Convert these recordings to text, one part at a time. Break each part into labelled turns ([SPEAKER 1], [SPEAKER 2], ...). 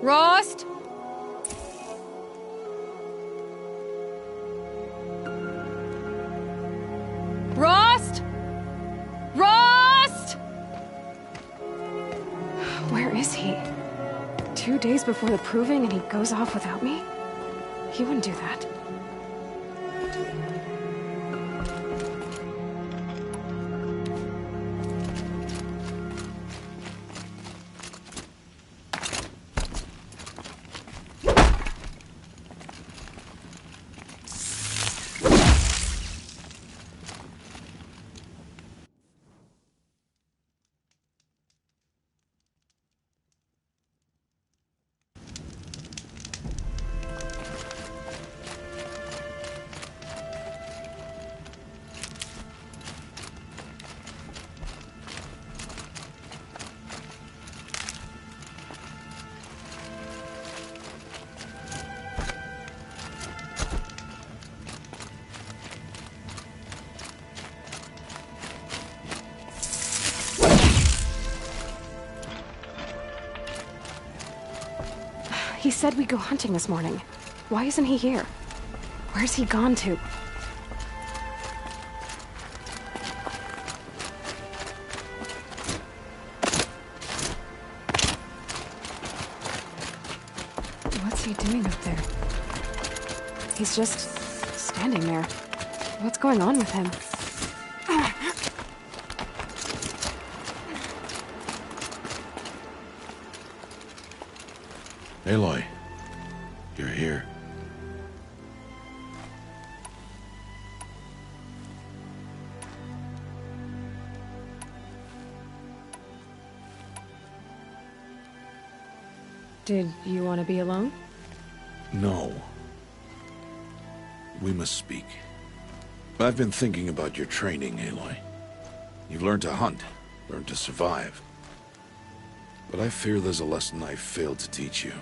[SPEAKER 1] Rost? Rost? Rost? Where is he? 2 days before the proving and he goes off without me? He wouldn't do that. He said we'd go hunting this morning. Why isn't he here? Where's he gone to? What's he doing up there? He's just standing there. What's going on with him?
[SPEAKER 2] Aloy, you're here.
[SPEAKER 1] Did you want to be alone?
[SPEAKER 2] No. We must speak. I've been thinking about your training, Aloy. You've learned to hunt, learned to survive. But I fear there's a lesson I failed to teach you.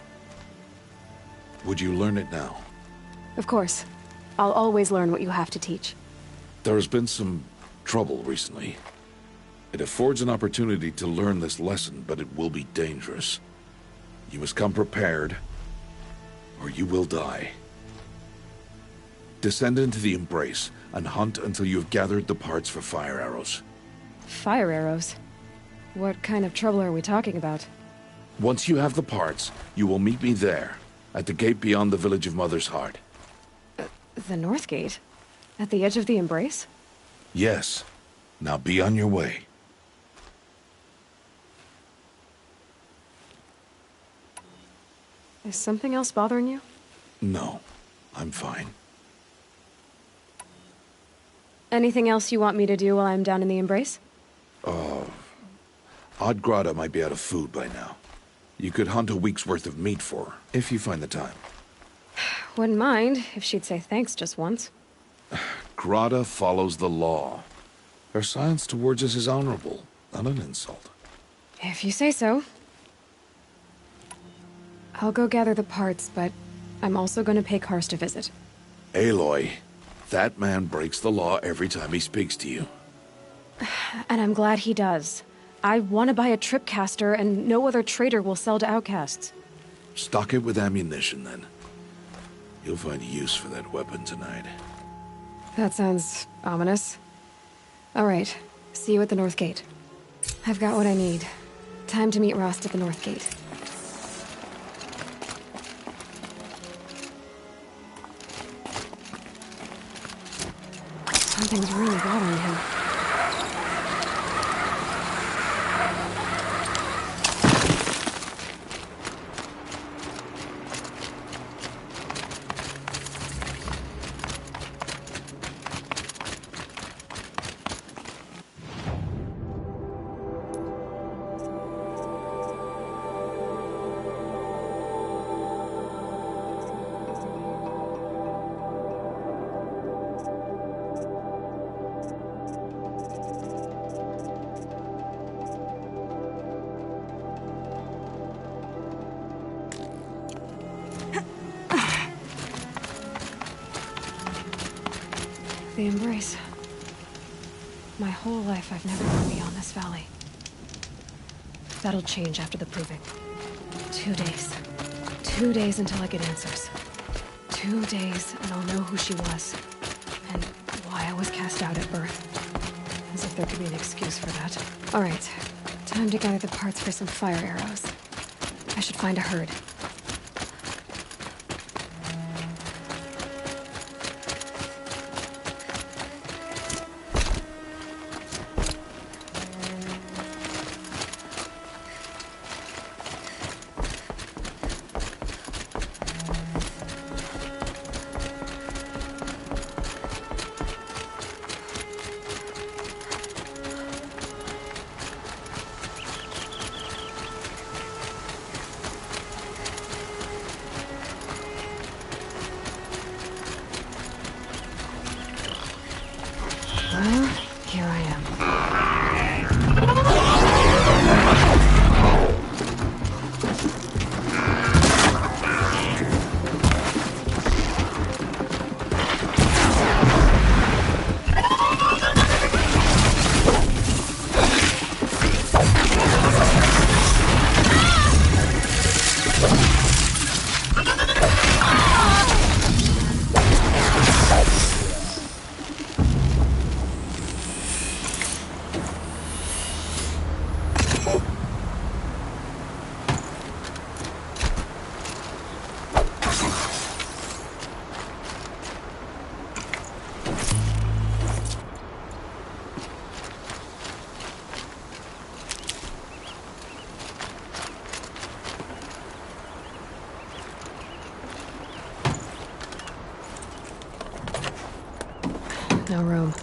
[SPEAKER 2] Would you learn it now?
[SPEAKER 1] Of course. I'll always learn what you have to teach.
[SPEAKER 2] There has been some trouble recently. It affords an opportunity to learn this lesson, but it will be dangerous. You must come prepared, or you will die. Descend into the Embrace, and hunt until you have gathered the parts for fire arrows.
[SPEAKER 1] Fire arrows? What kind of trouble are we talking about?
[SPEAKER 2] Once you have the parts, you will meet me there, at the gate beyond the village of Mother's Heart.
[SPEAKER 1] The North Gate? At the edge of the Embrace?
[SPEAKER 2] Yes. Now be on your way.
[SPEAKER 1] Is something else bothering you?
[SPEAKER 2] No, I'm fine.
[SPEAKER 1] Anything else you want me to do while I'm down in the Embrace?
[SPEAKER 2] Odd Grata might be out of food by now. You could hunt a week's worth of meat for her, if you find the time.
[SPEAKER 1] Wouldn't mind if she'd say thanks just once.
[SPEAKER 2] Grata follows the law. Her silence towards us is honorable, not an insult.
[SPEAKER 1] If you say so. I'll go gather the parts, but I'm also going to pay Karst a visit.
[SPEAKER 2] Aloy, that man breaks the law every time he speaks to you.
[SPEAKER 1] And I'm glad he does. I want to buy a tripcaster, and no other trader will sell to outcasts.
[SPEAKER 2] Stock it with ammunition, then. You'll find use for that weapon tonight.
[SPEAKER 1] That sounds ominous. All right, see you at the North Gate. I've got what I need. Time to meet Rost at the North Gate. Something's really bothering him. The Embrace. My whole life I've never gone beyond this valley. That'll change after the proving. 2 days. 2 days until I get answers. 2 days, and I'll know who she was. And why I was cast out at birth. As if there could be an excuse for that. Alright, time to gather the parts for some fire arrows. I should find a herd. Well, here I am. No room.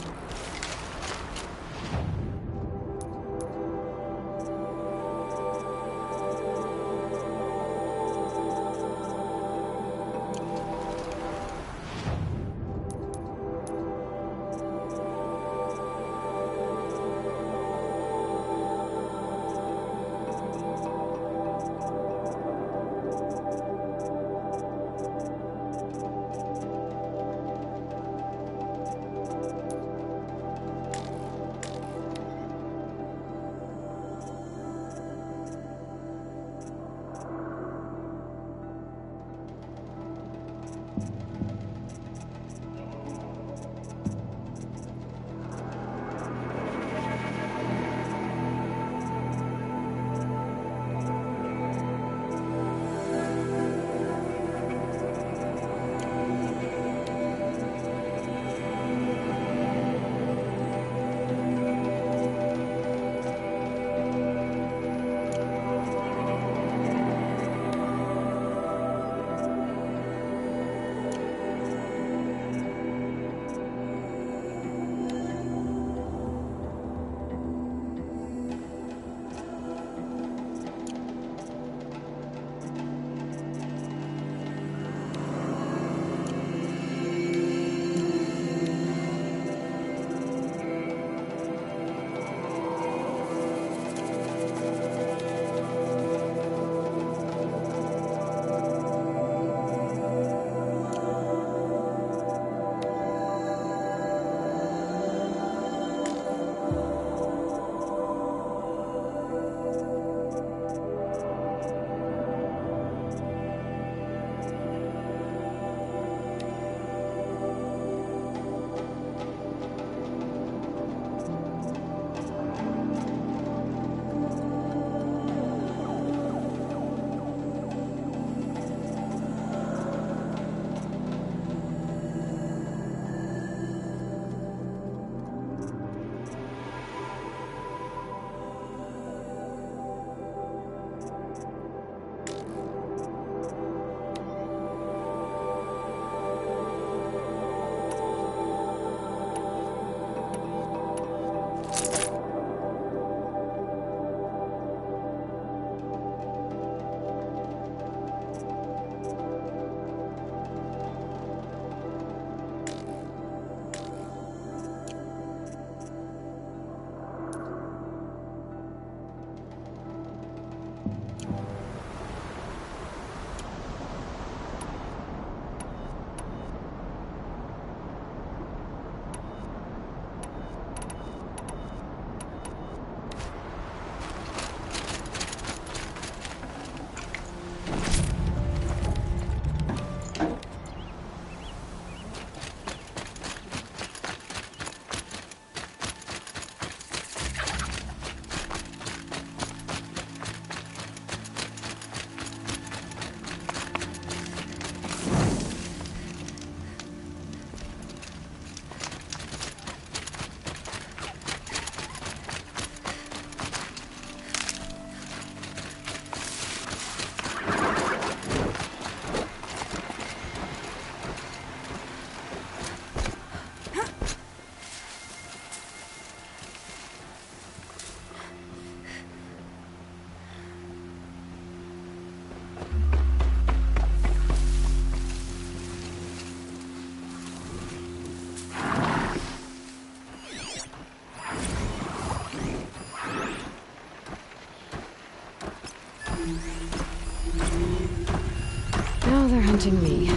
[SPEAKER 1] now they're hunting me.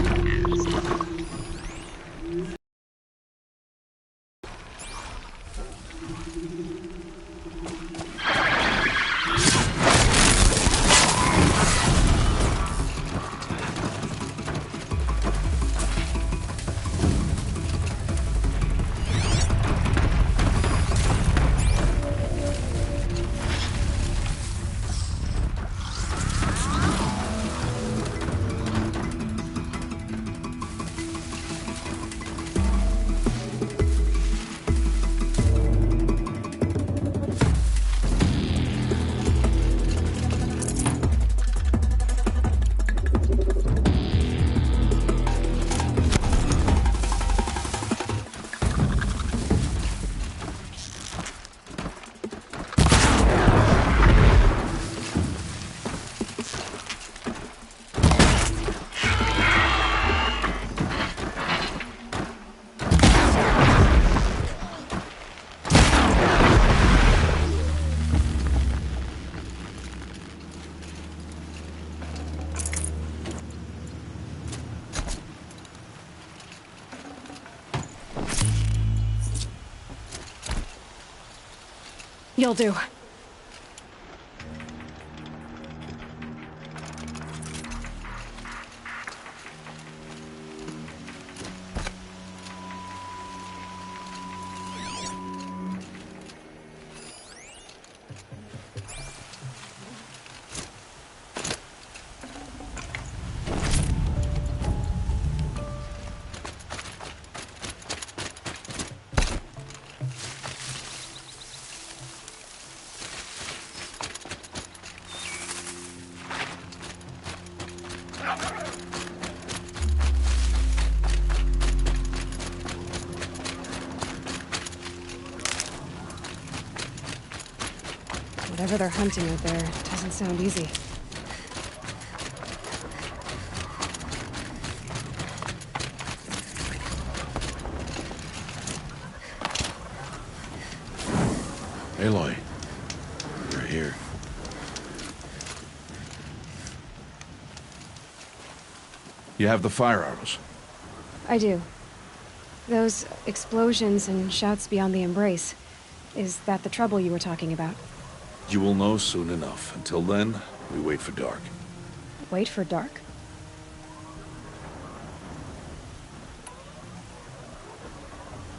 [SPEAKER 1] You'll do. Whatever they're hunting out there doesn't sound easy.
[SPEAKER 2] Aloy, you're here. You have the fire arrows.
[SPEAKER 1] I do. Those explosions and shouts beyond the embrace. Is that the trouble you were talking about?
[SPEAKER 2] You will know soon enough. Until then, we wait for dark.
[SPEAKER 1] Wait for dark?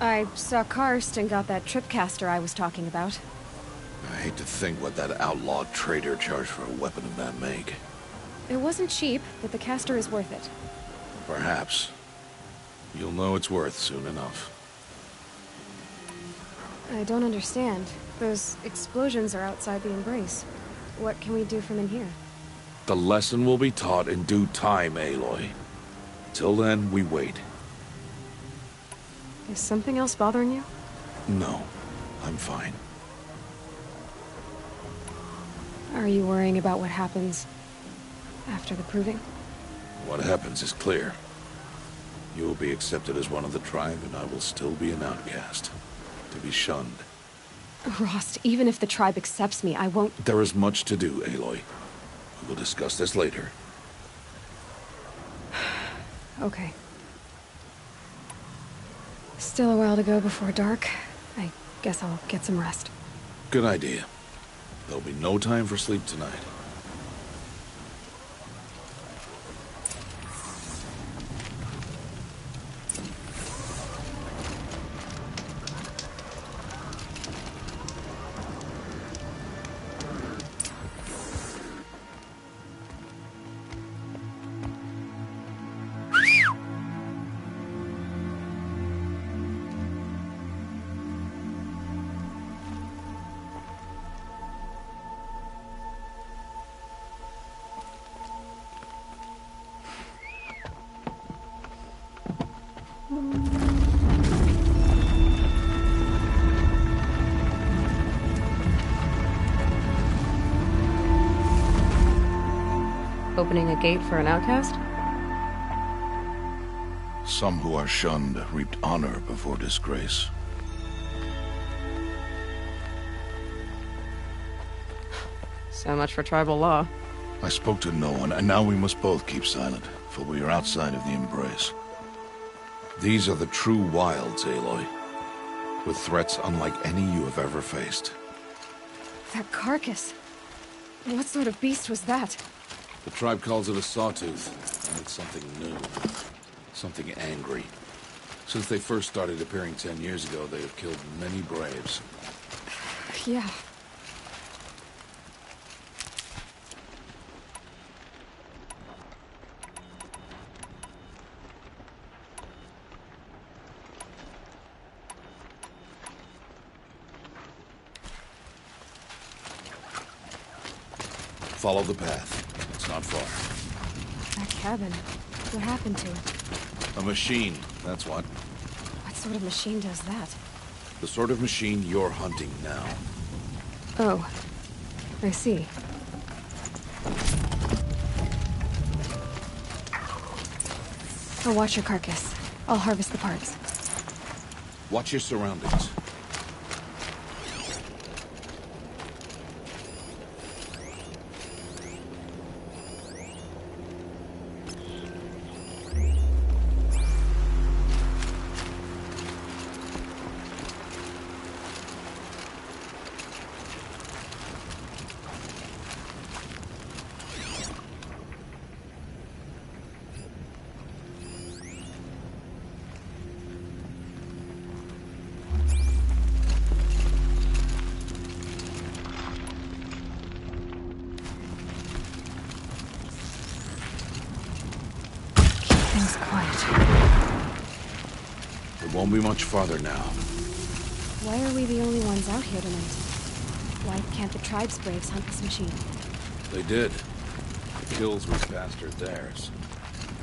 [SPEAKER 1] I saw Karst and got that tripcaster I was talking about.
[SPEAKER 2] I hate to think what that outlawed trader charged for a weapon of that make.
[SPEAKER 1] It wasn't cheap, but the caster is worth it.
[SPEAKER 2] Perhaps. You'll know it's worth soon enough.
[SPEAKER 1] I don't understand. Those explosions are outside the embrace. What can we do from in here?
[SPEAKER 2] The lesson will be taught in due time, Aloy. Till then, we wait.
[SPEAKER 1] Is something else bothering you?
[SPEAKER 2] No, I'm fine.
[SPEAKER 1] Are you worrying about what happens after the proving?
[SPEAKER 2] What happens is clear. You will be accepted as one of the tribe, and I will still be an outcast. To be shunned.
[SPEAKER 1] Rost, even if the tribe accepts me, I won't...
[SPEAKER 2] There is much to do, Aloy. We will discuss this later.
[SPEAKER 1] Okay. Still a while to go before dark. I guess I'll get some rest.
[SPEAKER 2] Good idea. There'll be no time for sleep tonight.
[SPEAKER 1] Opening a gate for an outcast?
[SPEAKER 2] Some who are shunned reaped honor before disgrace.
[SPEAKER 1] So much for tribal law.
[SPEAKER 2] I spoke to no one, and now we must both keep silent.
[SPEAKER 3] careful. We are outside of the embrace.
[SPEAKER 2] These are the true wilds, Aloy. With threats unlike any you have ever faced.
[SPEAKER 1] That carcass. What sort of beast was that?
[SPEAKER 2] The tribe calls it a sawtooth, and it's something new. Something angry. Since they first started appearing 10 years ago, they have killed many braves.
[SPEAKER 1] Yeah.
[SPEAKER 2] Follow the path. It's not far.
[SPEAKER 1] That cabin. What happened to it?
[SPEAKER 2] A machine, that's what.
[SPEAKER 1] What sort of machine does that?
[SPEAKER 2] The sort of machine you're hunting now.
[SPEAKER 1] Oh. I see. I'll watch your carcass. I'll harvest the parts.
[SPEAKER 2] Watch your surroundings. It won't be much farther now.
[SPEAKER 1] Why are we the only ones out here tonight? Why can't the tribe's braves hunt this machine?
[SPEAKER 2] They did. The kills we passed are theirs.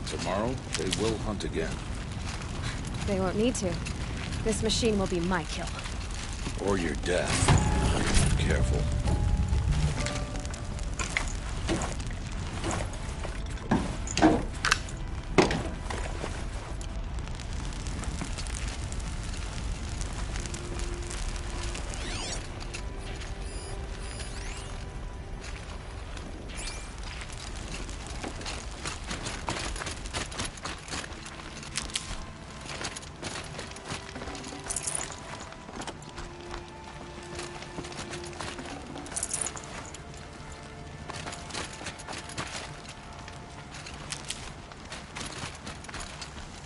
[SPEAKER 2] Tomorrow, they will hunt again.
[SPEAKER 1] They won't need to. This machine will be my kill.
[SPEAKER 2] Or your death. Careful.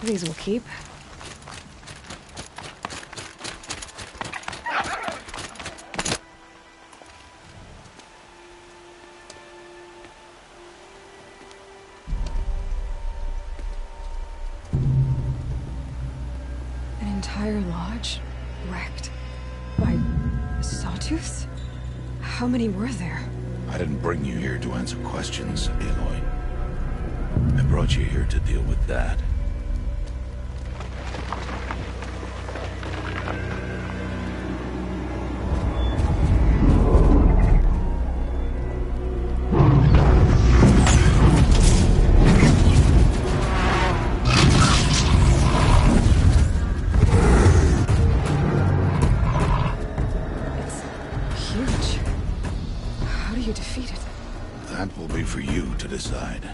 [SPEAKER 1] These will keep. An entire lodge wrecked by sawtooths? How many were there?
[SPEAKER 3] I didn't bring you here to answer questions, Aloy. I brought you here to deal with that. That will be for you to decide.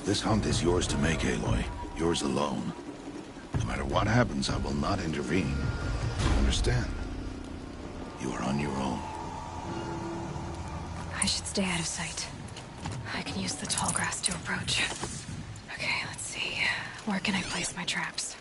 [SPEAKER 3] This hunt is yours to make, Aloy. Yours alone. No matter what happens, I will not intervene. Understand? You are on your own.
[SPEAKER 1] I should stay out of sight. I can use the tall grass to approach. Okay, let's see. Where can I place my traps?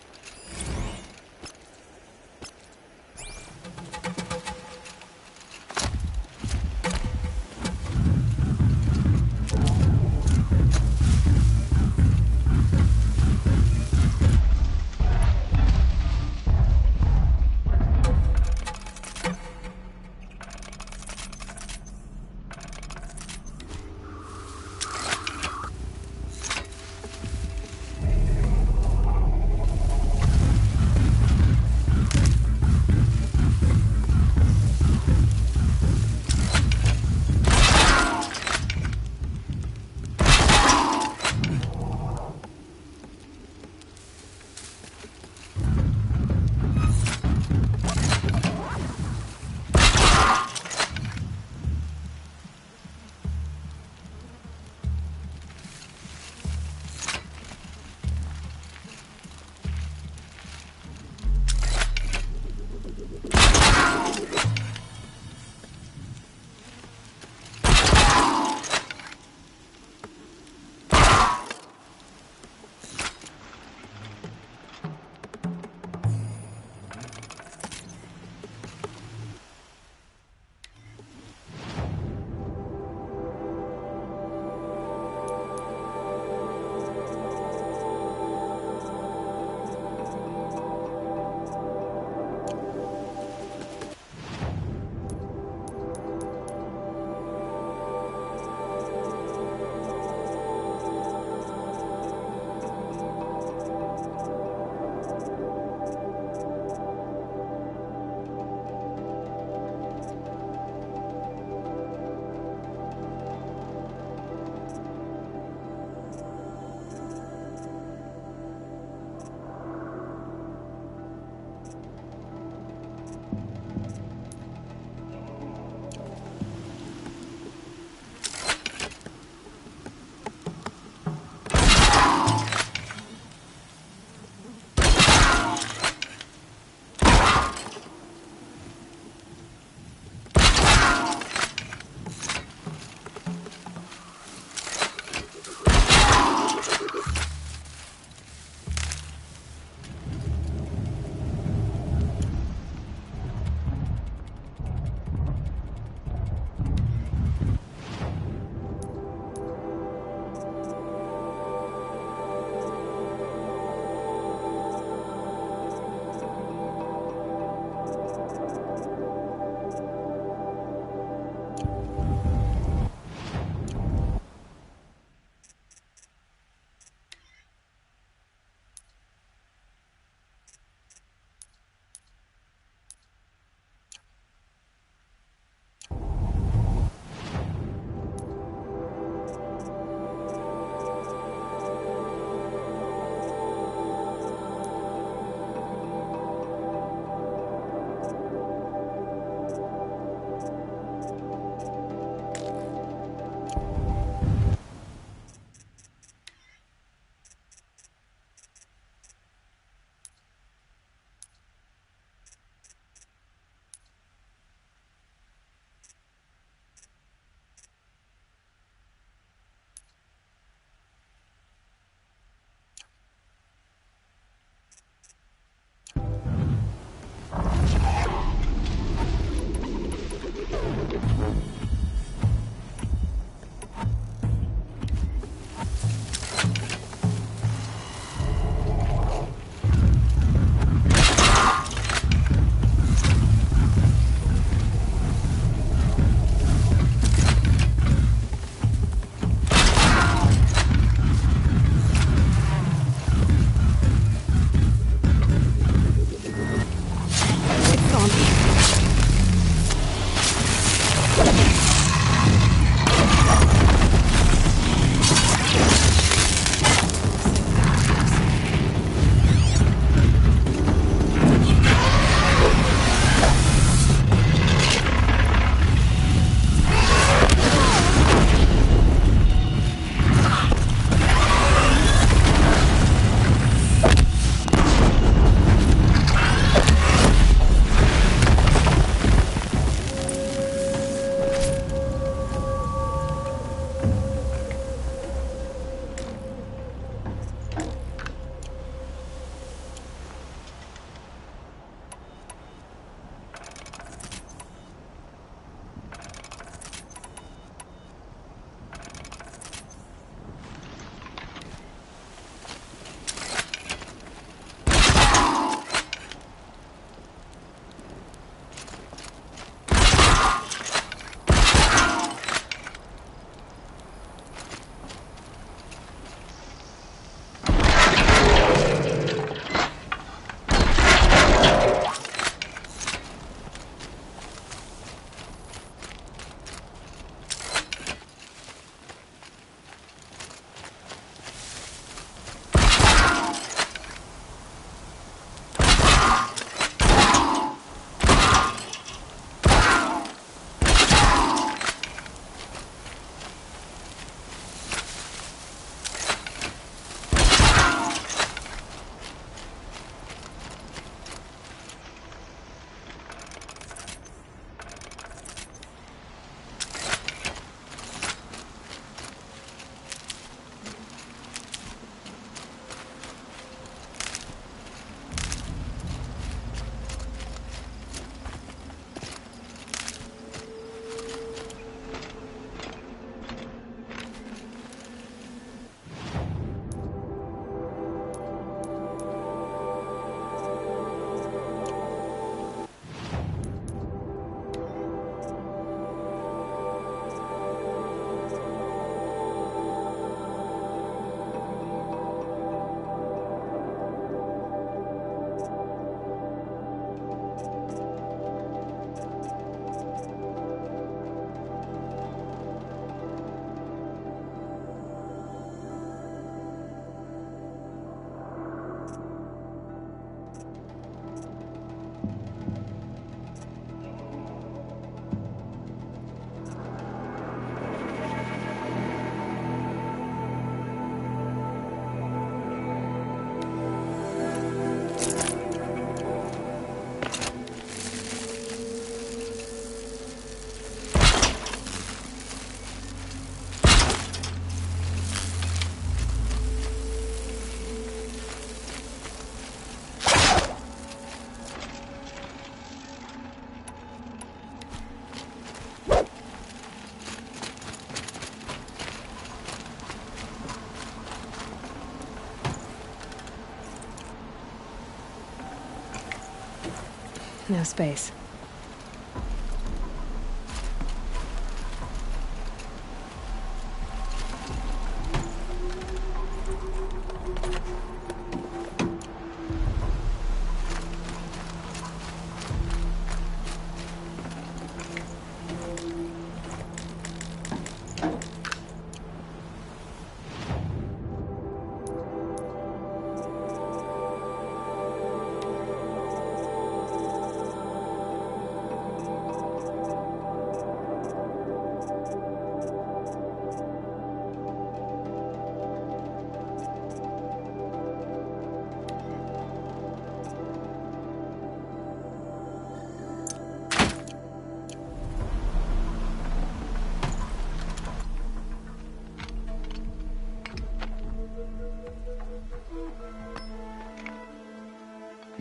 [SPEAKER 1] No space.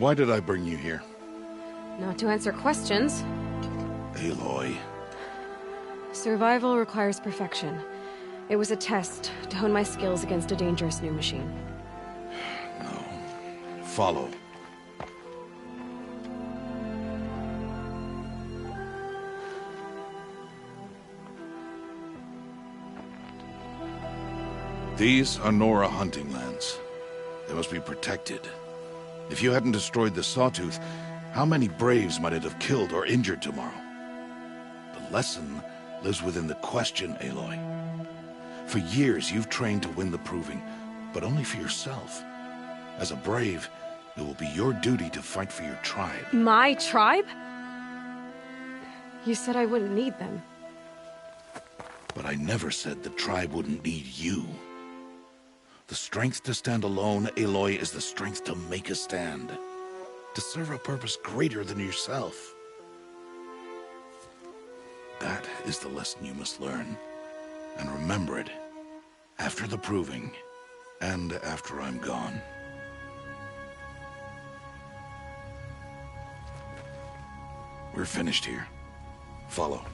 [SPEAKER 2] Why did I bring you here?
[SPEAKER 1] Not to answer questions.
[SPEAKER 2] Aloy.
[SPEAKER 1] Survival requires perfection. It was a test to hone my skills against a dangerous new machine.
[SPEAKER 2] No. Follow. These are Nora hunting lands. They must be protected. If you hadn't destroyed the Sawtooth, how many Braves might it have killed or injured tomorrow? The lesson lives within the question, Aloy. For years, you've trained to win the Proving, but only for yourself. As a Brave, it will be your duty to fight for your tribe.
[SPEAKER 1] My tribe? You said I wouldn't need them.
[SPEAKER 2] But I never said the tribe wouldn't need you. The strength to stand alone, Aloy, is the strength to make a stand. To serve a purpose greater than yourself. That is the lesson you must learn. And remember it. After the Proving. And after I'm gone. We're finished here. Follow.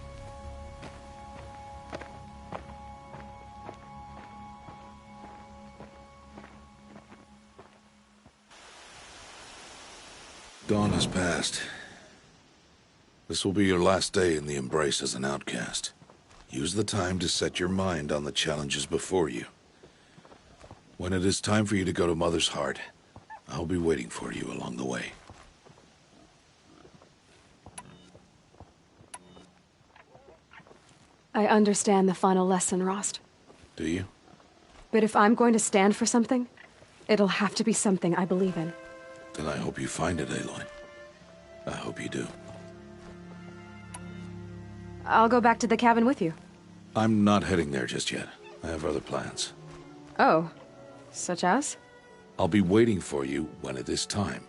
[SPEAKER 2] Dawn has passed. This will be your last day in the Embrace as an outcast. Use the time to set your mind on the challenges before you. When it is time for you to go to Mother's Heart, I'll be waiting for you along the way.
[SPEAKER 1] I understand the final lesson, Rost.
[SPEAKER 2] Do you?
[SPEAKER 1] But if I'm going to stand for something, it'll have to be something I believe in.
[SPEAKER 2] Then I hope you find it, Aloy. I hope you do.
[SPEAKER 1] I'll go back to the cabin with you.
[SPEAKER 2] I'm not heading there just yet. I have other plans.
[SPEAKER 1] Oh. Such as?
[SPEAKER 2] I'll be waiting for you when it is time.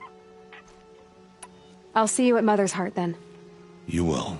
[SPEAKER 1] I'll see you at Mother's Heart, then.
[SPEAKER 2] You will.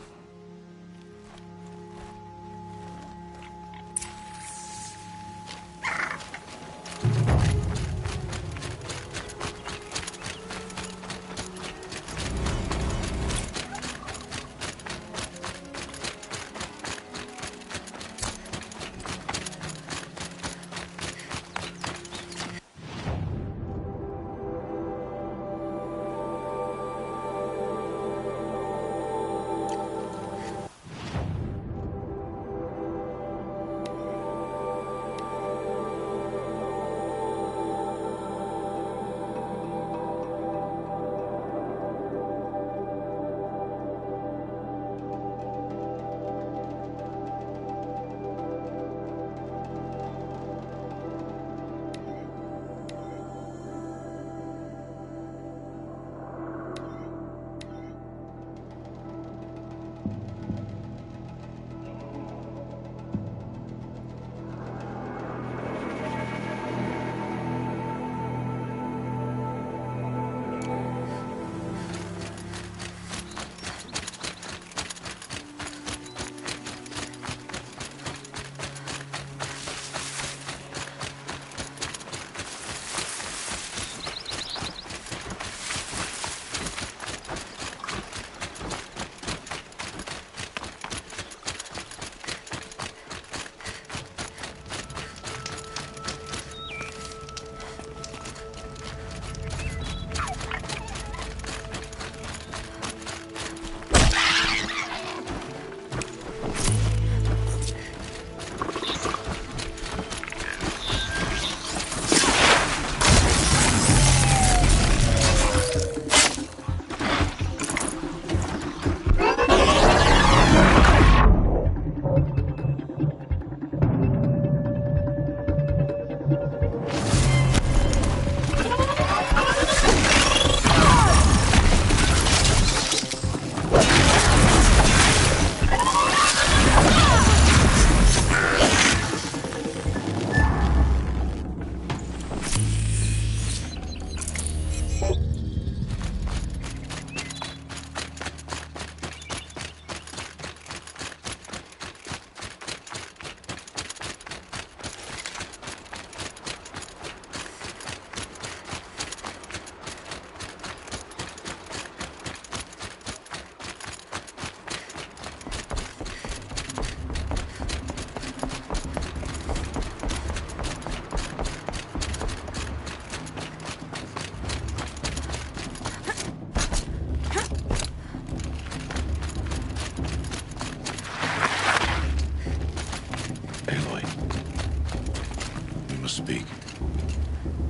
[SPEAKER 2] Speak.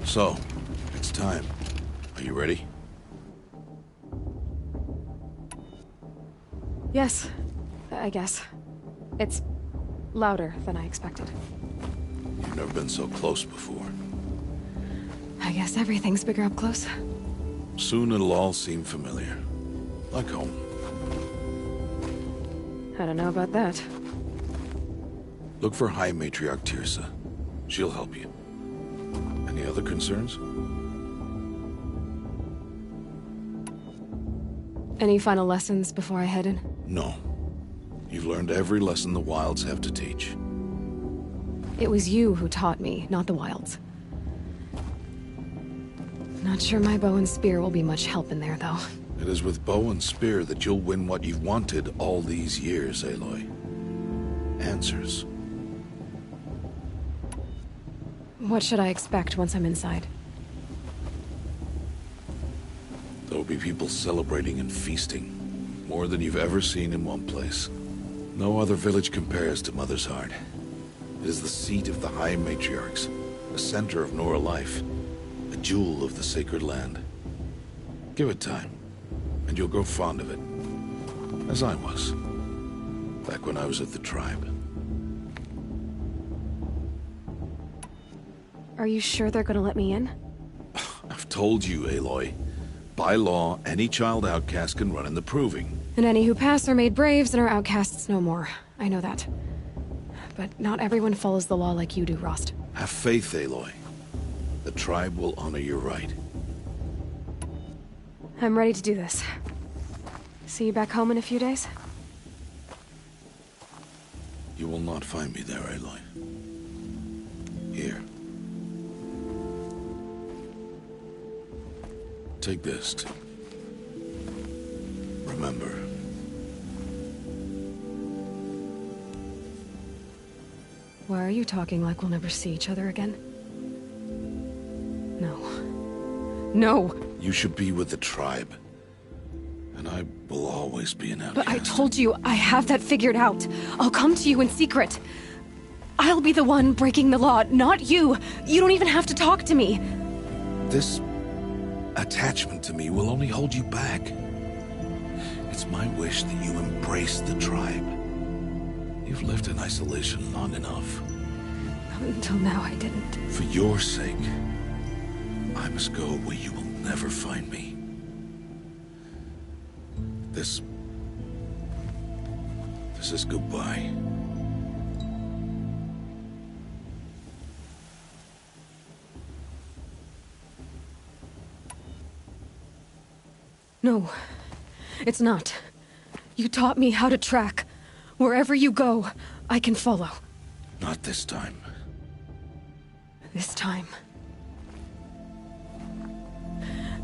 [SPEAKER 2] So, it's time. Are you ready?
[SPEAKER 1] Yes, I guess. It's louder than I expected.
[SPEAKER 2] You've never been so close before.
[SPEAKER 1] I guess everything's bigger up close.
[SPEAKER 2] Soon it'll all seem familiar. Like home.
[SPEAKER 1] I don't know about that.
[SPEAKER 2] Look for High Matriarch Tirsa. She'll help you. Any other concerns?
[SPEAKER 1] Any final lessons before I head in?
[SPEAKER 2] No. You've learned every lesson the Wilds have to teach.
[SPEAKER 1] It was you who taught me, not the Wilds. Not sure my bow and spear will be much help in there, though.
[SPEAKER 2] It is with bow and spear that you'll win what you've wanted all these years, Aloy. Answers.
[SPEAKER 1] What should I expect once I'm inside?
[SPEAKER 2] There'll be people celebrating and feasting. More than you've ever seen in one place. No other village compares to Mother's Heart. It is the seat of the High Matriarchs, a center of Nora life, a jewel of the sacred land. Give it time, and you'll grow fond of it. As I was, back when I was at the tribe.
[SPEAKER 1] Are you sure they're gonna let me in?
[SPEAKER 2] I've told you, Aloy. By law, any child outcast can run in the Proving.
[SPEAKER 1] And any who pass are made braves and are outcasts no more. I know that. But not everyone follows the law like you do, Rost.
[SPEAKER 2] Have faith, Aloy. The tribe will honor your right.
[SPEAKER 1] I'm ready to do this. See you back home in a few days?
[SPEAKER 2] You will not find me there, Aloy. Here. Take this. Remember.
[SPEAKER 1] Why are you talking like we'll never see each other again? No. No!
[SPEAKER 2] You should be with the tribe. And I will always be an outcast.
[SPEAKER 1] But I told you, I have that figured out. I'll come to you in secret. I'll be the one breaking the law, not you. You don't even have to talk to me.
[SPEAKER 2] This attachment to me will only hold you back. It's my wish that you embrace the tribe. You've lived in isolation long enough.
[SPEAKER 1] Until now, I didn't.
[SPEAKER 2] For your sake, I must go where you will never find me. This is goodbye.
[SPEAKER 1] No, it's not. You taught me how to track. Wherever you go, I can follow.
[SPEAKER 2] Not this time.
[SPEAKER 1] This time.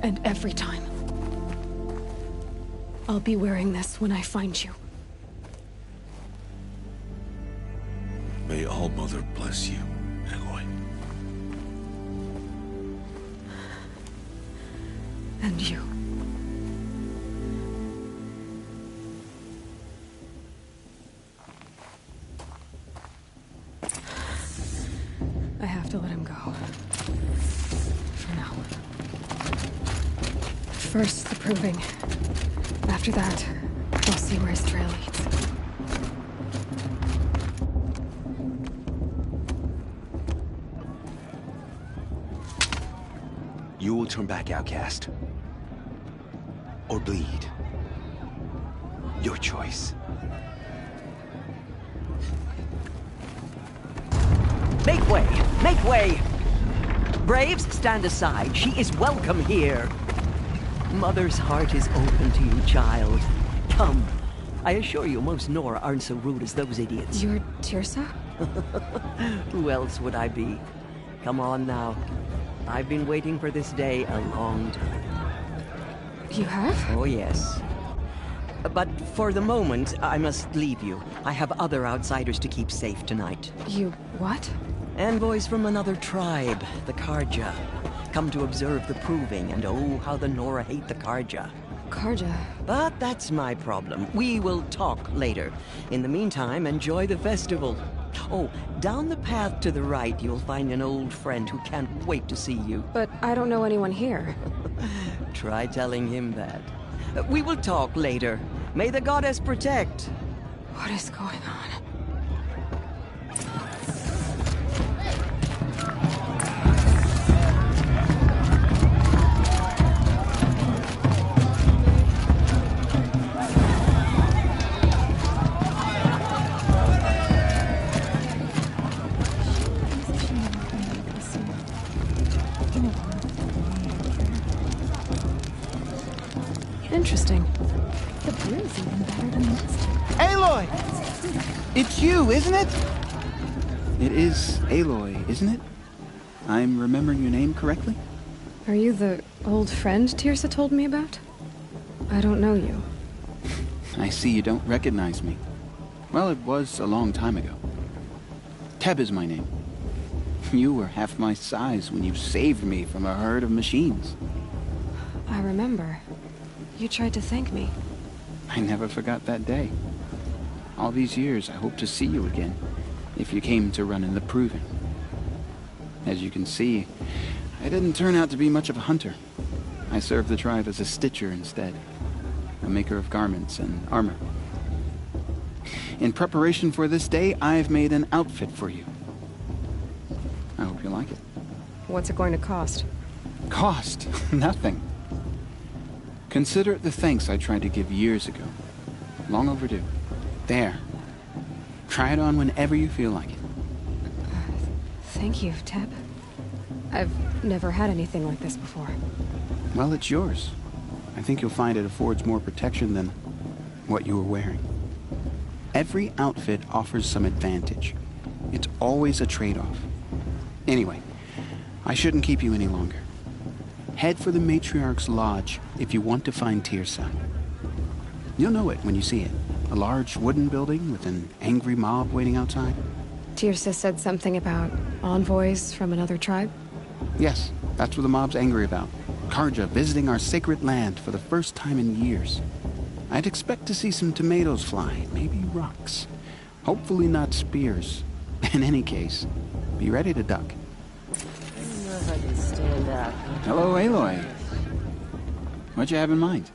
[SPEAKER 1] And every time. I'll be wearing this when I find you.
[SPEAKER 2] May All-Mother bless you, Aloy.
[SPEAKER 1] And you. I have to let him go. For now. First, the Proving. After that, I'll see where his trail leads.
[SPEAKER 4] You will turn back, outcast. Or bleed. Your choice.
[SPEAKER 5] Make way! Make way! Braves, stand aside. She is welcome here. Mother's heart is open to you, child. Come. I assure you, most Nora aren't so rude as those idiots.
[SPEAKER 1] You're Tirsa?
[SPEAKER 5] Who else would I be? Come on now. I've been waiting for this day a long time.
[SPEAKER 1] You have?
[SPEAKER 5] Oh, yes. But for the moment, I must leave you. I have other outsiders to keep safe tonight.
[SPEAKER 1] You what?
[SPEAKER 5] Envoys from another tribe, the Karja. Come to observe the proving, and oh, how the Nora hate the Karja.
[SPEAKER 1] Karja.
[SPEAKER 5] But that's my problem. We will talk later. In the meantime, enjoy the festival. Oh, down the path to the right, you'll find an old friend who can't wait to see you.
[SPEAKER 1] But I don't know anyone here.
[SPEAKER 5] Try telling him that. We will talk later. May the goddess protect.
[SPEAKER 1] What is going on? Interesting.
[SPEAKER 6] The brew's even better than last time.
[SPEAKER 7] Aloy! It's you, isn't it? It is Aloy, isn't it? I'm remembering your name correctly?
[SPEAKER 1] Are you the old friend Tirsa told me about? I don't know you.
[SPEAKER 7] I see you don't recognize me. Well, it was a long time ago. Teb is my name. You were half my size when you saved me from a herd of machines.
[SPEAKER 1] I remember. You tried to thank me.
[SPEAKER 7] I never forgot that day. All these years, I hope to see you again, if you came to run in the proving. As you can see, I didn't turn out to be much of a hunter. I served the tribe as a stitcher instead, a maker of garments and armor. In preparation for this day, I've made an outfit for you. I hope you like it.
[SPEAKER 1] What's it going to cost?
[SPEAKER 7] Cost? Nothing. Consider it the thanks I tried to give years ago. Long overdue. There. Try it on whenever you feel like it.
[SPEAKER 1] Thank you, Teb. I've never had anything like this before.
[SPEAKER 7] Well, it's yours. I think you'll find it affords more protection than what you were wearing. Every outfit offers some advantage. It's always a trade-off. Anyway, I shouldn't keep you any longer. Head for the Matriarch's Lodge if you want to find Tirsa. You'll know it when you see it. A large wooden building with an angry mob waiting outside.
[SPEAKER 1] Tirsa said something about envoys from another tribe?
[SPEAKER 7] Yes, that's what the mob's angry about. Karja visiting our sacred land for the first time in years. I'd expect to see some tomatoes fly, maybe rocks. Hopefully not spears. In any case, be ready to duck.
[SPEAKER 5] I don't know if I can stand up.
[SPEAKER 7] Hello, Aloy. What'd you have in mind?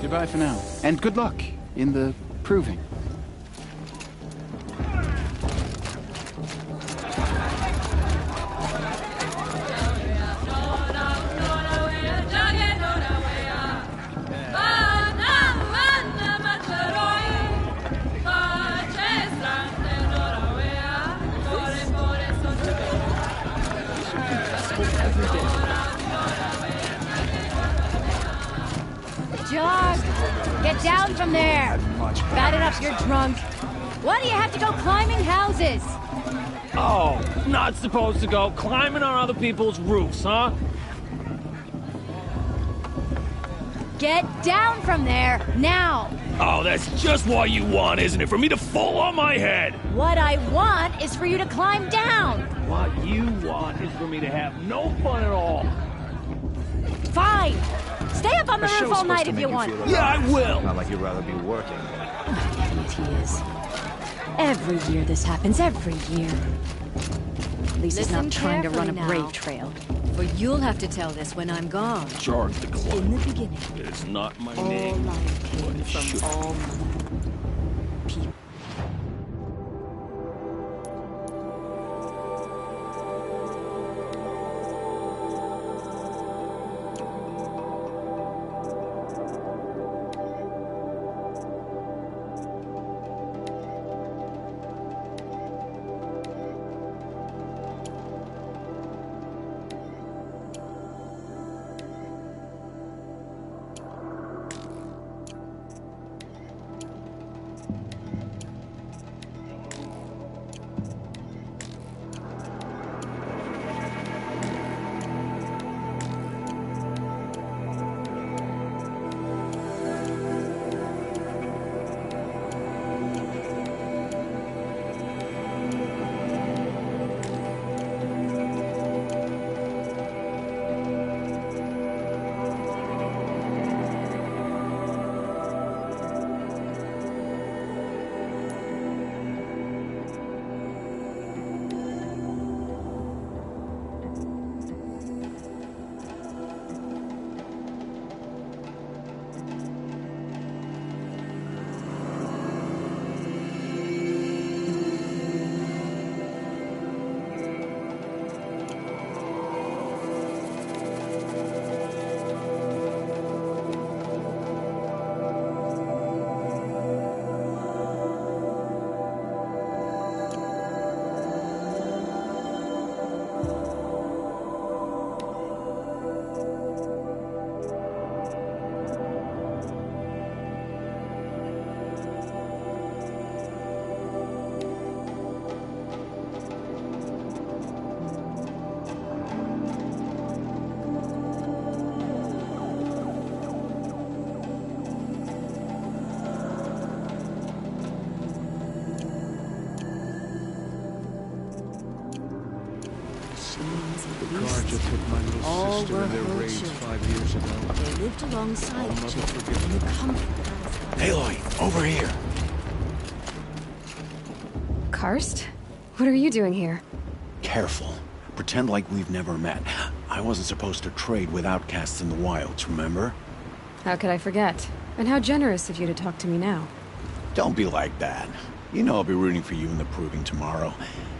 [SPEAKER 7] Goodbye for now. And good luck in the proving.
[SPEAKER 6] Jog! Get down from there! Bat it up, you're drunk. Why do you have to go climbing houses?
[SPEAKER 8] Oh, not supposed to go climbing on other people's roofs, huh?
[SPEAKER 6] Get down from there, now!
[SPEAKER 8] Oh, that's just what you want, isn't it? For me to fall on my head!
[SPEAKER 6] What I want is for you to climb down!
[SPEAKER 8] What you want is for me to have no fun at all.
[SPEAKER 6] Fine! Stay up on the roof all night if you want.
[SPEAKER 8] Yeah, I will!
[SPEAKER 9] Not like you'd rather be working.
[SPEAKER 6] Idiot he is. Every year this happens, every year. At least he's not trying to run a brave trail. For you'll have to tell this when I'm gone.
[SPEAKER 8] Charge the clock.
[SPEAKER 6] In the beginning,
[SPEAKER 8] It is not my
[SPEAKER 6] all
[SPEAKER 8] name.
[SPEAKER 6] life
[SPEAKER 8] but
[SPEAKER 6] came
[SPEAKER 8] it should.
[SPEAKER 6] from all people. All were her children.
[SPEAKER 9] 5 years ago.
[SPEAKER 6] They lived alongside each other in the comfort.
[SPEAKER 3] Aloy, over here.
[SPEAKER 1] Karst? What are you doing here?
[SPEAKER 3] Careful. Pretend like we've never met. I wasn't supposed to trade with outcasts in the wilds, remember?
[SPEAKER 1] How could I forget? And how generous of you to talk to me now.
[SPEAKER 3] Don't be like that. You know I'll be rooting for you in the proving tomorrow.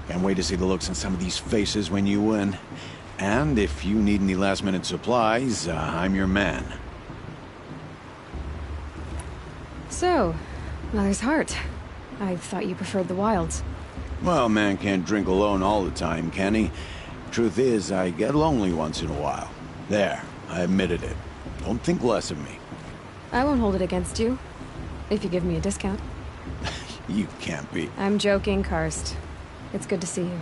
[SPEAKER 3] Can't wait to see the looks on some of these faces when you win. And if you need any last-minute supplies, I'm your man.
[SPEAKER 1] So, Mother's Heart. I thought you preferred the wilds.
[SPEAKER 3] Well, man can't drink alone all the time, can he? Truth is, I get lonely once in a while. There, I admitted it. Don't think less of me.
[SPEAKER 1] I won't hold it against you. If you give me a discount.
[SPEAKER 3] You can't be.
[SPEAKER 1] I'm joking, Karst. It's good to see you.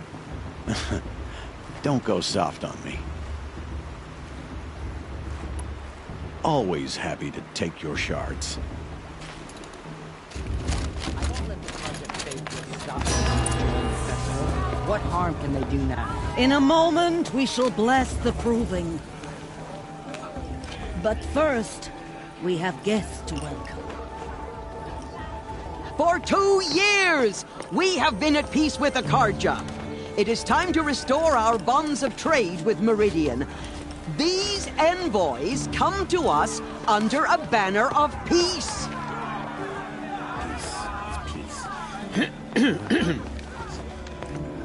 [SPEAKER 3] Don't go soft on me. Always happy to take your shards.
[SPEAKER 10] What harm can they do now? In a moment, we shall bless the proving. But first, we have guests to welcome.
[SPEAKER 5] For 2 years, we have been at peace with Akarja. It is time to restore our bonds of trade with Meridian. These envoys come to us under a banner of peace.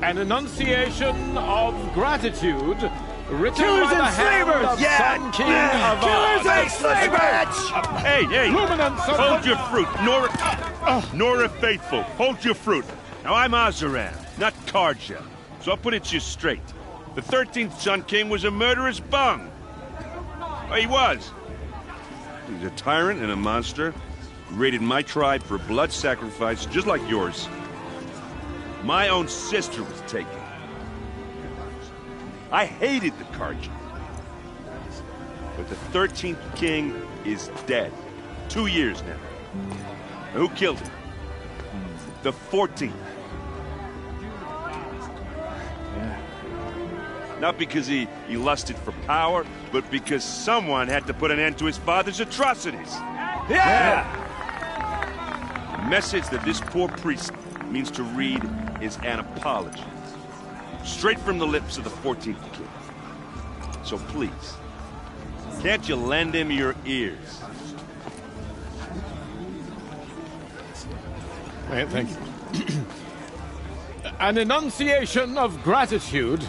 [SPEAKER 8] An enunciation of gratitude written
[SPEAKER 9] Killers
[SPEAKER 8] by the
[SPEAKER 9] and
[SPEAKER 8] hand
[SPEAKER 9] slavers!
[SPEAKER 8] of Sun King of
[SPEAKER 9] Killers and slavers!
[SPEAKER 11] Hey,
[SPEAKER 8] Luminance of
[SPEAKER 11] hold your fruit, Nora Faithful, hold your fruit. Now I'm Ozeran, not Karja, so I'll put it to you straight. The 13th Sun King was a murderous bung. Oh, he was. He's a tyrant and a monster. He raided my tribe for blood sacrifice, just like yours. My own sister was taken. I hated the Karja. But the 13th king is dead. 2 years now. And who killed him? The 14th. Not because he lusted for power, but because someone had to put an end to his father's atrocities.
[SPEAKER 9] Yeah!
[SPEAKER 11] The message that this poor priest means to read is an apology. Straight from the lips of the 14th king. So please, can't you lend him your ears?
[SPEAKER 8] Thank you. An enunciation of gratitude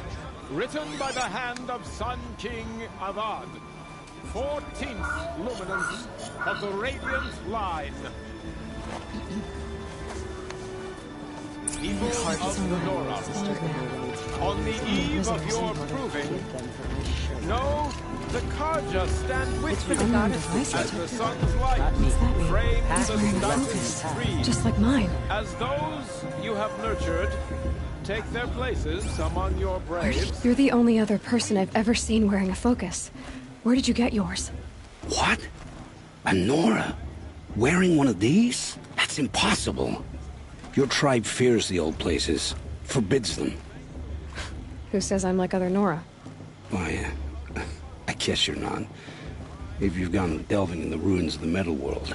[SPEAKER 8] written by the hand of Sun King Avad, 14th luminance of the Radiant Line. People of the Nora, on the eve of your proving, know the Karja stand with you as the sun's light frames the stunted trees.
[SPEAKER 1] Just like mine.
[SPEAKER 8] As those you have nurtured take their places among your braves.
[SPEAKER 1] You're the only other person I've ever seen wearing a focus. Where did you get yours?
[SPEAKER 12] What? A Nora? Wearing one of these? That's impossible. Your tribe fears the old places, forbids them.
[SPEAKER 1] Who says I'm like other Nora?
[SPEAKER 12] Why, I guess you're not. If you've gone delving in the ruins of the metal world.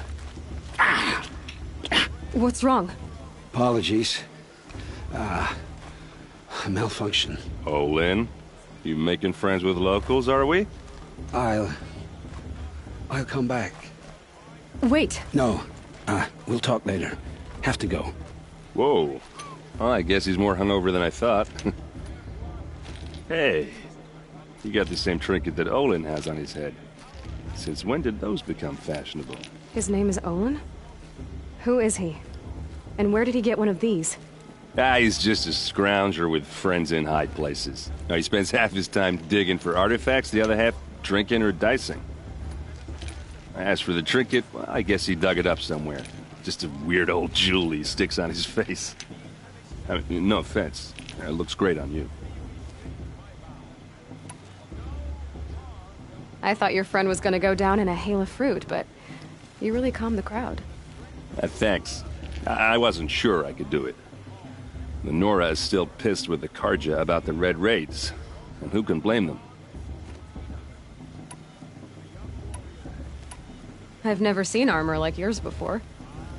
[SPEAKER 1] What's wrong?
[SPEAKER 12] Apologies. A malfunction.
[SPEAKER 11] Oh, Lynn, you making friends with locals, are we?
[SPEAKER 12] I'll come back.
[SPEAKER 1] Wait.
[SPEAKER 12] No, we'll talk later. Have to go.
[SPEAKER 11] Whoa. Well, I guess he's more hungover than I thought. Hey, you got the same trinket that Olin has on his head. Since when did those become fashionable?
[SPEAKER 1] His name is Olin? Who is he? And where did he get one of these?
[SPEAKER 11] He's just a scrounger with friends in high places. Now, he spends half his time digging for artifacts, the other half drinking or dicing. As for the trinket, well, I guess he dug it up somewhere. Just a weird old jewel he sticks on his face. I mean, no offense. It looks great on you.
[SPEAKER 1] I thought your friend was gonna go down in a hail of fruit, but you really calmed the crowd.
[SPEAKER 11] Thanks. I wasn't sure I could do it. The Nora is still pissed with the Karja about the Red Raids, and who can blame them?
[SPEAKER 1] I've never seen armor like yours before.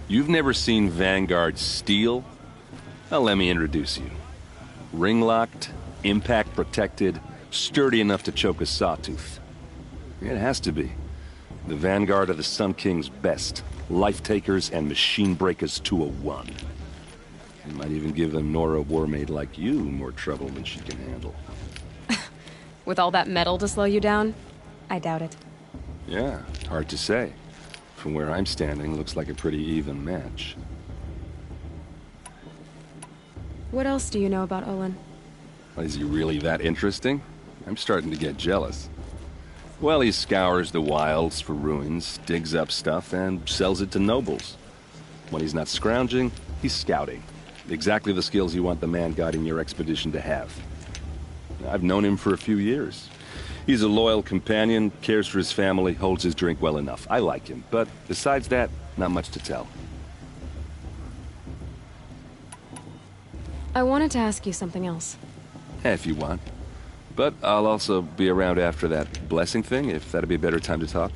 [SPEAKER 11] You've never seen Vanguard steel? Well, let me introduce you. Ring-locked, impact-protected, sturdy enough to choke a sawtooth. It has to be. The Vanguard of the Sun King's best. Life-takers and machine-breakers to a one. You might even give a Nora warmaid like you more trouble than she can handle.
[SPEAKER 1] With all that metal to slow you down? I doubt it.
[SPEAKER 11] Yeah, hard to say. From where I'm standing, looks like a pretty even match.
[SPEAKER 1] What else do you know about Olin?
[SPEAKER 11] Is he really that interesting? I'm starting to get jealous. Well, he scours the wilds for ruins, digs up stuff, and sells it to nobles. When he's not scrounging, he's scouting. Exactly the skills you want the man guiding your expedition to have. I've known him for a few years. He's a loyal companion, cares for his family, holds his drink well enough. I like him, but besides that, not much to tell.
[SPEAKER 1] I wanted to ask you something else.
[SPEAKER 11] If you want. But I'll also be around after that blessing thing, if that'd be a better time to talk.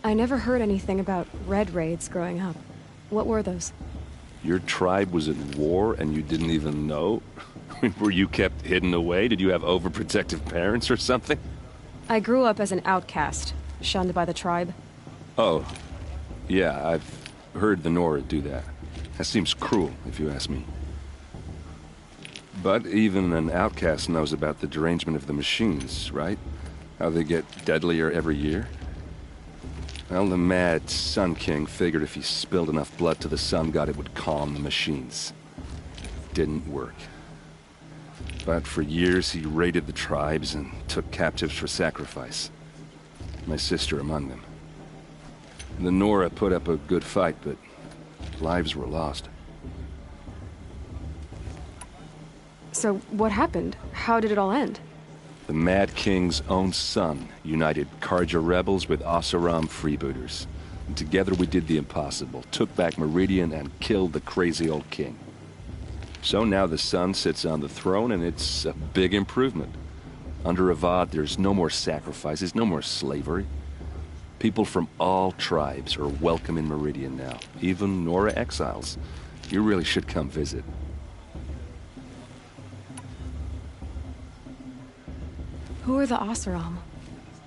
[SPEAKER 1] I never heard anything about Red Raids growing up. What were those?
[SPEAKER 11] Your tribe was at war and you didn't even know? Were you kept hidden away? Did you have overprotective parents or something?
[SPEAKER 1] I grew up as an outcast, shunned by the tribe.
[SPEAKER 11] Oh, yeah, I've heard the Nora do that. That seems cruel, if you ask me. But even an outcast knows about the derangement of the machines, right? How they get deadlier every year? Well, the mad Sun King figured if he spilled enough blood to the Sun God, it would calm the machines. Didn't work. But for years, he raided the tribes and took captives for sacrifice. My sister among them. The Nora put up a good fight, but lives were lost.
[SPEAKER 1] So, what happened? How did it all end?
[SPEAKER 11] The Mad King's own son united Karja rebels with Oseram freebooters. And together we did the impossible, took back Meridian and killed the crazy old king. So now the son sits on the throne and it's a big improvement. Under Avad, there's no more sacrifices, no more slavery. People from all tribes are welcome in Meridian now, even Nora exiles. You really should come visit.
[SPEAKER 1] Who are the Oseram?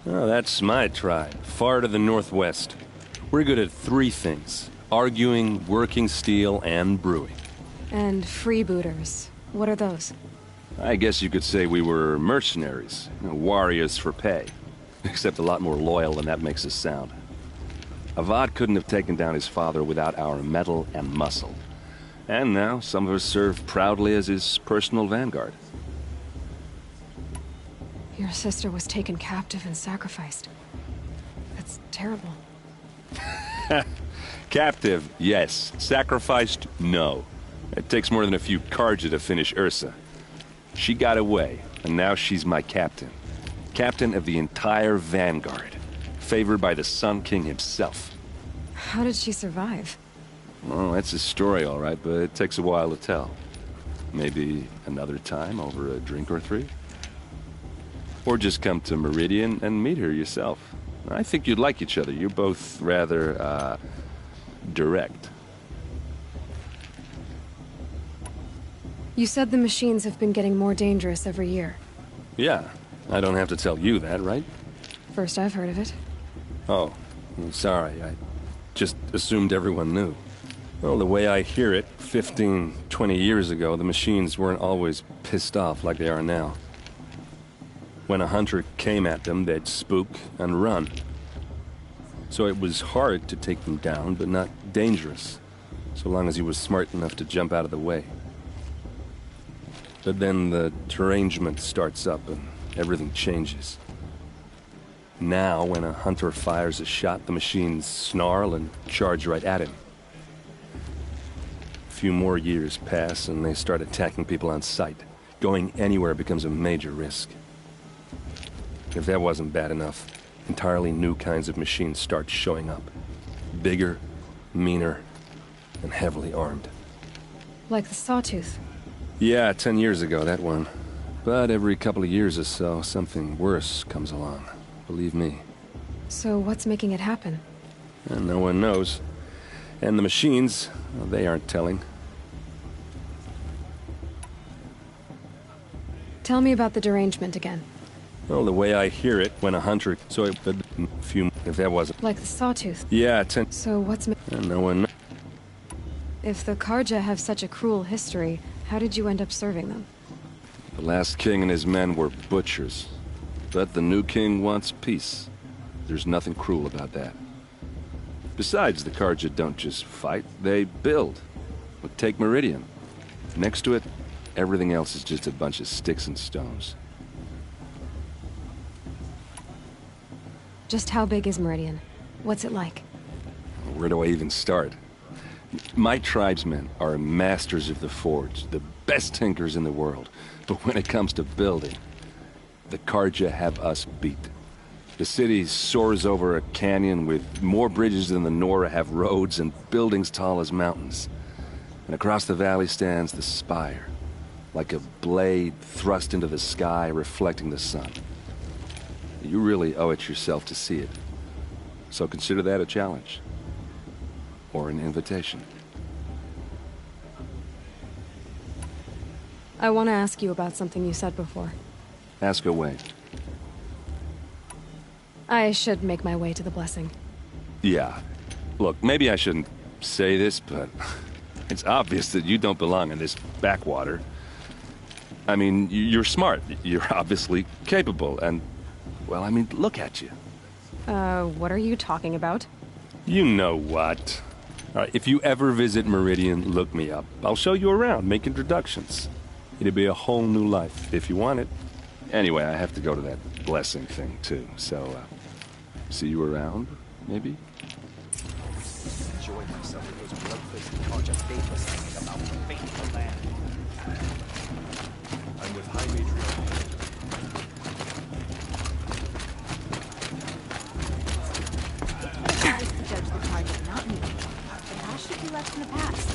[SPEAKER 11] Oh, that's my tribe, far to the northwest. We're good at three things: arguing, working steel, and brewing.
[SPEAKER 1] And freebooters. What are those?
[SPEAKER 11] I guess you could say we were mercenaries, warriors for pay. Except a lot more loyal than that makes us sound. Avad couldn't have taken down his father without our metal and muscle. And now some of us serve proudly as his personal vanguard.
[SPEAKER 1] Your sister was taken captive and sacrificed. That's terrible.
[SPEAKER 11] Captive, yes. Sacrificed, no. It takes more than a few Karja to finish Ursa. She got away, and now she's my captain. Captain of the entire vanguard. Favored by the Sun King himself.
[SPEAKER 1] How did she survive?
[SPEAKER 11] Oh, that's a story, all right, but it takes a while to tell. Maybe another time over a drink or three? Or just come to Meridian and meet her yourself. I think you'd like each other. You're both rather, direct.
[SPEAKER 1] You said the machines have been getting more dangerous every year.
[SPEAKER 11] Yeah, I don't have to tell you that, right?
[SPEAKER 1] First I've heard of it.
[SPEAKER 11] Oh, I'm sorry. I just assumed everyone knew. Well, the way I hear it, 15, 20 years ago, the machines weren't always pissed off like they are now. When a hunter came at them, they'd spook and run. So it was hard to take them down, but not dangerous, so long as he was smart enough to jump out of the way. But then the derangement starts up and everything changes. Now, when a hunter fires a shot, the machines snarl and charge right at him. A few more years pass and they start attacking people on sight. Going anywhere becomes a major risk. If that wasn't bad enough, entirely new kinds of machines start showing up. Bigger, meaner, and heavily armed.
[SPEAKER 1] Like the Sawtooth.
[SPEAKER 11] Yeah, 10 years ago, that one. But every couple of years or so, something worse comes along. Believe me.
[SPEAKER 1] So what's making it happen?
[SPEAKER 11] And no one knows. And the machines, well, they aren't telling.
[SPEAKER 1] Tell me about the derangement again.
[SPEAKER 11] Well, the way I hear it, when a hunter... So a few... If that wasn't...
[SPEAKER 1] Like the Sawtooth.
[SPEAKER 11] Yeah, 10...
[SPEAKER 1] So what's...
[SPEAKER 11] And no one...
[SPEAKER 1] If the Karja have such a cruel history, how did you end up serving them?
[SPEAKER 11] The last king and his men were butchers. But the new king wants peace. There's nothing cruel about that. Besides, the Karja don't just fight, they build. But take Meridian. Next to it, everything else is just a bunch of sticks and stones.
[SPEAKER 1] Just how big is Meridian? What's it like?
[SPEAKER 11] Where do I even start? My tribesmen are masters of the forge, the best tinkers in the world. But when it comes to building, the Karja have us beat. The city soars over a canyon with more bridges than the Nora have roads and buildings tall as mountains. And across the valley stands the spire, like a blade thrust into the sky reflecting the sun. You really owe it yourself to see it. So consider that a challenge. Or an invitation.
[SPEAKER 1] I want to ask you about something you said before.
[SPEAKER 11] Ask away.
[SPEAKER 1] I should make my way to the blessing.
[SPEAKER 11] Yeah. Look, maybe I shouldn't say this, but it's obvious that you don't belong in this backwater. I mean, you're smart. You're obviously capable, and, well, I mean, look at you.
[SPEAKER 1] What are you talking about?
[SPEAKER 11] You know what. All right, if you ever visit Meridian, look me up. I'll show you around, make introductions. It'll be a whole new life, if you want it. Anyway, I have to go to that blessing thing, too, so, see you around, maybe?
[SPEAKER 4] Enjoy myself with those bloodthirsty Carja faithless thinking about the fate of the land. I'm with High Matriarch.
[SPEAKER 6] Judge the target, not me. The past should be left in the past.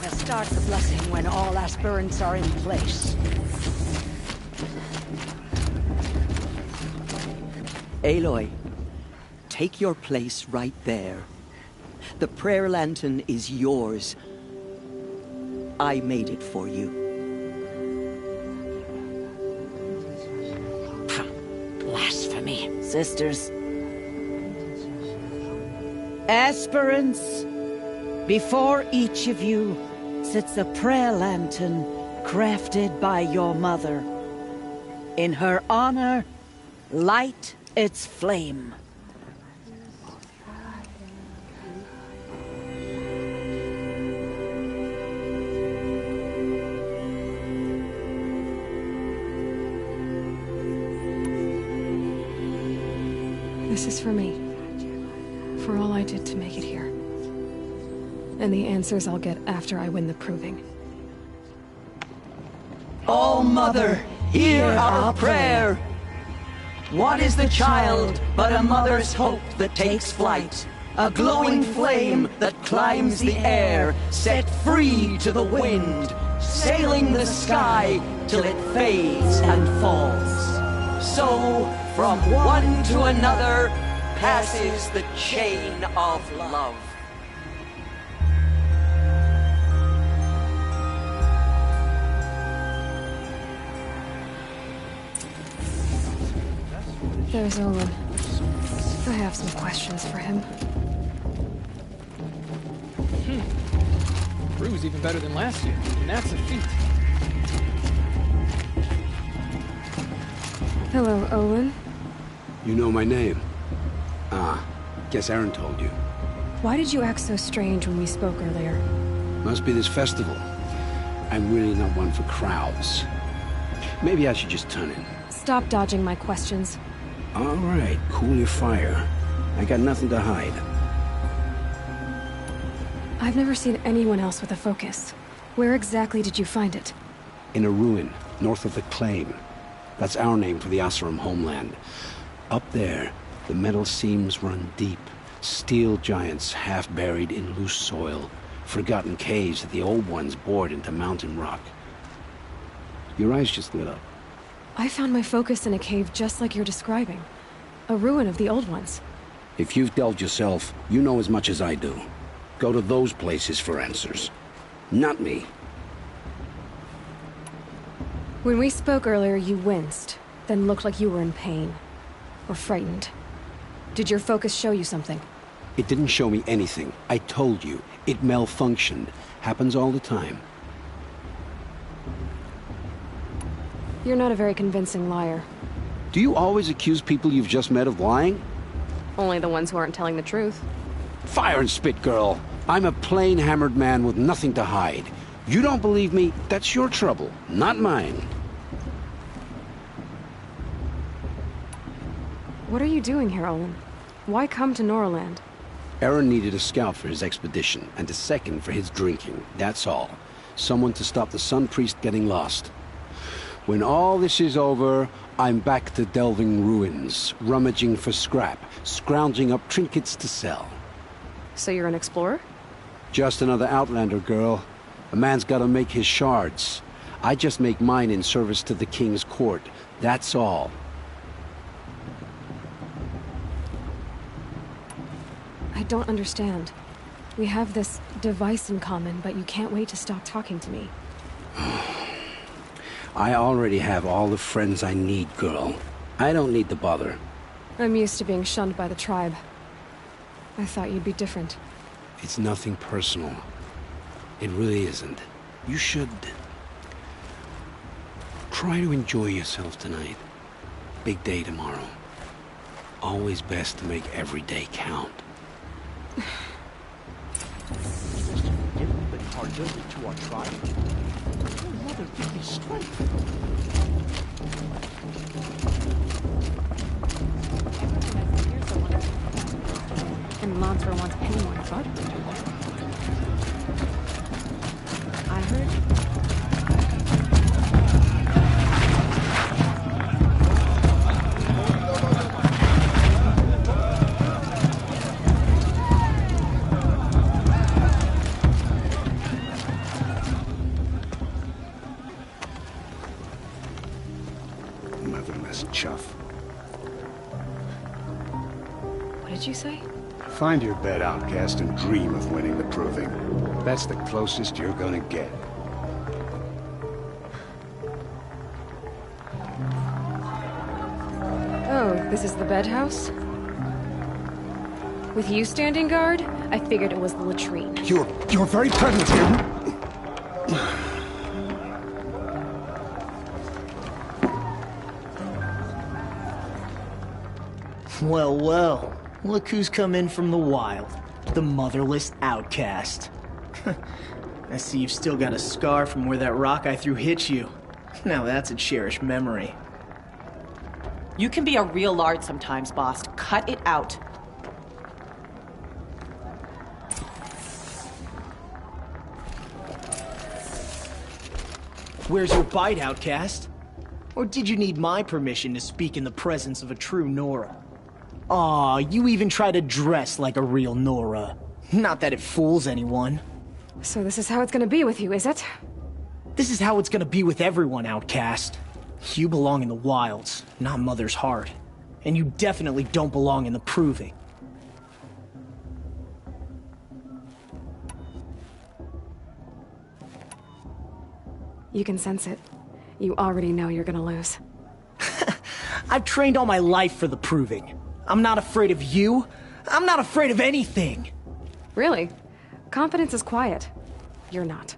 [SPEAKER 10] Let's start the blessing when all aspirants are in place.
[SPEAKER 5] Aloy, take your place right there. The prayer lantern is yours. I made it for you.
[SPEAKER 10] Blasphemy, sisters. Aspirants, before each of you sits a prayer lantern crafted by your mother. In her honor, light its flame.
[SPEAKER 1] This is for me. For all I did to make it here. And the answers I'll get after I win the proving.
[SPEAKER 5] Oh, Mother, hear our prayer. What is the child but a mother's hope that takes flight? A glowing flame that climbs the air, set free to the wind, sailing the sky till it fades and falls. So, from one to another, passes the chain of love.
[SPEAKER 1] There's Olin. I have some questions for him.
[SPEAKER 13] Crew's even better than last year, and that's a feat.
[SPEAKER 1] Hello, Olin.
[SPEAKER 12] You know my name? Ah, guess Aaron told you.
[SPEAKER 1] Why did you act so strange when we spoke earlier?
[SPEAKER 12] Must be this festival. I'm really not one for crowds. Maybe I should just turn in.
[SPEAKER 1] Stop dodging my questions.
[SPEAKER 12] All right, cool your fire. I got nothing to hide.
[SPEAKER 1] I've never seen anyone else with a focus. Where exactly did you find it?
[SPEAKER 12] In a ruin, north of the Claim. That's our name for the Asuram homeland. Up there, the metal seams run deep. Steel giants half buried in loose soil. Forgotten caves that the old ones bored into mountain rock. Your eyes just lit up.
[SPEAKER 1] I found my focus in a cave just like you're describing. A ruin of the old ones.
[SPEAKER 12] If you've delved yourself, you know as much as I do. Go to those places for answers. Not me.
[SPEAKER 1] When we spoke earlier, you winced, then looked like you were in pain. Or frightened. Did your focus show you something?
[SPEAKER 12] It didn't show me anything. I told you. It malfunctioned. Happens all the time.
[SPEAKER 1] You're not a very convincing liar.
[SPEAKER 12] Do you always accuse people you've just met of lying?
[SPEAKER 1] Only the ones who aren't telling the truth.
[SPEAKER 12] Fire and spit, girl. I'm a plain hammered man with nothing to hide. You don't believe me, that's your trouble, not mine.
[SPEAKER 1] What are you doing here, Olin? Why come to Norland?
[SPEAKER 12] Aaron needed a scout for his expedition, and a second for his drinking, that's all. Someone to stop the Sun Priest getting lost. When all this is over, I'm back to delving ruins, rummaging for scrap, scrounging up trinkets to sell.
[SPEAKER 1] So you're an explorer?
[SPEAKER 12] Just another Outlander, girl. A man's gotta make his shards. I just make mine in service to the king's court. That's all.
[SPEAKER 1] I don't understand. We have this device in common, but you can't wait to stop talking to me.
[SPEAKER 12] I already have all the friends I need, girl. I don't need the bother.
[SPEAKER 1] I'm used to being shunned by the tribe. I thought you'd be different.
[SPEAKER 12] It's nothing personal. It really isn't. You should try to enjoy yourself tonight. Big day tomorrow. Always best to make every day count.
[SPEAKER 4] Give the cargo to our tribe. Your mother give me strength.
[SPEAKER 6] And Monster wants anyone but I heard.
[SPEAKER 3] Motherless chuff.
[SPEAKER 1] What did you say?
[SPEAKER 3] Find your bed, outcast, and dream of winning the proving. That's the closest you're gonna get.
[SPEAKER 1] Oh, this is the bedhouse? With you standing guard, I figured it was the latrine.
[SPEAKER 3] Your very presence here.
[SPEAKER 14] Well, well. Look who's come in from the wild. The motherless outcast. I see you've still got a scar from where that rock I threw hit you. Now that's a cherished memory.
[SPEAKER 15] You can be a real lard sometimes, boss. Cut it out.
[SPEAKER 14] Where's your bite, outcast? Or did you need my permission to speak in the presence of a true Nora? Aw, you even try to dress like a real Nora. Not that it fools anyone.
[SPEAKER 1] So this is how it's gonna be with you, is it?
[SPEAKER 14] This is how it's gonna be with everyone, outcast. You belong in the wilds, not Mother's heart. And you definitely don't belong in the proving.
[SPEAKER 1] You can sense it. You already know you're gonna lose.
[SPEAKER 14] I've trained all my life for the proving. I'm not afraid of you. I'm not afraid of anything.
[SPEAKER 1] Really? Confidence is quiet. You're not.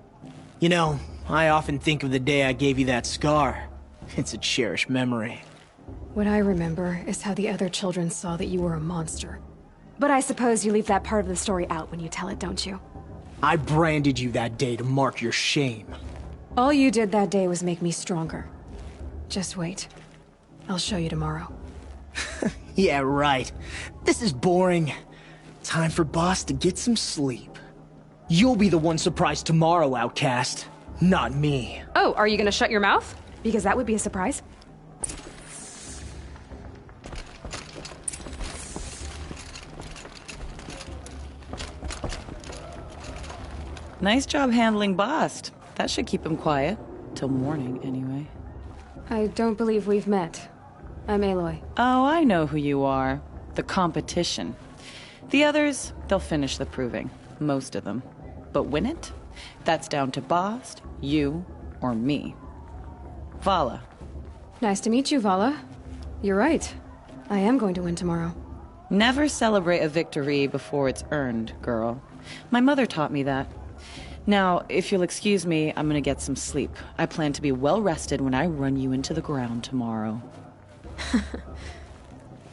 [SPEAKER 14] You know, I often think of the day I gave you that scar. It's a cherished memory.
[SPEAKER 1] What I remember is how the other children saw that you were a monster. But I suppose you leave that part of the story out when you tell it, don't you?
[SPEAKER 14] I branded you that day to mark your shame.
[SPEAKER 1] All you did that day was make me stronger. Just wait. I'll show you tomorrow.
[SPEAKER 14] Yeah, right. This is boring. Time for Boss to get some sleep. You'll be the one surprised tomorrow, outcast. Not me.
[SPEAKER 1] Oh, are you gonna shut your mouth? Because that would be a surprise.
[SPEAKER 15] Nice job handling Bast. That should keep him quiet. Till morning, anyway.
[SPEAKER 1] I don't believe we've met. I'm Aloy.
[SPEAKER 15] Oh, I know who you are. The competition. The others, they'll finish the proving. Most of them. But win it? That's down to Bast, you, or me. Vala.
[SPEAKER 1] Nice to meet you, Vala. You're right. I am going to win tomorrow.
[SPEAKER 15] Never celebrate a victory before it's earned, girl. My mother taught me that. Now, if you'll excuse me, I'm gonna get some sleep. I plan to be well rested when I run you into the ground tomorrow.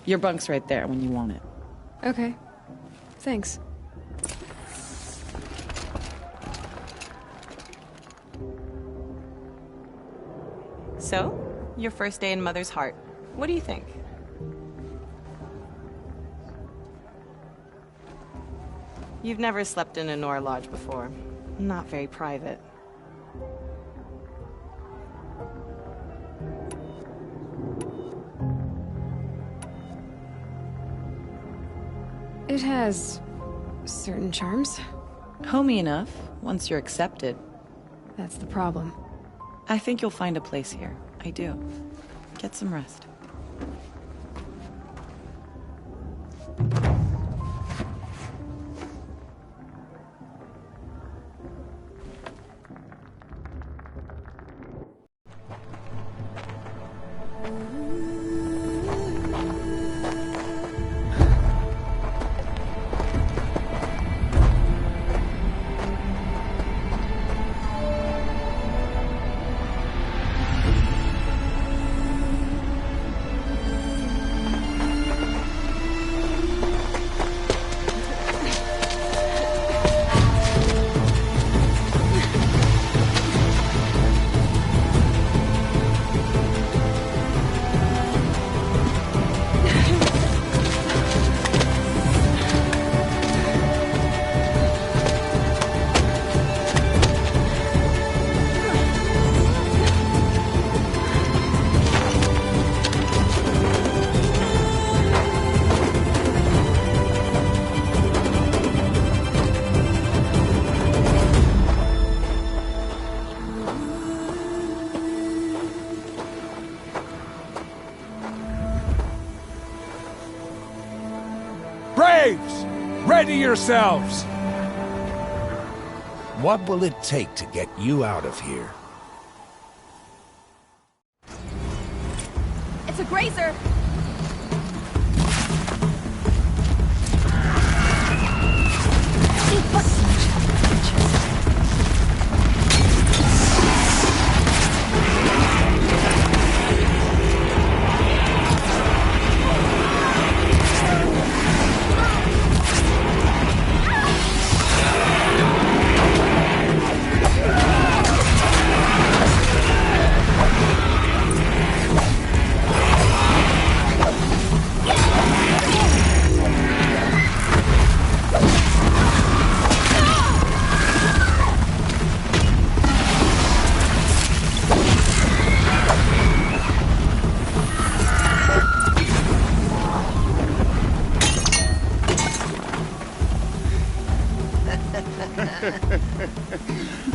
[SPEAKER 15] Your bunk's right there when you want it.
[SPEAKER 1] Okay. Thanks.
[SPEAKER 15] So, your first day in Mother's heart. What do you think? You've never slept in a Nora lodge before. Not very private.
[SPEAKER 1] It has certain charms.
[SPEAKER 15] Homey enough, once you're accepted.
[SPEAKER 1] That's the problem.
[SPEAKER 15] I think you'll find a place here. I do. Get some rest.
[SPEAKER 9] Braves! Ready yourselves!
[SPEAKER 16] What will it take to get you out of here?
[SPEAKER 17] It's a grazer!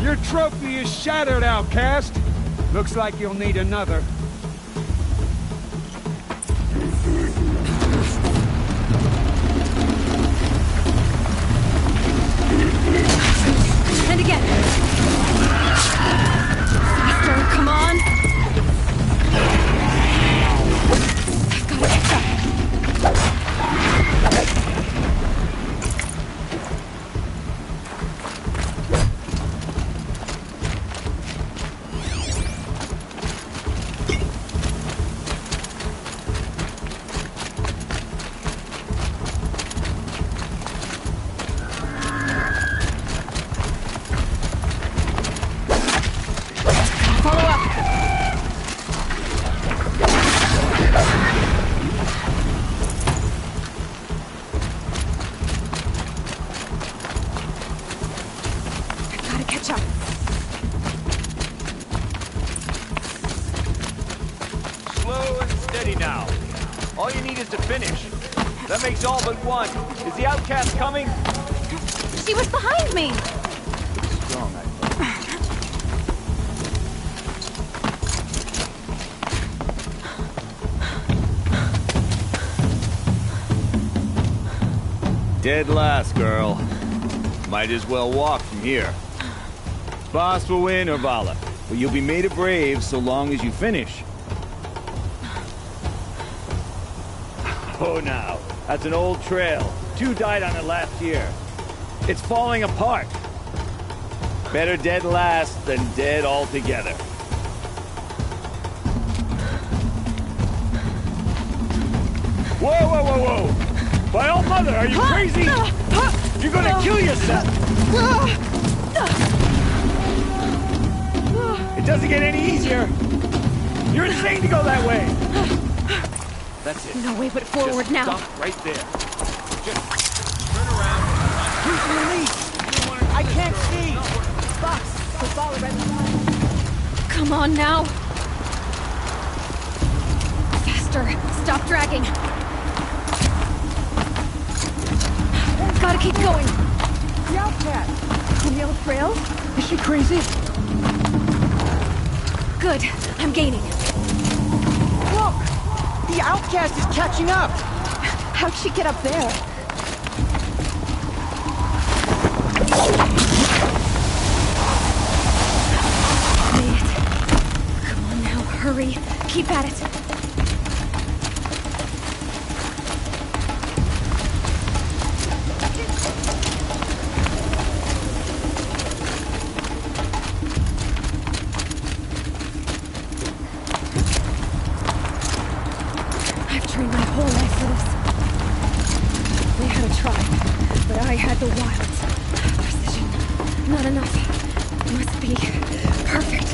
[SPEAKER 9] Your trophy is shattered, outcast. Looks like you'll need another.
[SPEAKER 1] And again. Faster, come on. I've got to catch up.
[SPEAKER 8] All you need is to finish. That makes all but one. Is the outcast coming?
[SPEAKER 17] She was behind me!
[SPEAKER 8] Strong, I think. Dead last, girl. Might as well walk from here. Boss will win or Vala, but you'll be made a brave so long as you finish. Oh, now, that's an old trail. 2 died on it last year. It's falling apart. Better dead last than dead altogether. Whoa, whoa, whoa, whoa! By all mother, are you crazy? You're gonna kill yourself! It doesn't get any easier! You're insane to go that way! That's it.
[SPEAKER 1] No way but forward
[SPEAKER 8] just
[SPEAKER 1] now.
[SPEAKER 8] Stop right there. Just turn around.
[SPEAKER 4] Who's released? I can't see. Box, the follow right behind.
[SPEAKER 1] Come on now. Faster. Stop dragging. Gotta keep going.
[SPEAKER 4] The outcast.
[SPEAKER 1] On the old trail?
[SPEAKER 4] Is she crazy?
[SPEAKER 1] Good. I'm gaining.
[SPEAKER 4] Look! The outcast is catching up!
[SPEAKER 1] How'd she get up there? Made it. Come on now, hurry. Keep at it. I've trained my whole life for this. They had a tribe, but I had the wilds. Precision. Not enough. Must be perfect.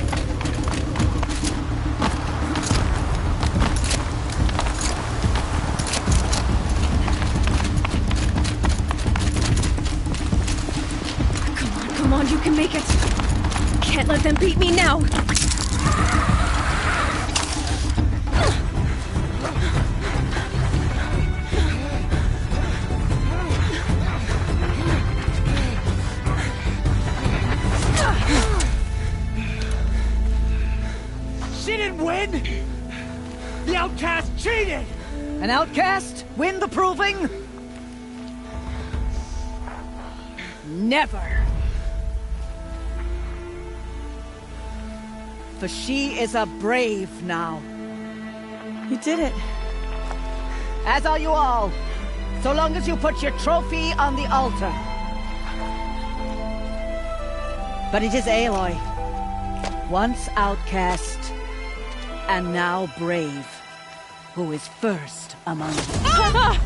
[SPEAKER 1] Come on, you can make it. Can't let them beat me now.
[SPEAKER 4] She didn't win! The outcast cheated!
[SPEAKER 10] An outcast win the proving? Never. For she is a brave now.
[SPEAKER 15] You did it.
[SPEAKER 10] As are you all, so long as you put your trophy on the altar. But it is Aloy, once outcast, and now brave, who is first among us.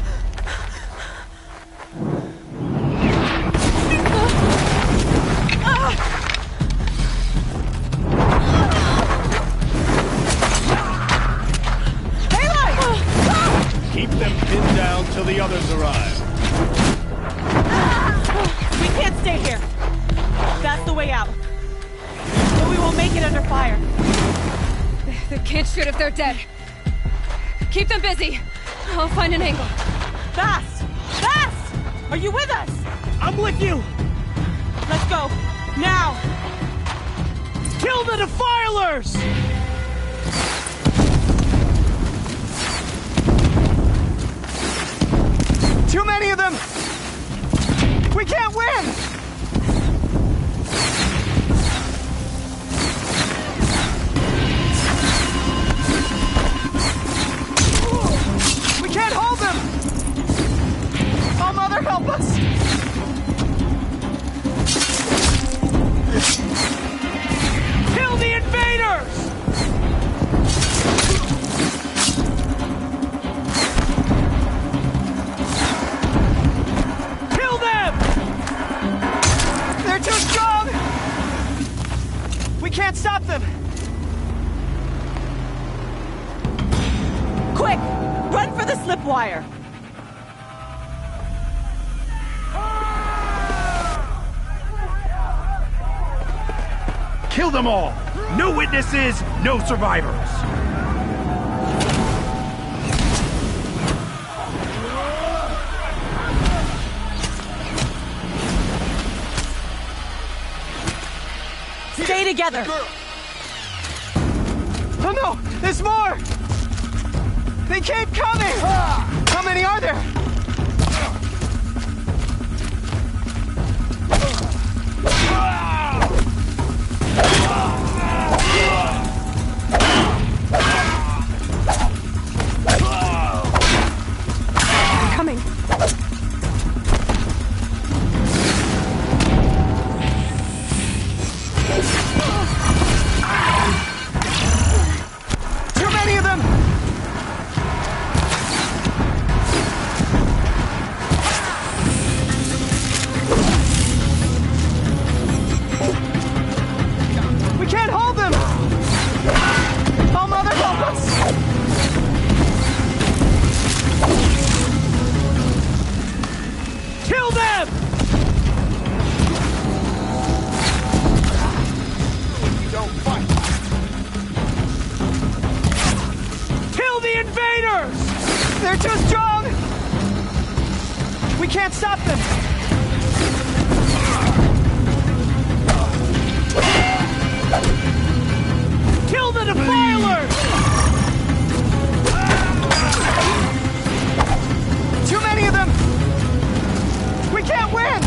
[SPEAKER 18] Keep them pinned down till the others arrive.
[SPEAKER 15] We can't stay here. That's the way out. But we won't make it under fire.
[SPEAKER 1] They can't shoot if they're dead. Keep them busy. I'll find an angle.
[SPEAKER 15] Fast! Fast! Are you with us?
[SPEAKER 4] I'm with you!
[SPEAKER 15] Let's go. Now!
[SPEAKER 4] Kill the defilers! Too many of them! We can't win! We can't hold them! Oh, Mother, help us! Kill the invaders! Kill them! They're too strong! We can't stop them!
[SPEAKER 15] Quick! Run for the slip wire!
[SPEAKER 18] Kill them all! No witnesses, no survivors!
[SPEAKER 15] Stay together!
[SPEAKER 4] Oh no! There's more! They keep coming! How many are there?
[SPEAKER 1] I'm coming.
[SPEAKER 4] Too many of them! We can't hold them! Oh, Mother, help us! Kill them! Don't fight! Kill the invaders! They're too strong! We can't stop them! Kill the a defiler! Too many of them! We can't win!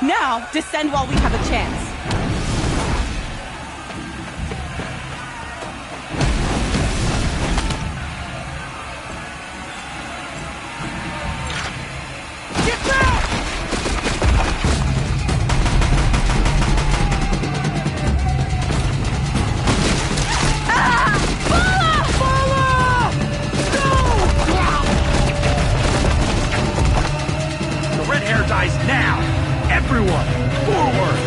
[SPEAKER 15] Now, descend while we have a chance.
[SPEAKER 18] The red hair dies now! Everyone, forward!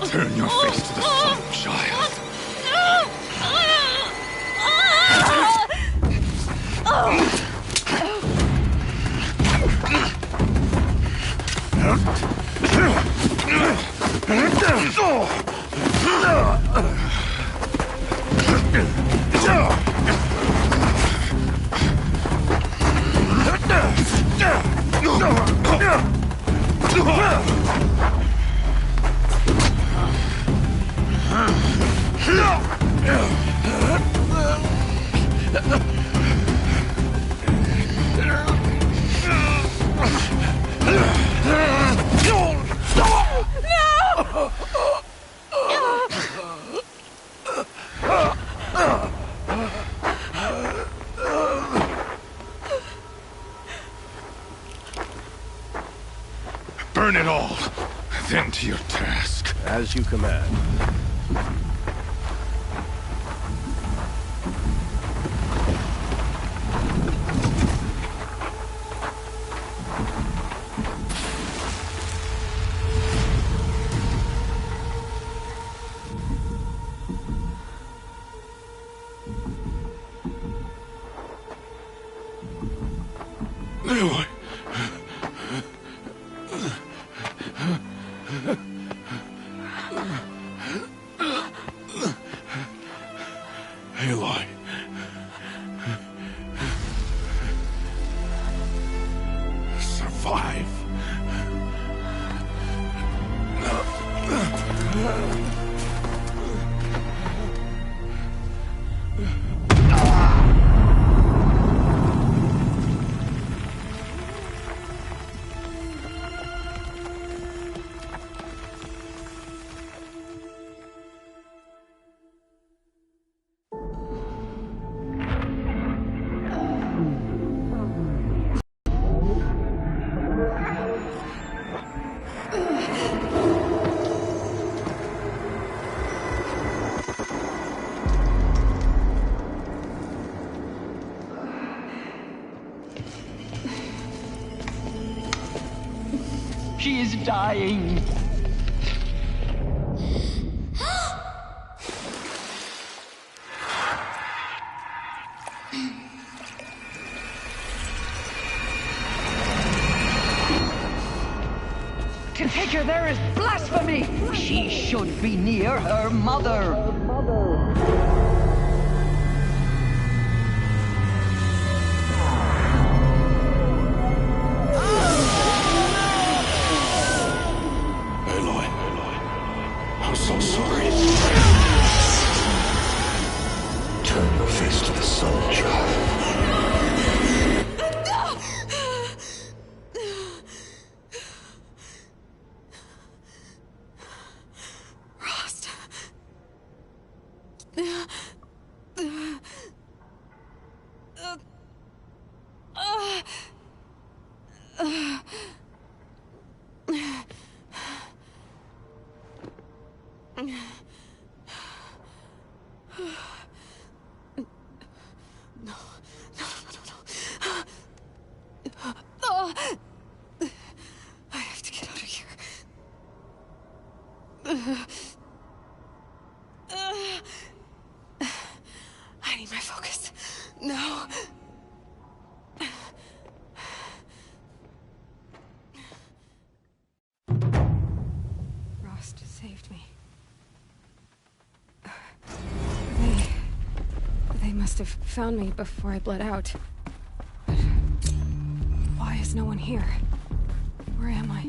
[SPEAKER 3] Turn your face to the sun, child. Burn it all, then to your task.
[SPEAKER 18] As you command.
[SPEAKER 2] Aloy. Aloy. Survive.
[SPEAKER 5] She is dying. To take her there is blasphemy! She should be near her mother!
[SPEAKER 12] Aloy, I'm so sorry. Turn your face to the sun, child.
[SPEAKER 1] I have to get out of here. I need my focus. No. Rost saved me. They must have found me before I bled out. But why is no one here? Where am I?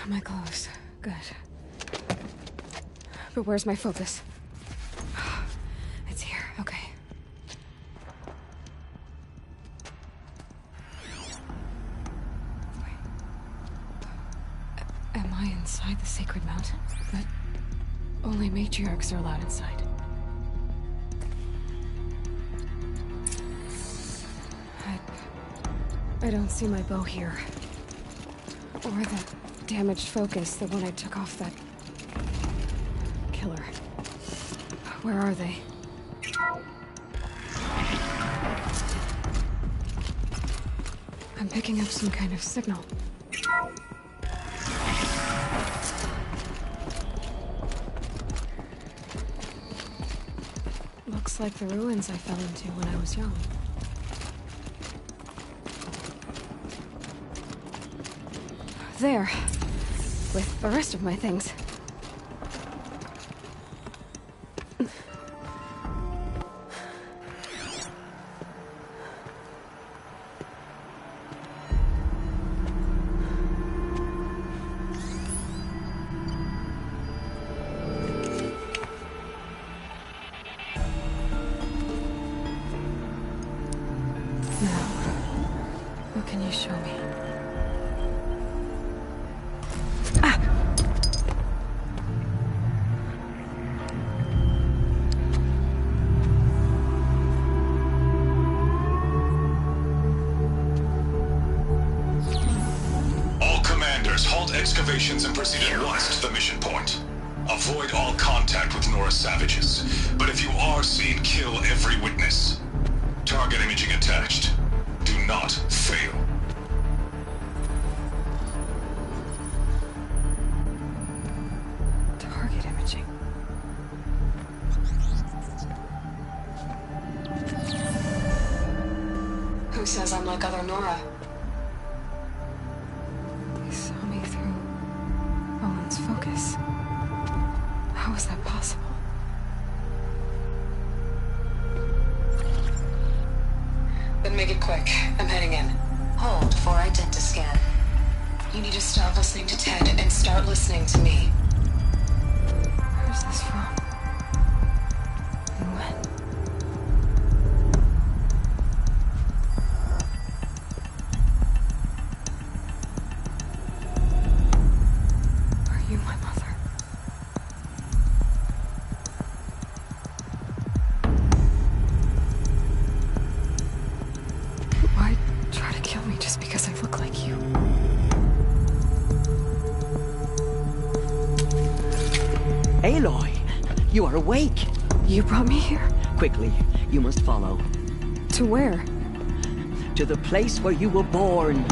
[SPEAKER 1] My clothes. Good. But where's my focus? It's here. Okay. Am I inside the sacred mountain? But only matriarchs are allowed inside. I don't see my bow here. Or the damaged focus, the one I took off that killer. Where are they? I'm picking up some kind of signal. Looks like the ruins I fell into when I was young. There. With the rest of my things. Now, what can you show me?
[SPEAKER 19] Excavations and proceed at once to the mission point. Avoid all contact with Nora savages, but if you are seen, kill every witness. Target imaging attached. Do not fail.
[SPEAKER 1] Target imaging. Who says I'm like other Nora? Focus. How is that possible? Then make it quick. I'm heading in.
[SPEAKER 20] Hold for identiscan.
[SPEAKER 1] You need to stop listening to Ted and start listening to me. Where's this from? And when?
[SPEAKER 5] Aloy, you are awake.
[SPEAKER 1] You brought me here?
[SPEAKER 5] Quickly, you must follow.
[SPEAKER 1] To where?
[SPEAKER 5] To the place where you were born.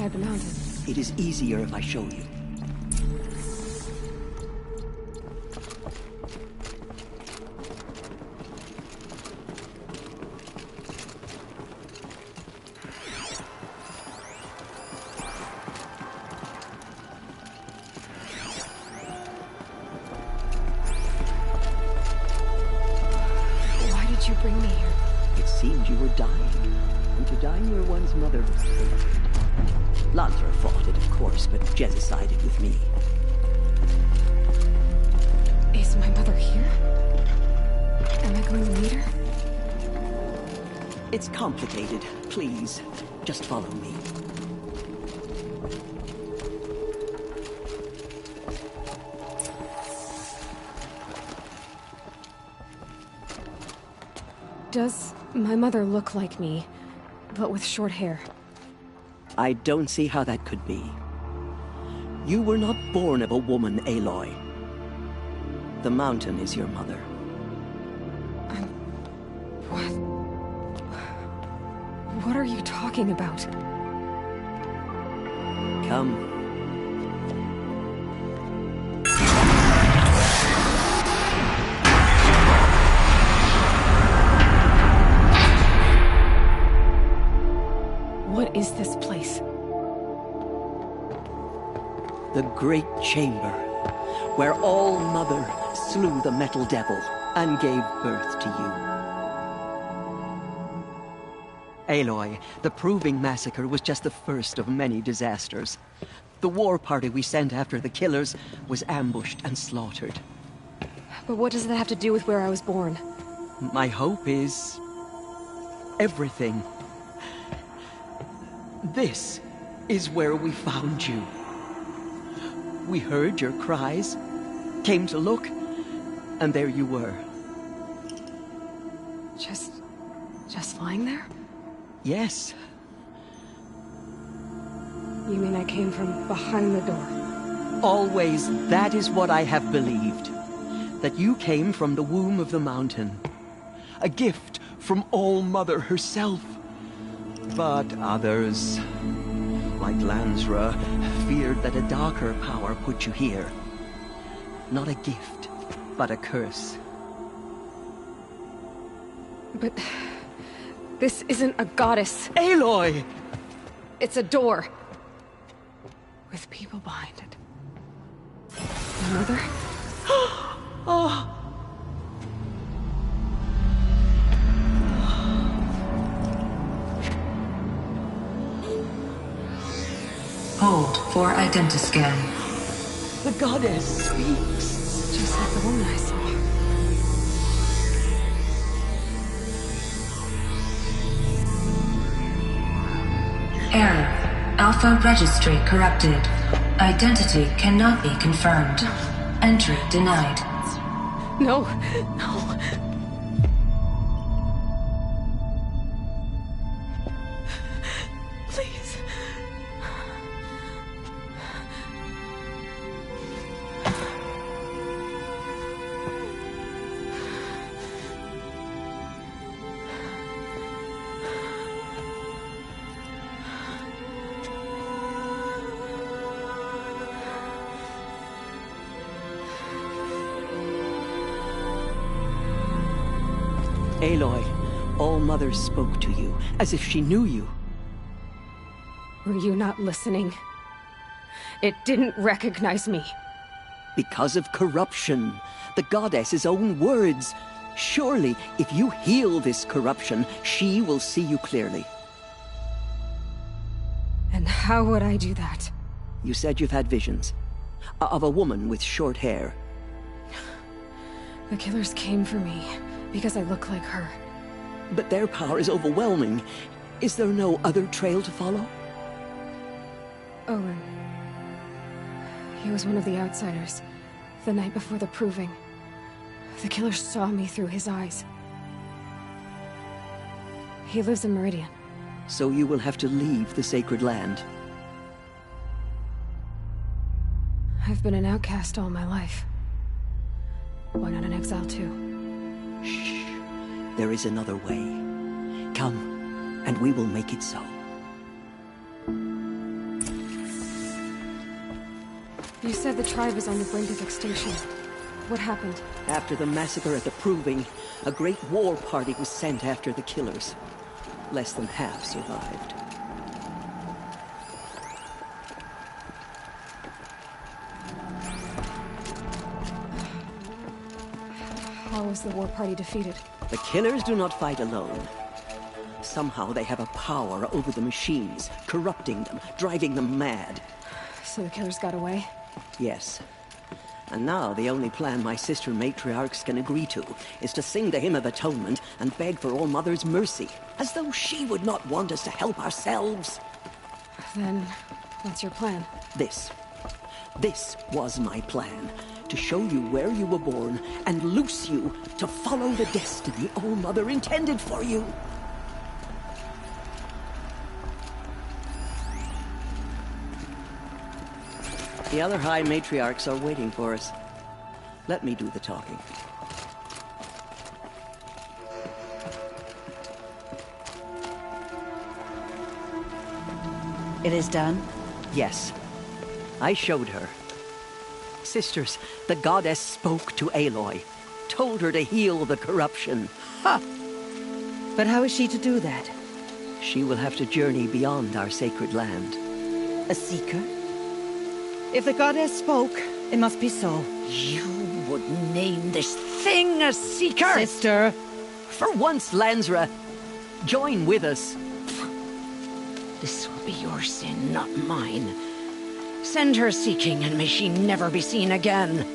[SPEAKER 1] inside the mountain.
[SPEAKER 5] It is easier if I show you.
[SPEAKER 1] Why did you bring me here?
[SPEAKER 5] It seemed you were dying, and to die near one's mother was sacred. Lantra fought it, of course, but Jezza sided with me.
[SPEAKER 1] Is my mother here? Am I going to meet her?
[SPEAKER 5] It's complicated. Please, just follow me.
[SPEAKER 1] Does my mother look like me, but with short hair?
[SPEAKER 5] I don't see how that could be. You were not born of a woman, Aloy. The mountain is your mother.
[SPEAKER 1] What are you talking about?
[SPEAKER 5] Come.
[SPEAKER 1] What is this place?
[SPEAKER 5] The Great Chamber, where All-Mother slew the Metal Devil and gave birth to you. Aloy, the Proving Massacre was just the first of many disasters. The war party we sent after the killers was ambushed and slaughtered.
[SPEAKER 1] But what does that have to do with where I was born?
[SPEAKER 5] My hope is... everything. This is where we found you. We heard your cries, came to look, and there you were.
[SPEAKER 1] Just lying there?
[SPEAKER 5] Yes.
[SPEAKER 1] You mean I came from behind the door?
[SPEAKER 5] Always, that is what I have believed. That you came from the womb of the mountain. A gift from All-Mother herself. But others, like Lansra, feared that a darker power put you here. Not a gift, but a curse.
[SPEAKER 1] But... this isn't a goddess.
[SPEAKER 5] Aloy!
[SPEAKER 1] It's a door. With people behind it. My mother?
[SPEAKER 5] Oh!
[SPEAKER 20] Hold for identiscan.
[SPEAKER 5] The goddess speaks.
[SPEAKER 1] Just like the woman I saw.
[SPEAKER 20] Error. Alpha registry corrupted. Identity cannot be confirmed. Entry denied.
[SPEAKER 1] No, no. Please.
[SPEAKER 5] Aloy, All-Mother spoke to you, as if she knew you.
[SPEAKER 1] Were you not listening? It didn't recognize me.
[SPEAKER 5] Because of corruption. The goddess's own words. Surely, if you heal this corruption, she will see you clearly.
[SPEAKER 1] And how would I do that?
[SPEAKER 5] You said you've had visions. Of a woman with short hair.
[SPEAKER 1] The killers came for me, because I look like her.
[SPEAKER 5] But their power is overwhelming. Is there no other trail to follow?
[SPEAKER 1] Owen. He was one of the outsiders. The night before the Proving. The killers saw me through his eyes. He lives in Meridian.
[SPEAKER 5] So you will have to leave the sacred land.
[SPEAKER 1] I've been an outcast all my life. Why not an exile too?
[SPEAKER 5] Shh. There is another way. Come, and we will make it so.
[SPEAKER 1] You said the tribe is on the brink of extinction. What happened?
[SPEAKER 5] After the massacre at the Proving, a great war party was sent after the killers. Less than half survived.
[SPEAKER 1] How was the war party defeated?
[SPEAKER 5] The killers do not fight alone. Somehow they have a power over the machines, corrupting them, driving them mad.
[SPEAKER 1] So the killers got away?
[SPEAKER 5] Yes. And now the only plan my sister matriarchs can agree to is to sing the Hymn of Atonement and beg for All Mother's mercy, as though she would not want us to help ourselves.
[SPEAKER 1] Then, what's your plan?
[SPEAKER 5] This was my plan. To show you where you were born and loose you to follow the destiny All Mother intended for you. The other High Matriarchs are waiting for us. Let me do the talking.
[SPEAKER 10] It is done?
[SPEAKER 5] Yes. I showed her. Sisters, the goddess spoke to Aloy. Told her to heal the corruption. Ha!
[SPEAKER 10] But how is she to do that?
[SPEAKER 5] She will have to journey beyond our sacred land.
[SPEAKER 10] A seeker? If the goddess spoke, it must be so.
[SPEAKER 5] You would name this thing a seeker?
[SPEAKER 10] Sister!
[SPEAKER 5] For once, Lansra, join with us.
[SPEAKER 10] This will be your sin, not mine. Send her seeking, and may she never be seen again.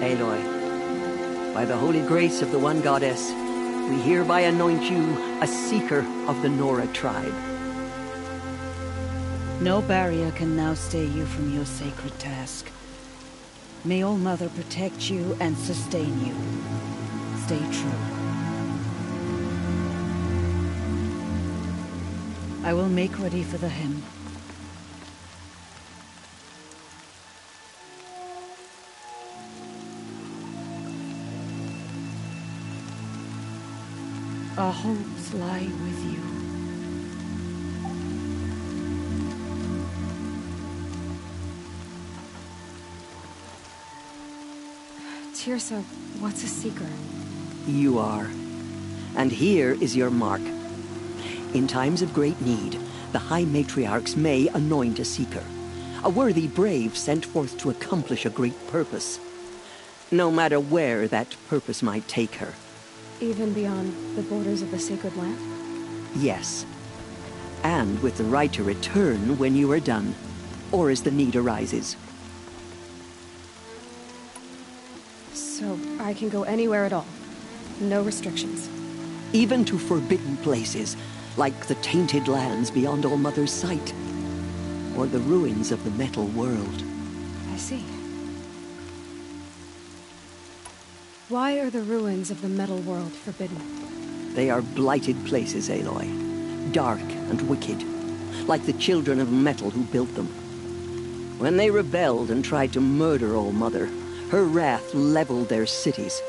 [SPEAKER 5] Aloy, by the holy grace of the one goddess, we hereby anoint you a seeker of the Nora tribe.
[SPEAKER 10] No barrier can now stay you from your sacred task. May All Mother protect you and sustain you. Stay true. I will make ready for the hymn. Our hopes lie with you.
[SPEAKER 1] Tirsa, what's a seeker?
[SPEAKER 5] You are. And here is your mark. In times of great need, the High Matriarchs may anoint a seeker. A worthy brave sent forth to accomplish a great purpose. No matter where that purpose might take her.
[SPEAKER 1] Even beyond the borders of the sacred land?
[SPEAKER 5] Yes. And with the right to return when you are done, or as the need arises.
[SPEAKER 1] So I can go anywhere at all? No restrictions?
[SPEAKER 5] Even to forbidden places, like the tainted lands beyond All Mother's sight. Or the ruins of the metal world.
[SPEAKER 1] I see. Why are the ruins of the metal world forbidden?
[SPEAKER 5] They are blighted places, Aloy. Dark and wicked. Like the children of metal who built them. When they rebelled and tried to murder All Mother, her wrath leveled their cities,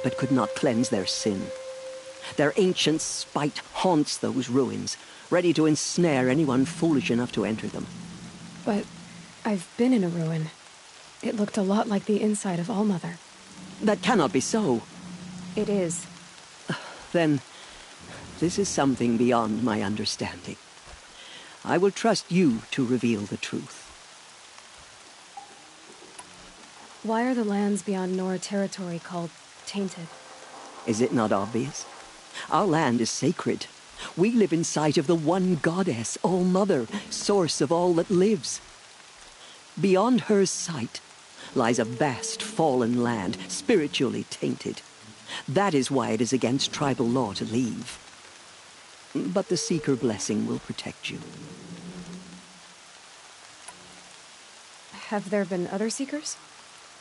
[SPEAKER 5] but could not cleanse their sin. Their ancient spite haunts those ruins, ready to ensnare anyone foolish enough to enter them.
[SPEAKER 1] But I've been in a ruin. It looked a lot like the inside of All Mother.
[SPEAKER 5] That cannot be so.
[SPEAKER 1] It is.
[SPEAKER 5] Then, this is something beyond my understanding. I will trust you to reveal the truth.
[SPEAKER 1] Why are the lands beyond Nora territory called tainted?
[SPEAKER 5] Is it not obvious? Our land is sacred. We live in sight of the one goddess, All Mother, source of all that lives. Beyond her sight lies a vast fallen land, spiritually tainted. That is why it is against tribal law to leave. But the Seeker blessing will protect you.
[SPEAKER 1] Have there been other Seekers?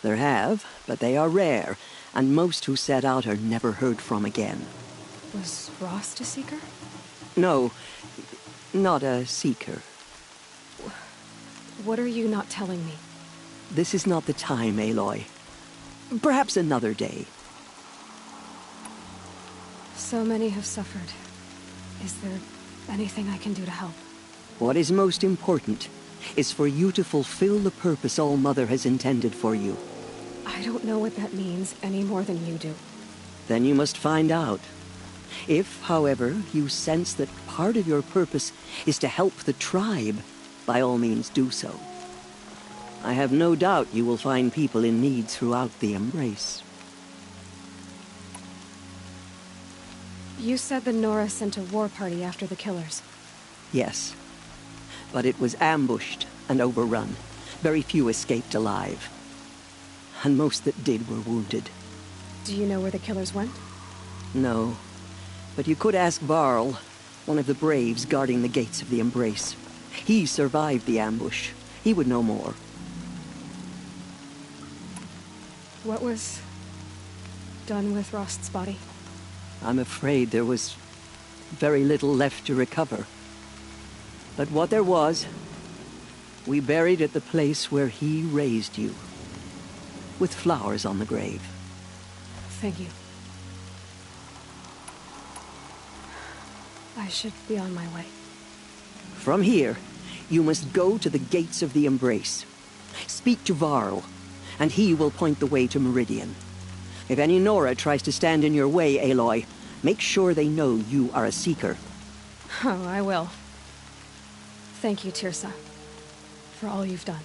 [SPEAKER 5] There have, but they are rare, and most who set out are never heard from again.
[SPEAKER 1] Was Rost a Seeker?
[SPEAKER 5] No, not a Seeker.
[SPEAKER 1] What are you not telling me?
[SPEAKER 5] This is not the time, Aloy. Perhaps another day.
[SPEAKER 1] So many have suffered. Is there anything I can do to help?
[SPEAKER 5] What is most important is for you to fulfill the purpose All-Mother has intended for you.
[SPEAKER 1] I don't know what that means any more than you do.
[SPEAKER 5] Then you must find out. If, however, you sense that part of your purpose is to help the tribe, by all means do so. I have no doubt you will find people in need throughout the Embrace.
[SPEAKER 1] You said the Nora sent a war party after the killers.
[SPEAKER 5] Yes. But it was ambushed and overrun. Very few escaped alive. And most that did were wounded.
[SPEAKER 1] Do you know where the killers went?
[SPEAKER 5] No. But you could ask Varl, one of the braves guarding the gates of the Embrace. He survived the ambush. He would know more.
[SPEAKER 1] What was done with Rost's body?
[SPEAKER 5] I'm afraid there was very little left to recover. But what there was, we buried at the place where he raised you, with flowers on the grave.
[SPEAKER 1] Thank you. I should be on my way.
[SPEAKER 5] From here, you must go to the gates of the Embrace. Speak to Varl, and he will point the way to Meridian. If any Nora tries to stand in your way, Aloy, make sure they know you are a Seeker.
[SPEAKER 1] Oh, I will. Thank you, Tirsa, for all you've done.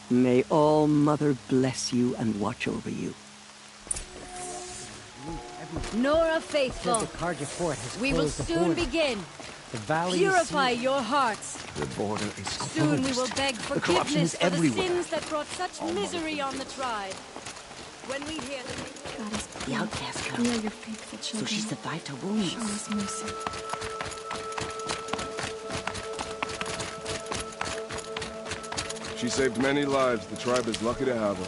[SPEAKER 5] May All-Mother bless you and watch over you.
[SPEAKER 6] Nora faithful,
[SPEAKER 4] The Karja fort has
[SPEAKER 6] we will
[SPEAKER 4] closed the
[SPEAKER 6] soon
[SPEAKER 4] border.
[SPEAKER 6] begin.
[SPEAKER 4] The valley
[SPEAKER 6] Purify
[SPEAKER 4] is
[SPEAKER 6] your hearts.
[SPEAKER 16] The border is closed.
[SPEAKER 6] Soon we will beg
[SPEAKER 16] The corruption
[SPEAKER 6] forgiveness
[SPEAKER 16] is
[SPEAKER 6] for the
[SPEAKER 16] everywhere.
[SPEAKER 6] sins that brought such misery on the tribe. When we hear the...
[SPEAKER 17] God is
[SPEAKER 10] The outcast girl.
[SPEAKER 17] We are your faithful
[SPEAKER 10] So
[SPEAKER 17] children.
[SPEAKER 10] she survived her wounds.
[SPEAKER 17] Show us mercy.
[SPEAKER 8] She saved many lives. The tribe is lucky to have her.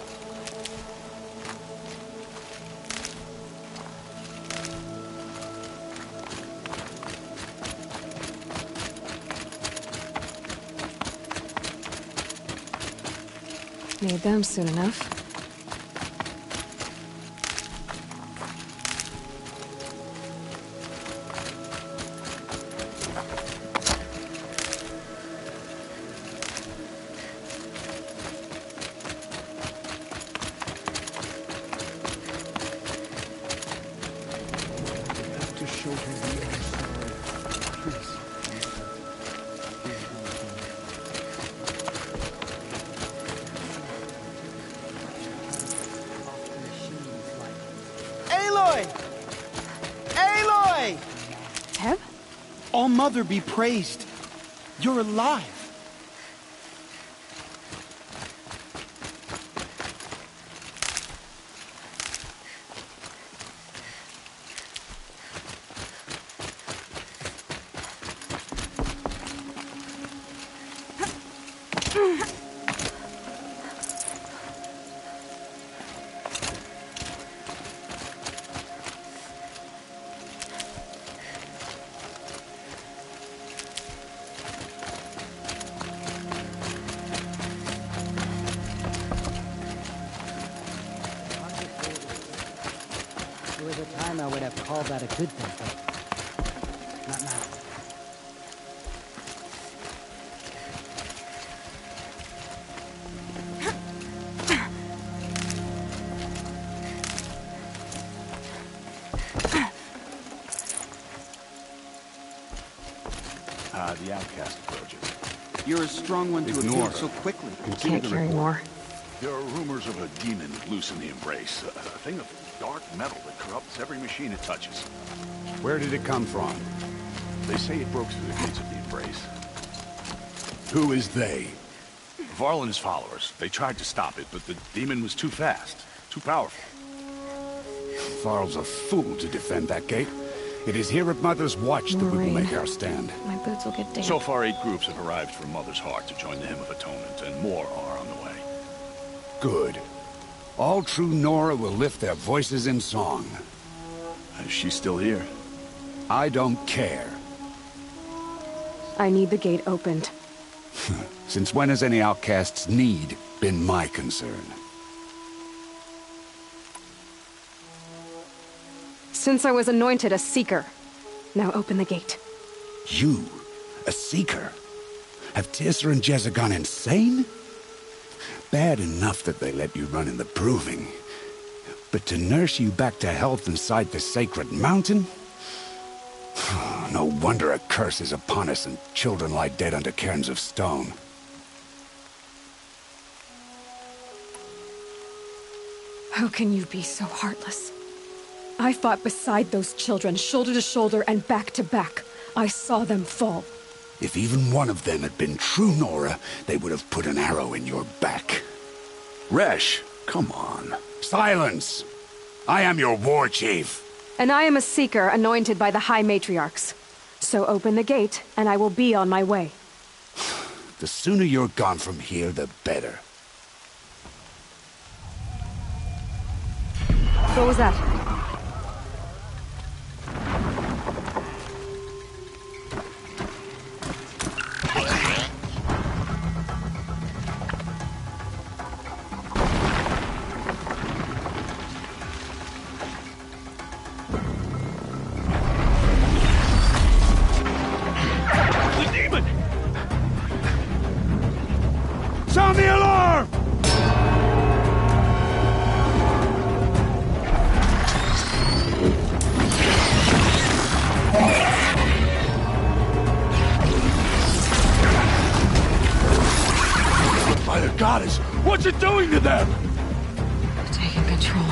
[SPEAKER 1] Need them soon enough.
[SPEAKER 12] To show her we are sorry. Please.
[SPEAKER 14] Aloy! Aloy!
[SPEAKER 1] Teb?
[SPEAKER 7] All-Mother be praised. You're alive.
[SPEAKER 4] There was a time I would have called that a good thing, but not now.
[SPEAKER 3] The outcast approaches.
[SPEAKER 7] You're a strong one to
[SPEAKER 3] Ignore
[SPEAKER 7] appeal
[SPEAKER 3] her.
[SPEAKER 7] so quickly.
[SPEAKER 1] Can't carry more.
[SPEAKER 3] There are rumors of a demon loose in the Embrace. A thing of dark metal that corrupts every machine it touches.
[SPEAKER 12] Where did it come from?
[SPEAKER 3] They say it broke through the gates of the Embrace.
[SPEAKER 12] Who is they?
[SPEAKER 3] Varl and his followers. They tried to stop it, but the demon was too fast, too powerful.
[SPEAKER 12] Varl's a fool to defend that gate. It is here at Mother's Watch that we will make our stand.
[SPEAKER 17] My boots will get damp.
[SPEAKER 3] So far, 8 groups have arrived from Mother's Heart to join the Hymn of Atonement, and more are on the way.
[SPEAKER 12] Good. All true Nora will lift their voices in song.
[SPEAKER 3] Is she still here?
[SPEAKER 12] I don't care.
[SPEAKER 1] I need the gate opened.
[SPEAKER 12] Since when has any outcast's need been my concern?
[SPEAKER 1] Since I was anointed a Seeker. Now open the gate.
[SPEAKER 16] You? A Seeker? Have Teersa and Jezza gone insane? Bad enough that they let you run in the Proving. But to nurse you back to health inside the sacred mountain? No wonder a curse is upon us and children lie dead under cairns of stone.
[SPEAKER 1] How can you be so heartless? I fought beside those children, shoulder to shoulder and back to back. I saw them fall.
[SPEAKER 16] If even one of them had been true Nora, they would have put an arrow in your back. Resh, come on. Silence! I am your war chief.
[SPEAKER 1] And I am a Seeker anointed by the High Matriarchs. So open the gate, and I will be on my way.
[SPEAKER 16] The sooner you're gone from here, the better.
[SPEAKER 1] What was that?
[SPEAKER 9] Sound the alarm!
[SPEAKER 16] By the goddess, what's it doing to them?
[SPEAKER 1] Taking control.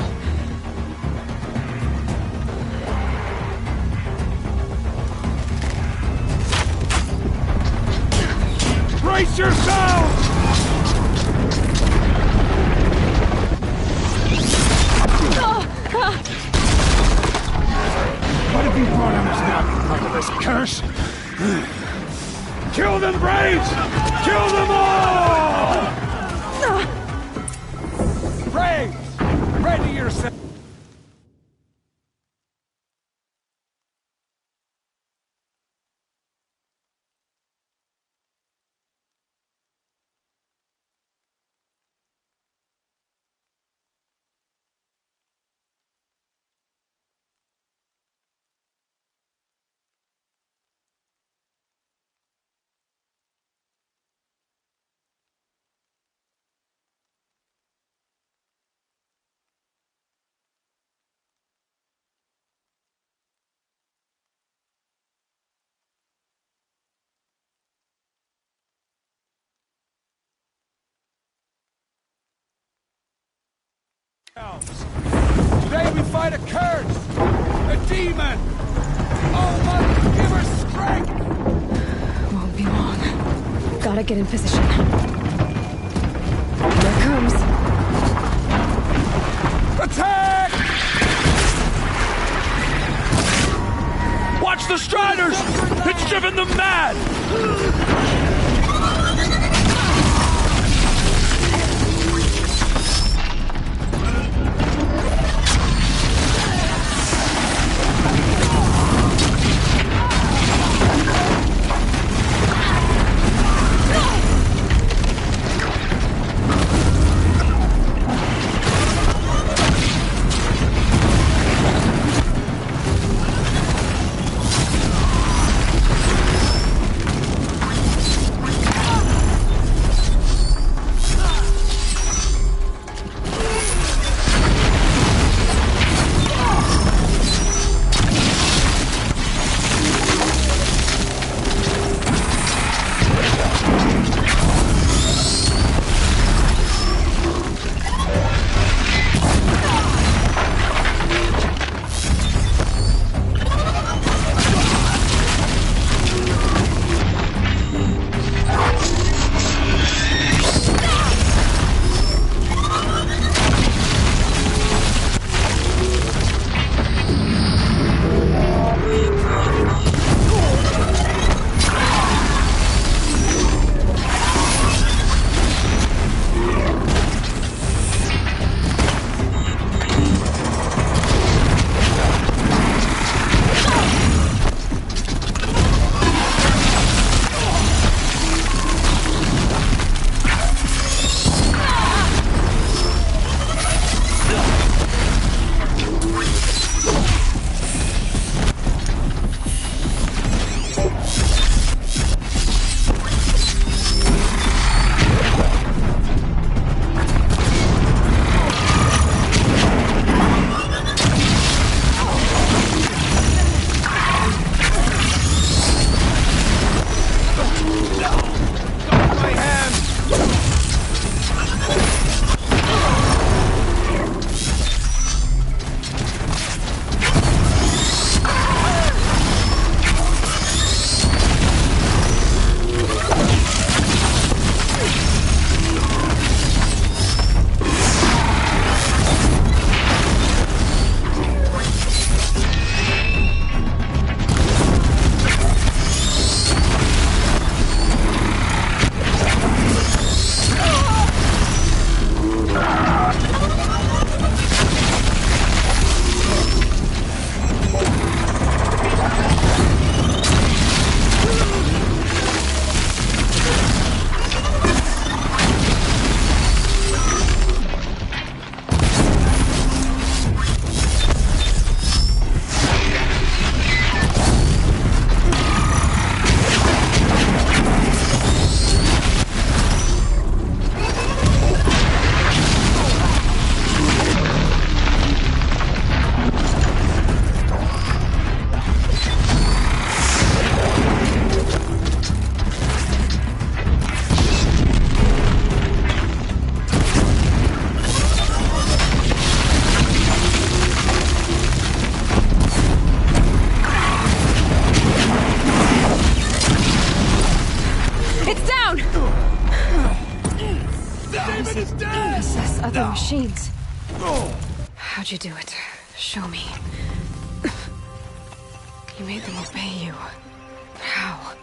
[SPEAKER 9] Brace yourselves! What have you brought on us now because of this curse? Kill them, Braves! Kill them all! Braves! Ready yourself! Today we fight a curse! A demon! Oh, Mother, give her strength!
[SPEAKER 1] Won't be long. Gotta get in position. Here it comes.
[SPEAKER 9] Attack! Watch the Striders! It's driven them mad!
[SPEAKER 1] Possess other machines. How'd you do it? Show me. You made them obey you. How?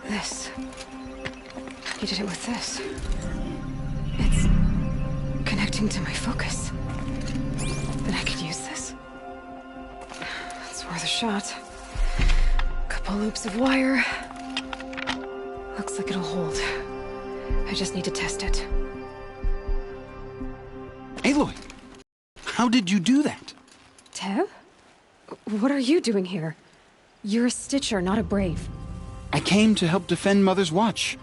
[SPEAKER 1] This. You did it with this. It's connecting to my focus. Then I could use this. It's worth a shot. Couple loops of wire. Looks like it'll hold. I just need to test it.
[SPEAKER 7] Aloy! How did you do that?
[SPEAKER 1] Teb? What are you doing here? You're a Stitcher, not a Brave.
[SPEAKER 7] I came to help defend Mother's Watch.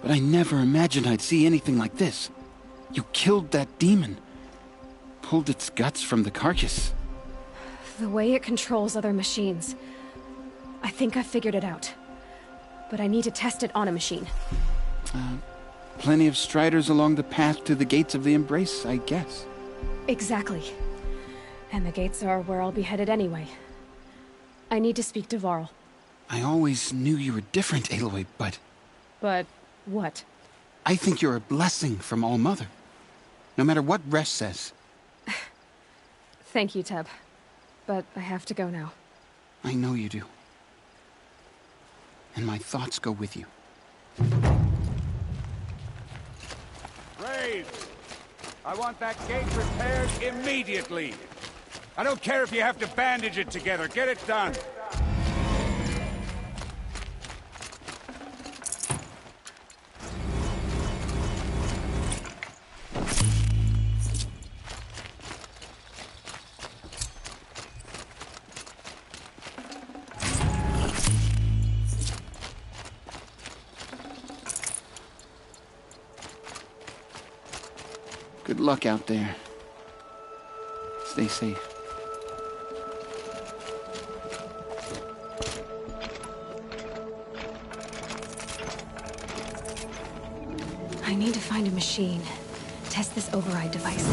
[SPEAKER 7] But I never imagined I'd see anything like this. You killed that demon. Pulled its guts from the carcass.
[SPEAKER 1] The way it controls other machines. I think I figured it out. But I need to test it on a machine.
[SPEAKER 7] Plenty of striders along the path to the gates of the Embrace, I guess.
[SPEAKER 1] Exactly. And the gates are where I'll be headed anyway. I need to speak to Varl.
[SPEAKER 7] I always knew you were different, Aloy, but...
[SPEAKER 1] But what?
[SPEAKER 7] I think you're a blessing from All-Mother. No matter what Resh says.
[SPEAKER 1] Thank you, Teb. But I have to go now.
[SPEAKER 7] I know you do. And my thoughts go with you.
[SPEAKER 9] Brave! I want that gate repaired immediately. I don't care if you have to bandage it together. Get it done.
[SPEAKER 7] Good luck out there. Stay safe.
[SPEAKER 1] I need to find a machine. Test this override device.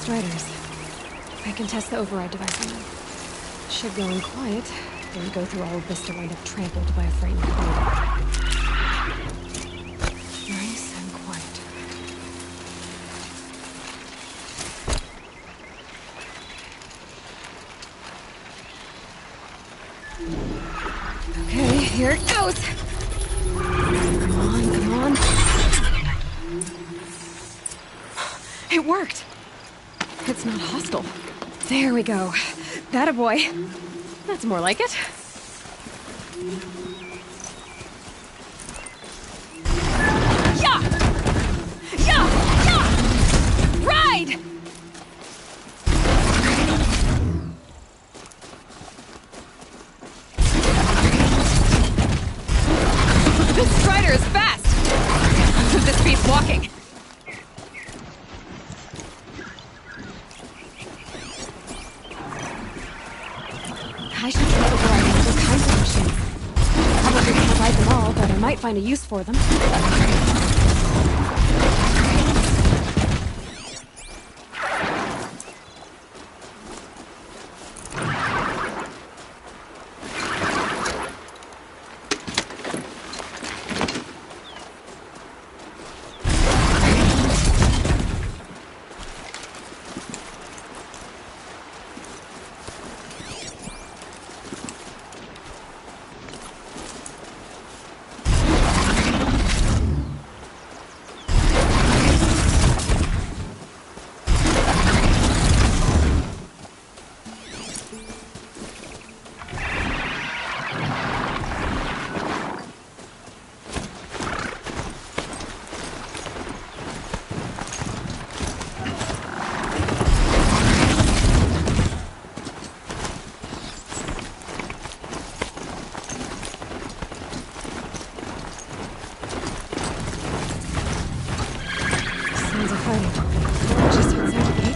[SPEAKER 1] Striders. I can test the override device on them. Should go in quiet. Don't go through all of this to wind up trampled by a frightened herd. Nice and quiet. Okay, here it goes! Come on, come on. It worked! It's not hostile. There we go. That-a boy. That's more like it. Yeah! Yeah! Yeah! Ride! I should try overriding other kinds of machines. Probably can't ride them all, but I might find a use for them.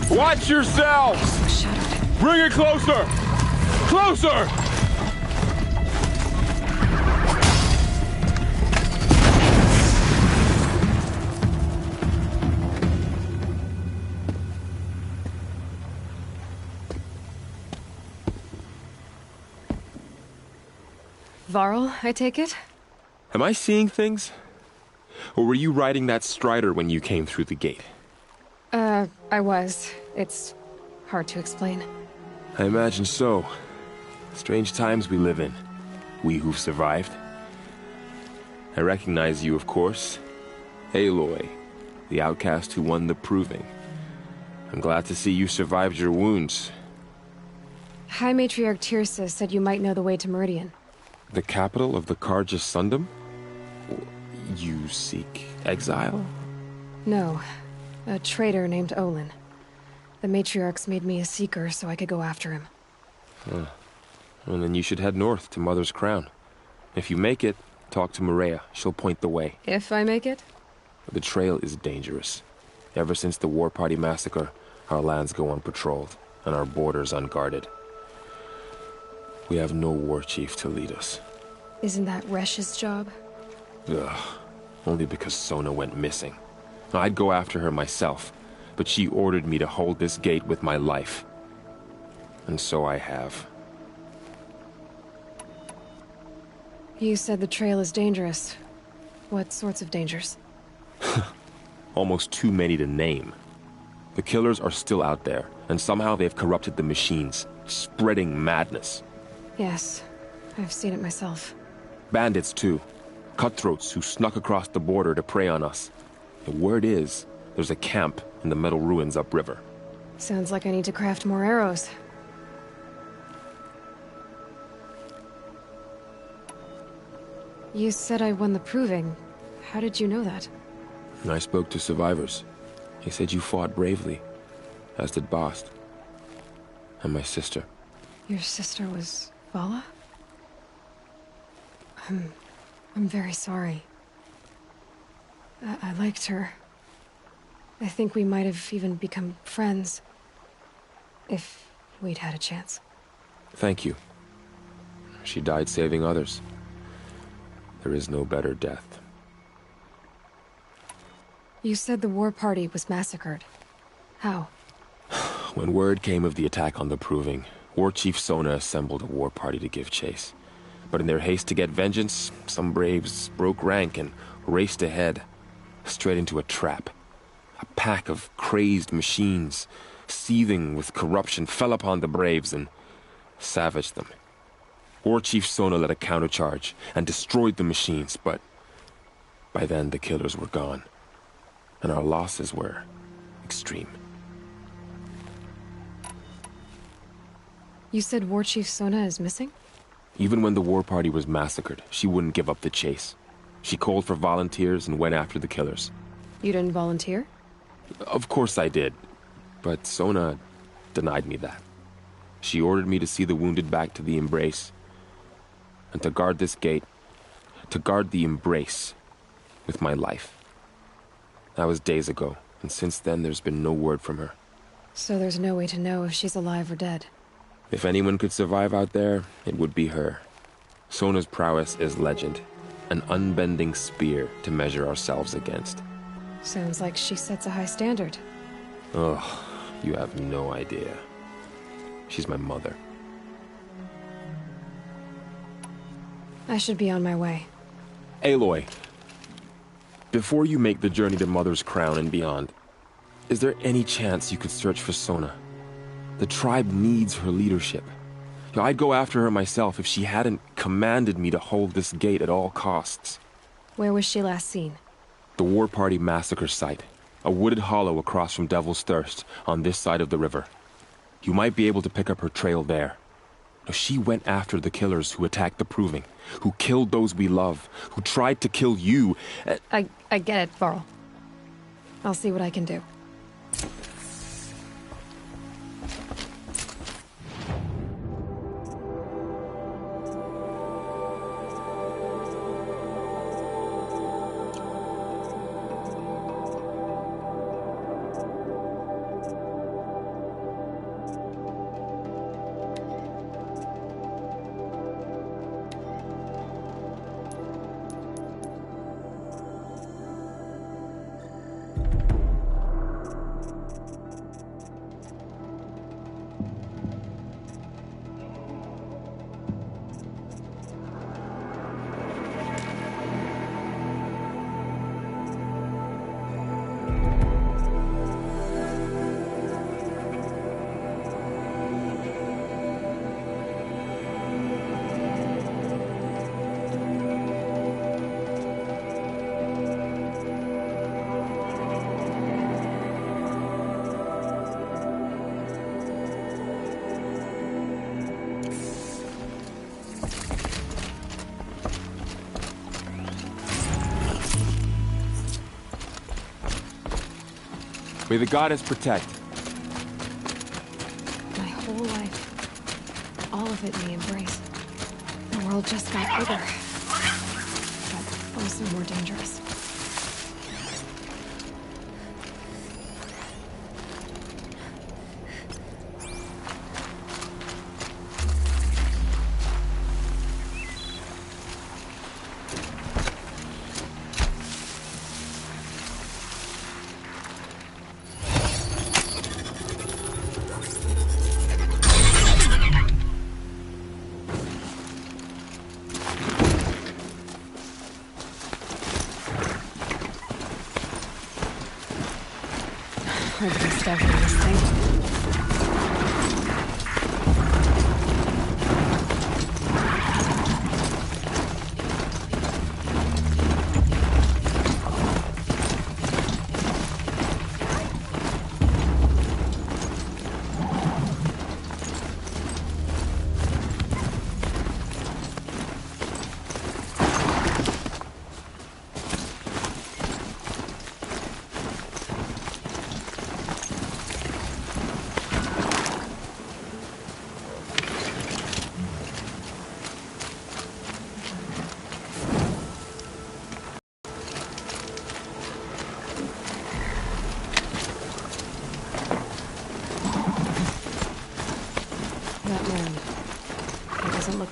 [SPEAKER 8] Watch yourselves! Bring it closer! Closer!
[SPEAKER 1] Varl, I take it?
[SPEAKER 21] Am I seeing things? Or were you riding that strider when you came through the gate?
[SPEAKER 1] I was. It's hard to explain.
[SPEAKER 21] I imagine so. Strange times we live in. We who've survived. I recognize you, of course. Aloy, the outcast who won the proving. I'm glad to see you survived your wounds.
[SPEAKER 1] High Matriarch Tirsa said you might know the way to Meridian.
[SPEAKER 21] The capital of the Carja Sundom? You seek exile?
[SPEAKER 1] No. A traitor named Olin. The Matriarchs made me a seeker so I could go after him.
[SPEAKER 21] Huh. Well, then you should head north to Mother's Crown. If you make it, talk to Maria. She'll point the way.
[SPEAKER 1] If I make it?
[SPEAKER 21] The trail is dangerous. Ever since the War Party massacre, our lands go unpatrolled, and our borders unguarded. We have no war chief to lead us.
[SPEAKER 1] Isn't that Resh's job?
[SPEAKER 21] Ugh. Only because Sona went missing. I'd go after her myself, but she ordered me to hold this gate with my life. And so I have.
[SPEAKER 1] You said the trail is dangerous. What sorts of dangers?
[SPEAKER 21] Almost too many to name. The killers are still out there, and somehow they've corrupted the machines, spreading madness.
[SPEAKER 1] Yes, I've seen it myself.
[SPEAKER 21] Bandits, too. Cutthroats who snuck across the border to prey on us. The word is, there's a camp in the metal ruins upriver.
[SPEAKER 1] Sounds like I need to craft more arrows. You said I won the proving. How did you know that?
[SPEAKER 21] I spoke to survivors. They said you fought bravely, as did Bast. And my sister.
[SPEAKER 1] Your sister was Vala? I'm very sorry. I liked her. I think we might have even become friends. If we'd had a chance.
[SPEAKER 21] Thank you. She died saving others. There is no better death.
[SPEAKER 1] You said the war party was massacred. How?
[SPEAKER 21] When word came of the attack on the Proving, War Chief Sona assembled a war party to give chase. But in their haste to get vengeance, some braves broke rank and raced ahead, straight into a trap. A pack of crazed machines, seething with corruption, fell upon the braves and savaged them. War Chief Sona led a countercharge and destroyed the machines, but by then the killers were gone, and our losses were extreme.
[SPEAKER 1] You said War Chief Sona is missing?
[SPEAKER 21] Even when the war party was massacred, she wouldn't give up the chase. She called for volunteers and went after the killers.
[SPEAKER 1] You didn't volunteer?
[SPEAKER 21] Of course I did, but Sona denied me that. She ordered me to see the wounded back to the Embrace, and to guard this gate, to guard the Embrace with my life. That was days ago, and since then there's been no word from her.
[SPEAKER 1] So there's no way to know if she's alive or dead?
[SPEAKER 21] If anyone could survive out there, it would be her. Sona's prowess is legend. An unbending spear to measure ourselves against.
[SPEAKER 1] Sounds like she sets a high standard.
[SPEAKER 21] Ugh, you have no idea. She's my mother.
[SPEAKER 1] I should be on my way.
[SPEAKER 21] Aloy, before you make the journey to Mother's Crown and beyond, is there any chance you could search for Sona? The tribe needs her leadership. I'd go after her myself if she hadn't commanded me to hold this gate at all costs.
[SPEAKER 1] Where was she last seen?
[SPEAKER 21] The War Party massacre site. A wooded hollow across from Devil's Thirst, on this side of the river. You might be able to pick up her trail there. She went after the killers who attacked the Proving, who killed those we love, who tried to kill you.
[SPEAKER 1] I get it, Varl. I'll see what I can do.
[SPEAKER 21] May the goddess protect.
[SPEAKER 1] My whole life, all of it in the embrace. The world just got bigger, but also more dangerous. I've been stuck in this thing.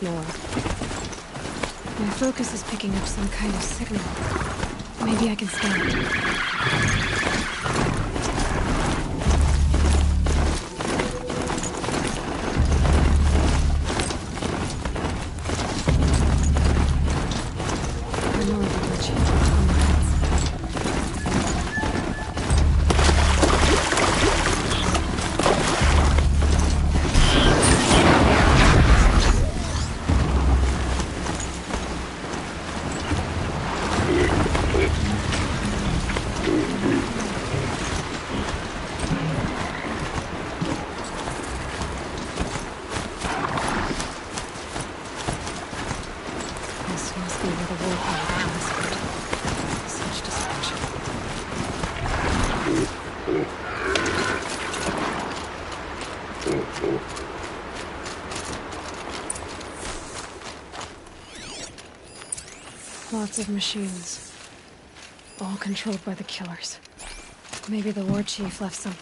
[SPEAKER 1] More. My focus is picking up some kind of signal. Maybe I can scan it. Lots of machines. All controlled by the killers. Maybe the war chief left some.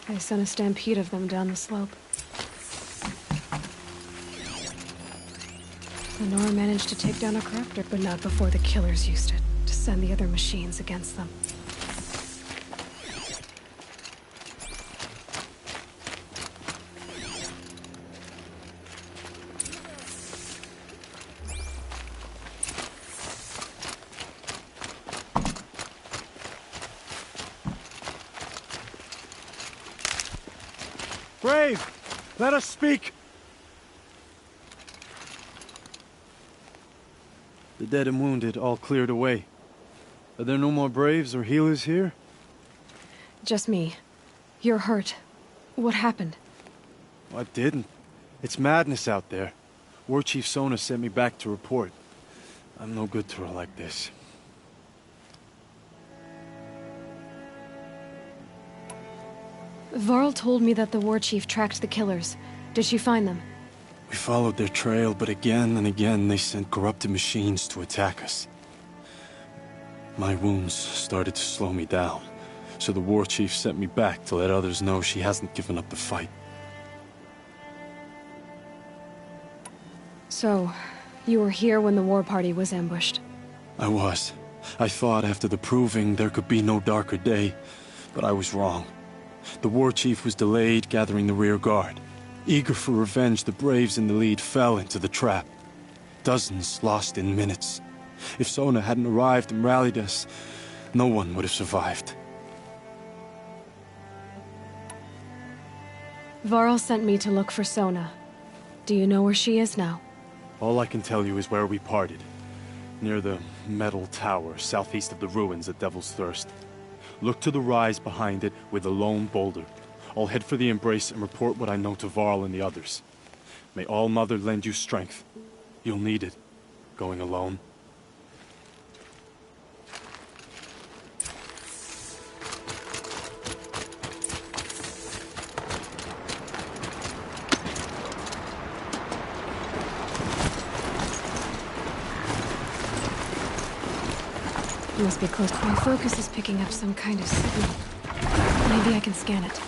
[SPEAKER 1] I sent a stampede of them down the slope. Lenore managed to take down a corruptor, but not before the killers used it to send the other machines against them.
[SPEAKER 11] Brave, let us speak. The dead and wounded all cleared away. Are there no more Braves or healers here?
[SPEAKER 1] Just me. You're hurt. What happened?
[SPEAKER 11] I didn't. It's madness out there. War Chief Sona sent me back to report. I'm no good to her like this.
[SPEAKER 1] Varl told me that the war chief tracked the killers. Did she find them?
[SPEAKER 11] We followed their trail, but again and again they sent corrupted machines to attack us. My wounds started to slow me down, so the war chief sent me back to let others know she hasn't given up the fight.
[SPEAKER 1] So, you were here when the war party was ambushed?
[SPEAKER 11] I was. I thought after the proving there could be no darker day, but I was wrong. The war chief was delayed gathering the rear guard. Eager for revenge, the Braves in the lead fell into the trap. Dozens lost in minutes. If Sona hadn't arrived and rallied us, no one would have survived.
[SPEAKER 1] Varl sent me to look for Sona. Do you know where she is now?
[SPEAKER 11] All I can tell you is where we parted. Near the metal tower, southeast of the ruins at Devil's Thirst. Look to the rise behind it with a lone boulder. I'll head for the embrace and report what I know to Varl and the others. May All Mother lend you strength. You'll need it, going alone.
[SPEAKER 1] You must be close. My focus is picking up some kind of signal. Maybe I can scan it.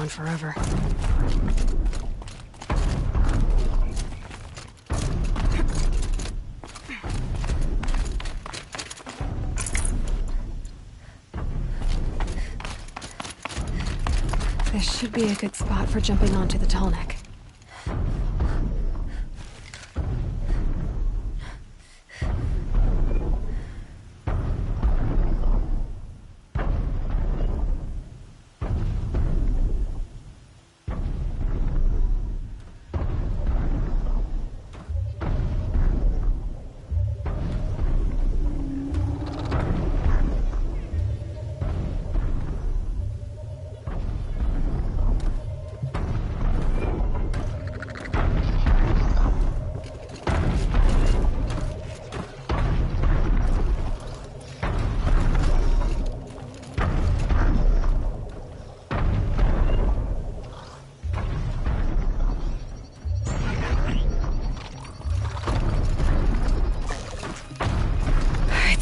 [SPEAKER 1] Forever. This should be a good spot for jumping onto the tall neck.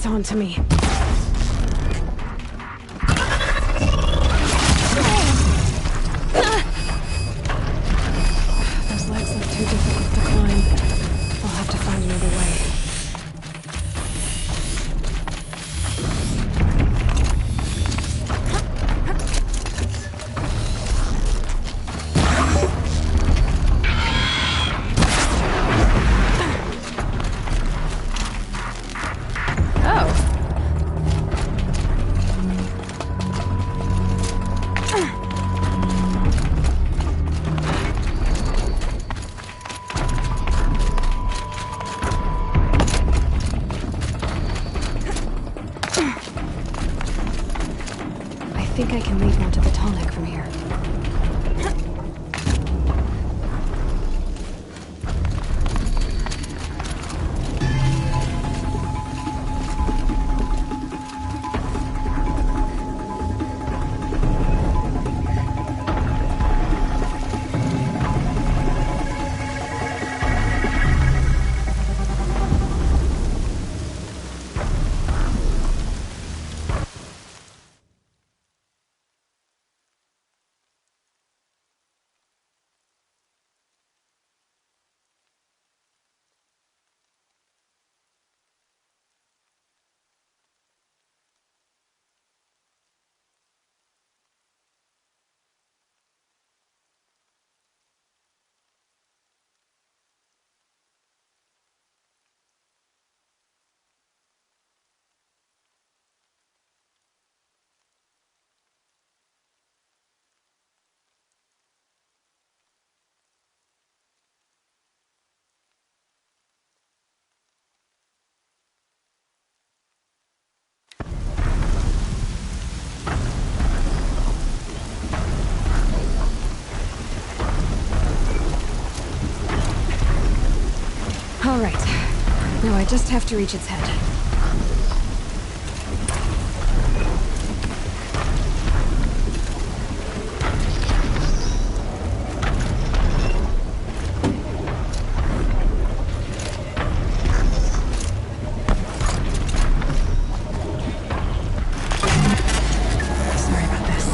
[SPEAKER 1] It's on to me. Those legs look too difficult to climb. I'll have to find another way. I think I can leap onto the tall neck from here. All right. Now I just have to reach its head. Sorry about this.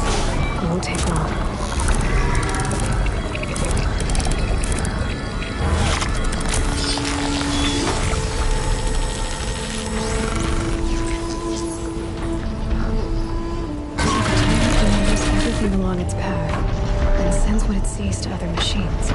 [SPEAKER 1] It won't take long. Along its path, and sends what it sees to other machines.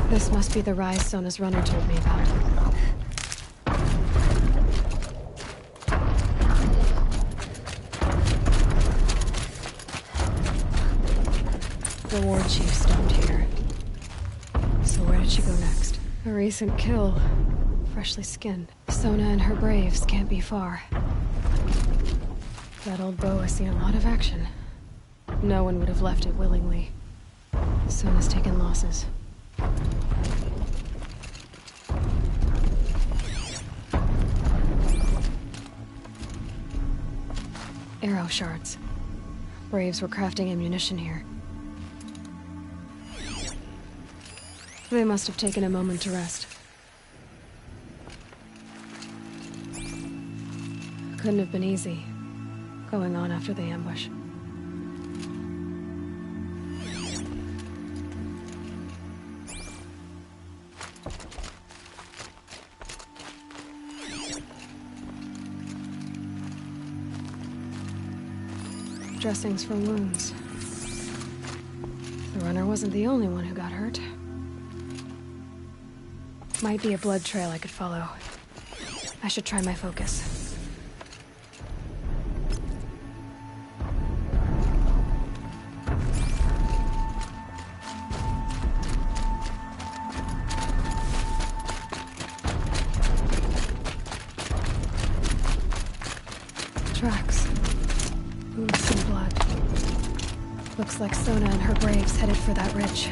[SPEAKER 1] This must be the rise Sona's runner told me about. The war chief stopped here. So where did she go next? A recent kill. Freshly skinned. Sona and her braves can't be far. That old bow has seen a lot of action. No one would have left it willingly. Sona's taken losses. Arrow shards. Braves were crafting ammunition here. They must have taken a moment to rest. Couldn't have been easy, going on after the ambush. Dressings for wounds. The runner wasn't the only one who got hurt. Might be a blood trail I could follow. I should try my focus. Ooh, some blood. Looks like Sona and her braves headed for that ridge.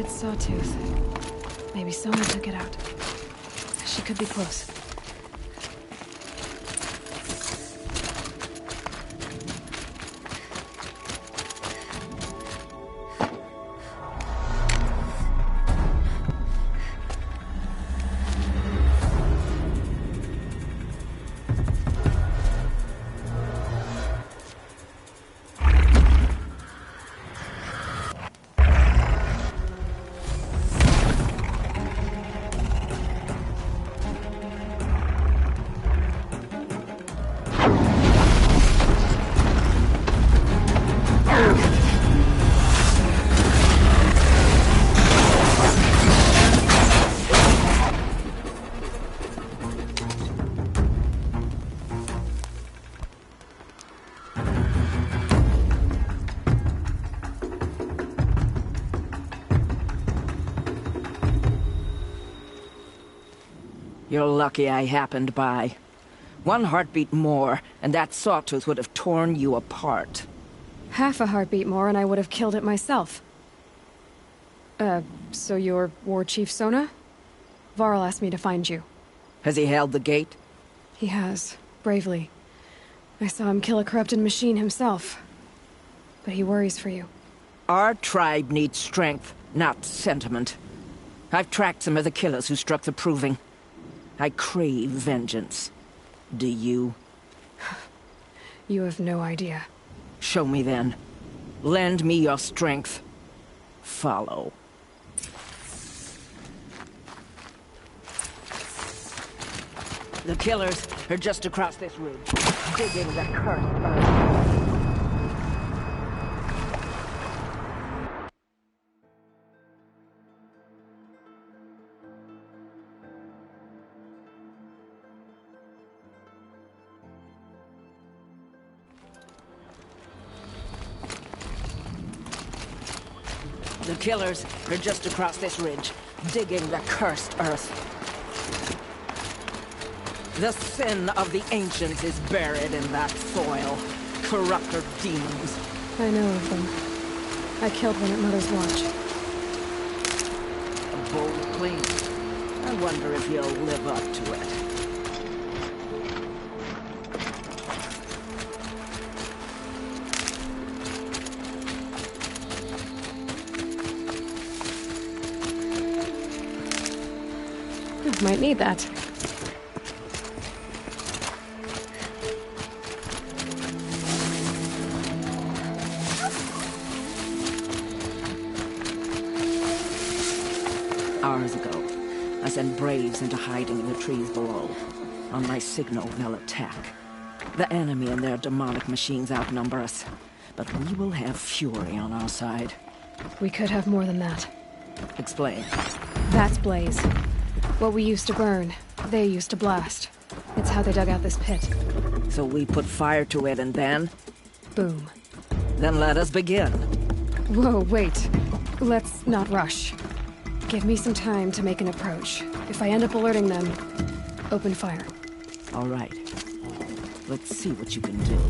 [SPEAKER 1] Sawtooth. Maybe someone took it out. She could be close.
[SPEAKER 5] You're lucky I happened by. One heartbeat more, and that sawtooth would have torn you apart.
[SPEAKER 1] Half a heartbeat more and I would have killed it myself. So you're War Chief Sona? Varl asked me to find you.
[SPEAKER 5] Has he held the gate?
[SPEAKER 1] He has, bravely. I saw him kill a corrupted machine himself. But he worries for you.
[SPEAKER 5] Our tribe needs strength, not sentiment. I've tracked some of the killers who struck the Proving. I crave vengeance. Do you?
[SPEAKER 1] You have no idea.
[SPEAKER 5] Show me then. Lend me your strength. Follow. The killers are just across this ridge, digging the cursed earth. The killers are just across this ridge, digging the cursed earth. The sin of the ancients is buried in that soil. Corrupter demons.
[SPEAKER 1] I know of them. I killed one at Mother's Watch.
[SPEAKER 5] A bold claim. I wonder if you'll live up to it.
[SPEAKER 1] Might need that.
[SPEAKER 5] Hours ago, I sent braves into hiding in the trees below. On my signal, they'll attack. The enemy and their demonic machines outnumber us, but we will have fury on our side.
[SPEAKER 1] We could have more than that.
[SPEAKER 5] Explain.
[SPEAKER 1] That's Blaze. What we used to burn, they used to blast. It's how they dug out this pit.
[SPEAKER 5] So we put fire to it and then?
[SPEAKER 1] Boom.
[SPEAKER 5] Then let us begin.
[SPEAKER 1] Whoa, wait. Let's not rush. Give me some time to make an approach. If I end up alerting them, open fire.
[SPEAKER 5] All right. Let's see what you can do.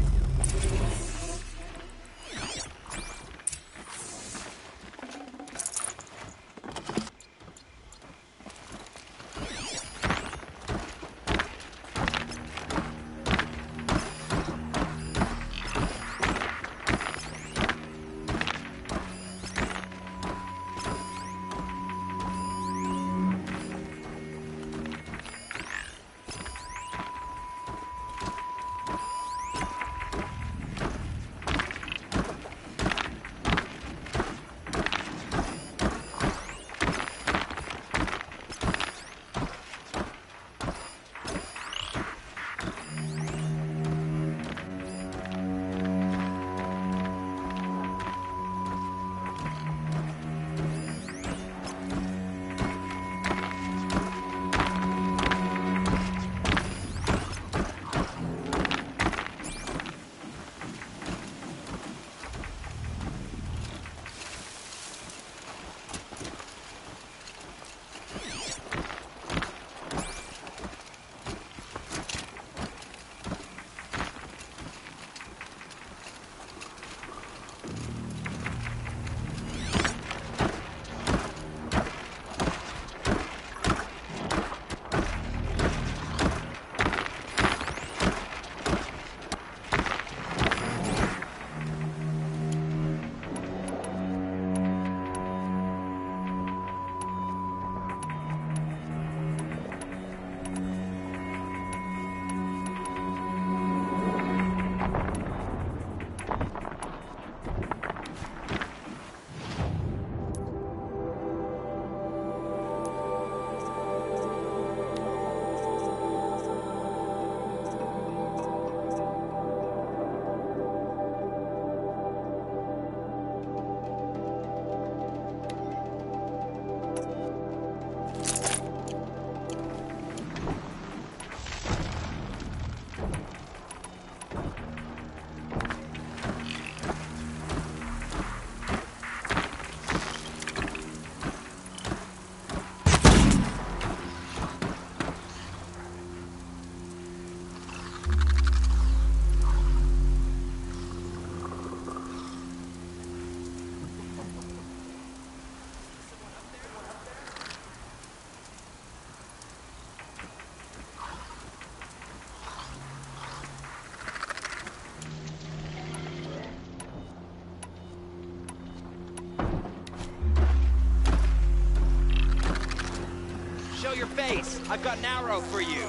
[SPEAKER 18] your face. I've got an arrow for you.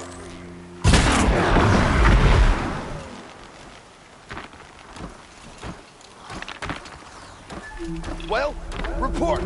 [SPEAKER 9] Well, report.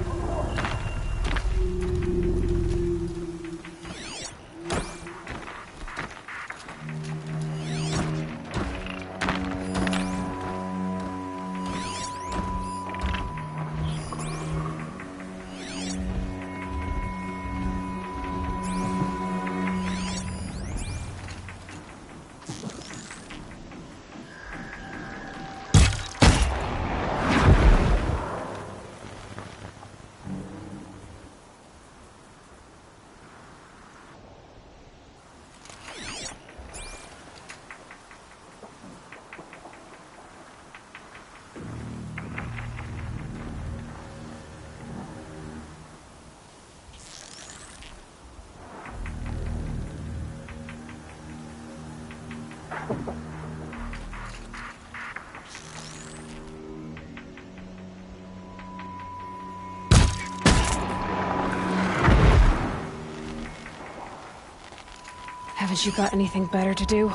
[SPEAKER 1] Haven't you got anything better to do?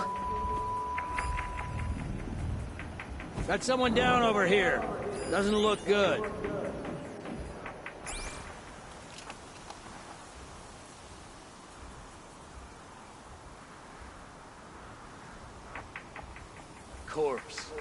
[SPEAKER 18] Got someone down over here. Doesn't look good. Corpse.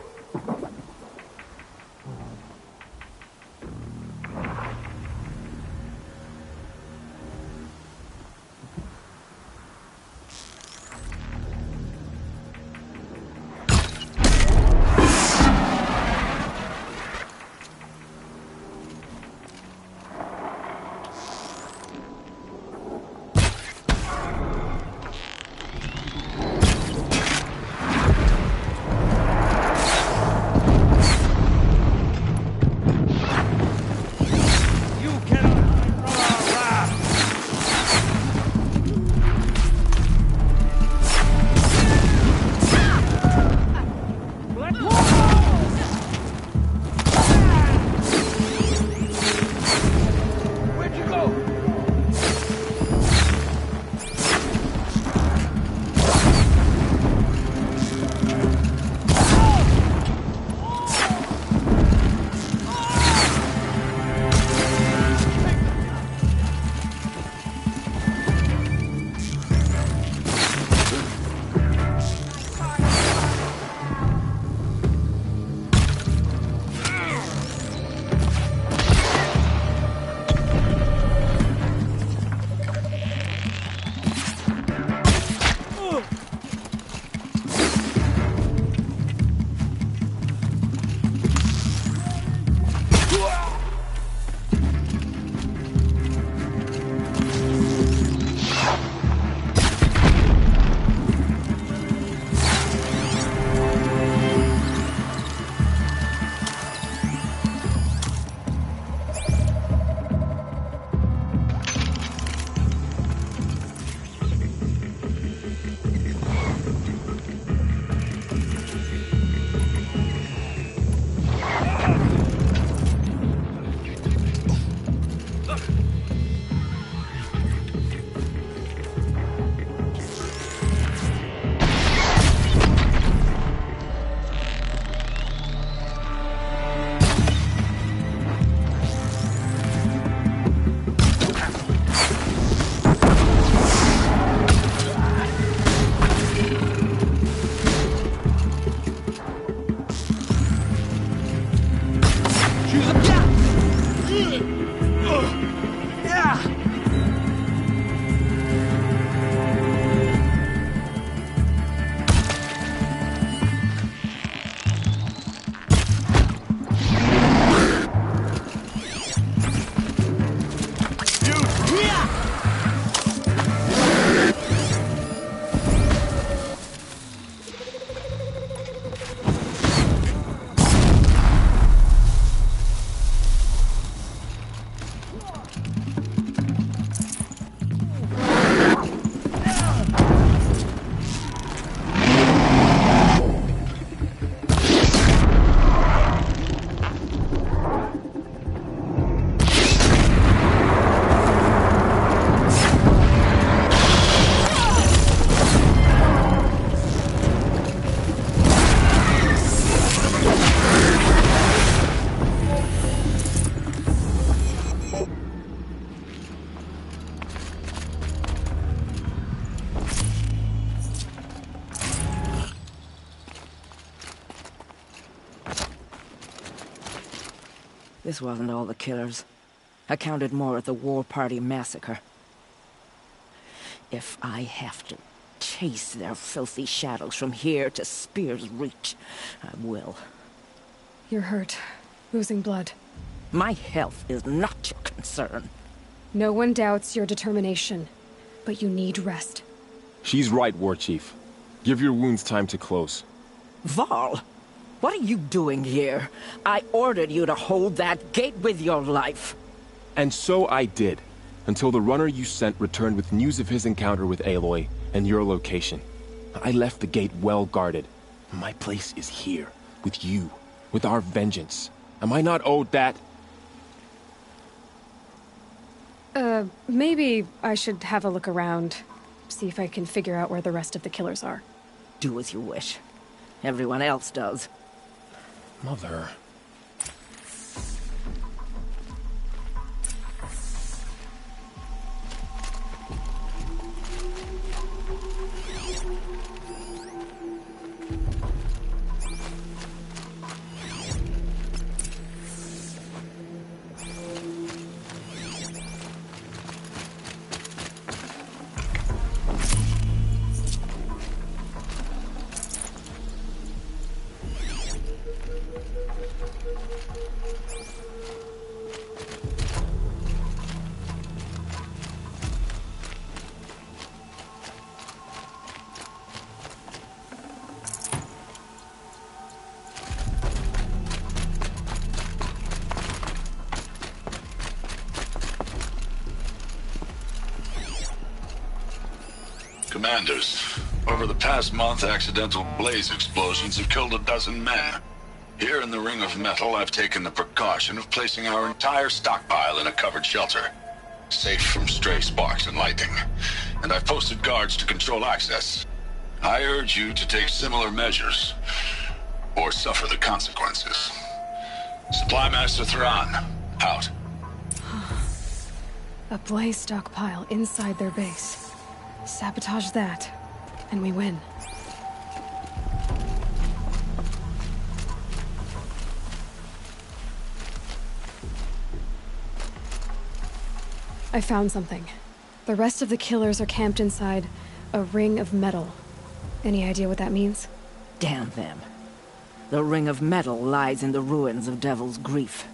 [SPEAKER 5] This wasn't all the killers. I counted more at the War Party massacre. If I have to chase their filthy shadows from here to Spear's Reach, I will.
[SPEAKER 1] You're hurt. Losing blood.
[SPEAKER 5] My health is not your concern.
[SPEAKER 1] No one doubts your determination, but you need rest.
[SPEAKER 21] She's right, War Chief. Give your wounds time to close.
[SPEAKER 5] Val, what are you doing here? I ordered you to hold that gate with your life.
[SPEAKER 21] And so I did, until the runner you sent returned with news of his encounter with Aloy and your location. I left the gate well guarded. My place is here, with you, with our vengeance. Am I not owed that?
[SPEAKER 1] Maybe I should have a look around. See if I can figure out where the rest of the killers are.
[SPEAKER 5] Do as you wish. Everyone else does.
[SPEAKER 21] Mother...
[SPEAKER 3] Commanders, over the past month, accidental blaze explosions have killed a dozen men. Here in the Ring of Metal, I've taken the precaution of placing our entire stockpile in a covered shelter, safe from stray sparks and lightning. And I've posted guards to control access. I urge you to take similar measures, or suffer the consequences. Supply Master Thrawn, out.
[SPEAKER 1] A blaze stockpile inside their base. Sabotage that, and we win. I found something. The rest of the killers are camped inside a ring of metal. Any idea what that means?
[SPEAKER 5] Damn them. The Ring of Metal lies in the ruins of Devil's Grief.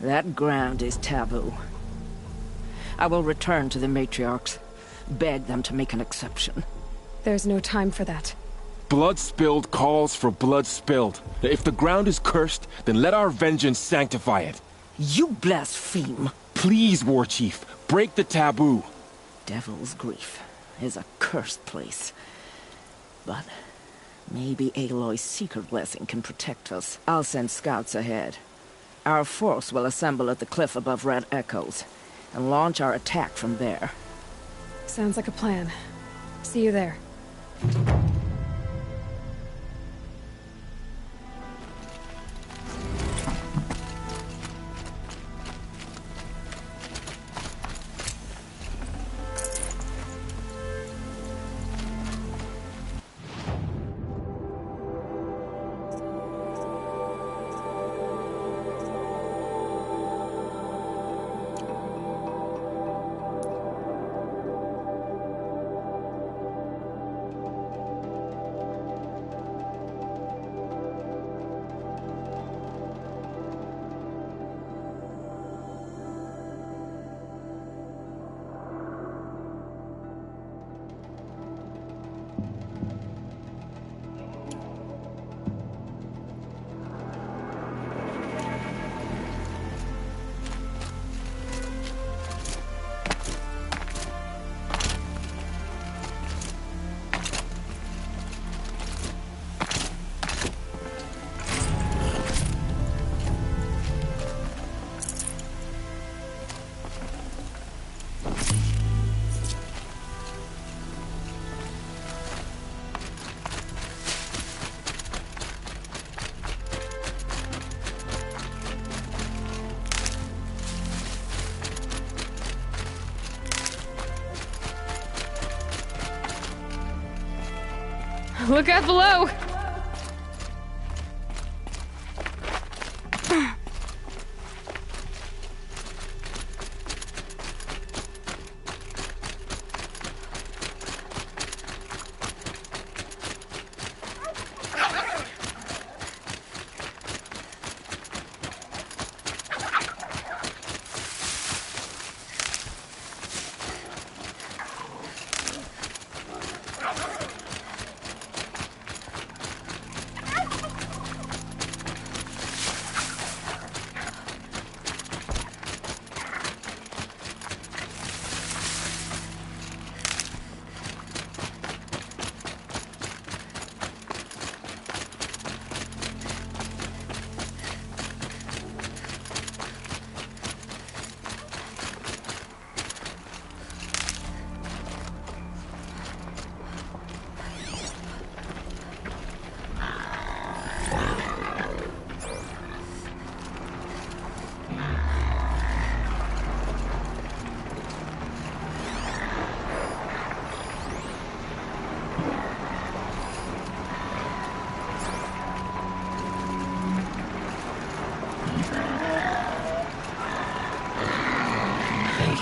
[SPEAKER 5] That ground is taboo. I will return to the matriarchs. Beg them to make an exception.
[SPEAKER 1] There's no time for that.
[SPEAKER 21] Blood spilled calls for blood spilled. If the ground is cursed, then let our vengeance sanctify it.
[SPEAKER 5] You blaspheme.
[SPEAKER 21] Please, War Chief, break the taboo.
[SPEAKER 5] Devil's Grief is a cursed place. But maybe Aloy's secret blessing can protect us. I'll send scouts ahead. Our force will assemble at the cliff above Red Echoes and launch our attack from there.
[SPEAKER 1] Sounds like a plan. See you there. Look out below!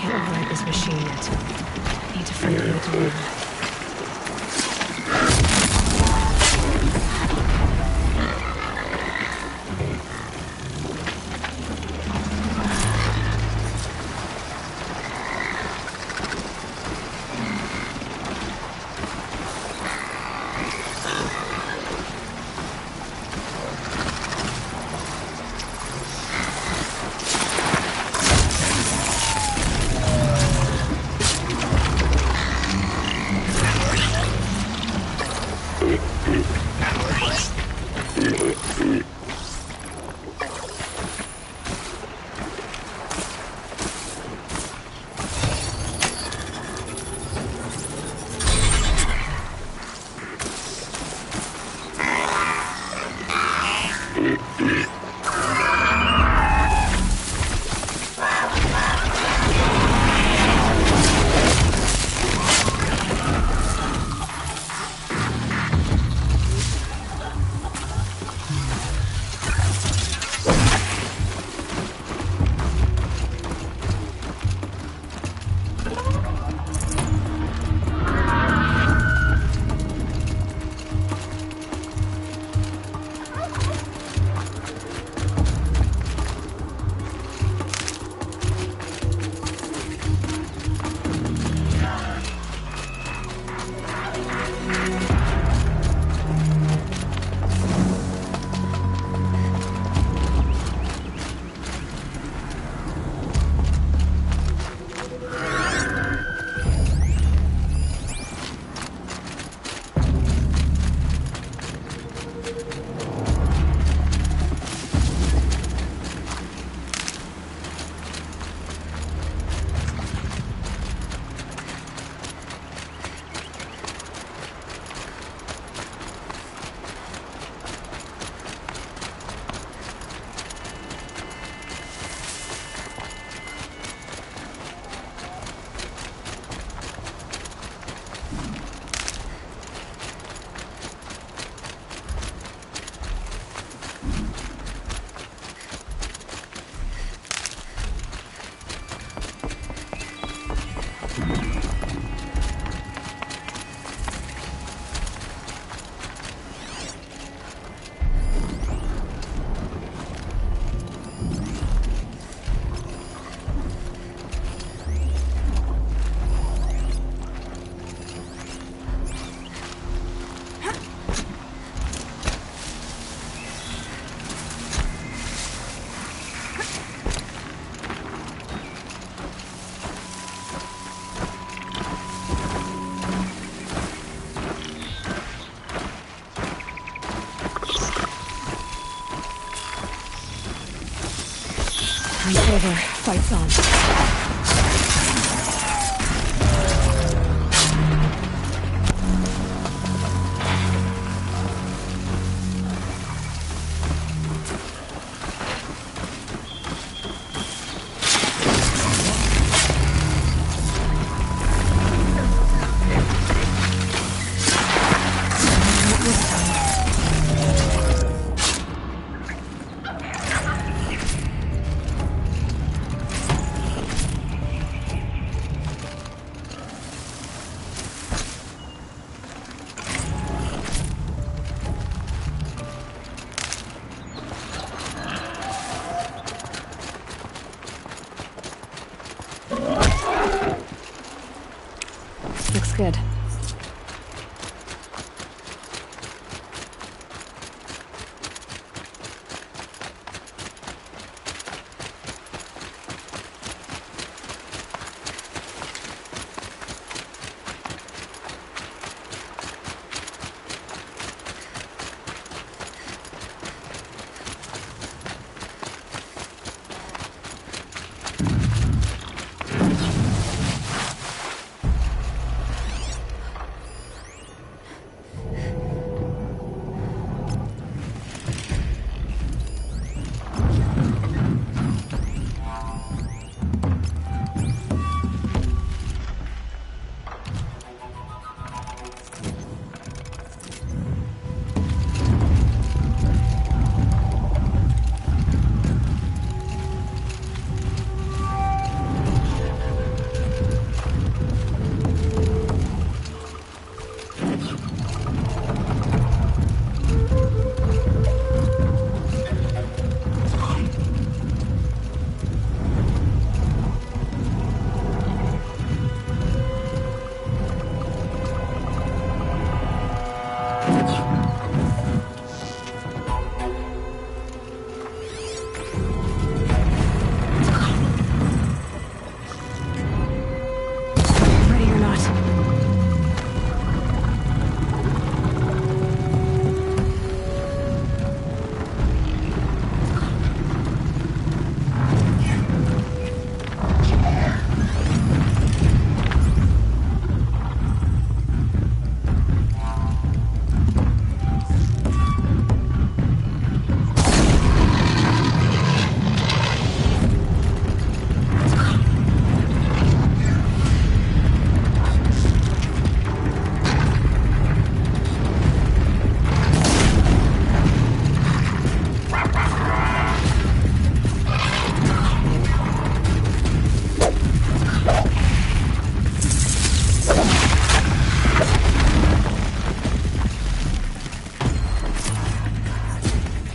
[SPEAKER 1] can't override this machine yet. I need to find a way to do that. Time's over. Fight's on. Looks good.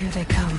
[SPEAKER 1] Here they come.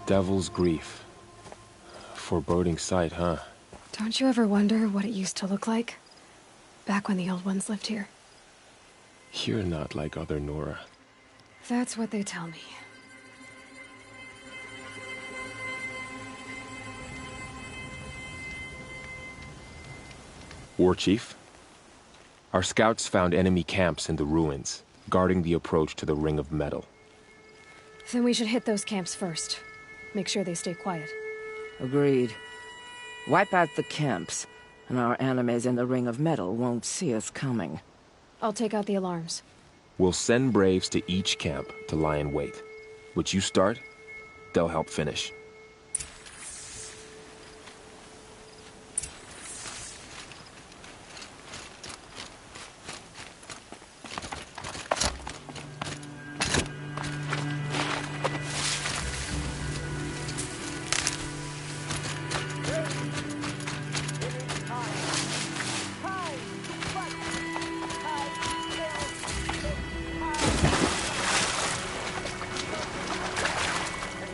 [SPEAKER 21] Devil's Grief. Foreboding sight, huh?
[SPEAKER 1] Don't you ever wonder what it used to look like? Back when the old ones lived here.
[SPEAKER 21] You're not like other Nora.
[SPEAKER 1] That's what they tell me.
[SPEAKER 21] War Chief? Our scouts found enemy camps in the ruins, guarding the approach to the Ring of Metal.
[SPEAKER 1] Then we should hit those camps first. Make sure they stay quiet.
[SPEAKER 13] Agreed. Wipe out the camps, and our enemies in the Ring of Metal won't see us coming.
[SPEAKER 1] I'll take out the alarms.
[SPEAKER 21] We'll send Braves to each camp to lie in wait. Which you start, they'll help finish.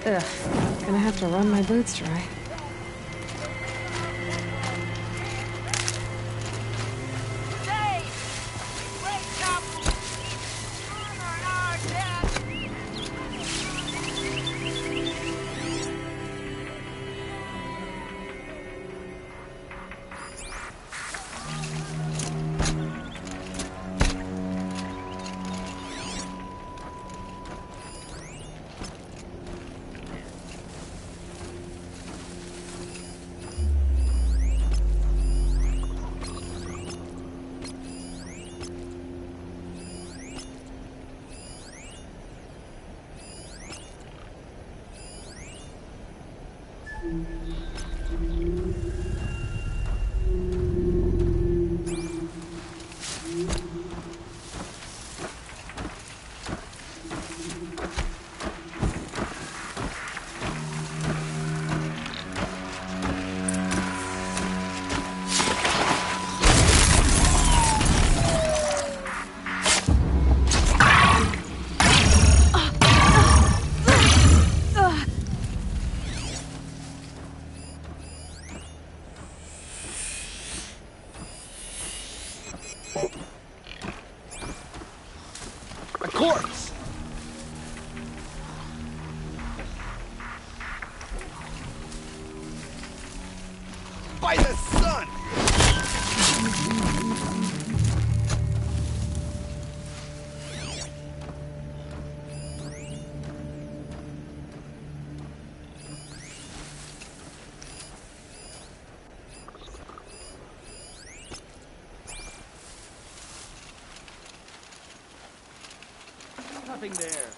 [SPEAKER 1] Ugh, gonna have to run my boots dry.
[SPEAKER 9] A corpse! By the sun! Nothing there.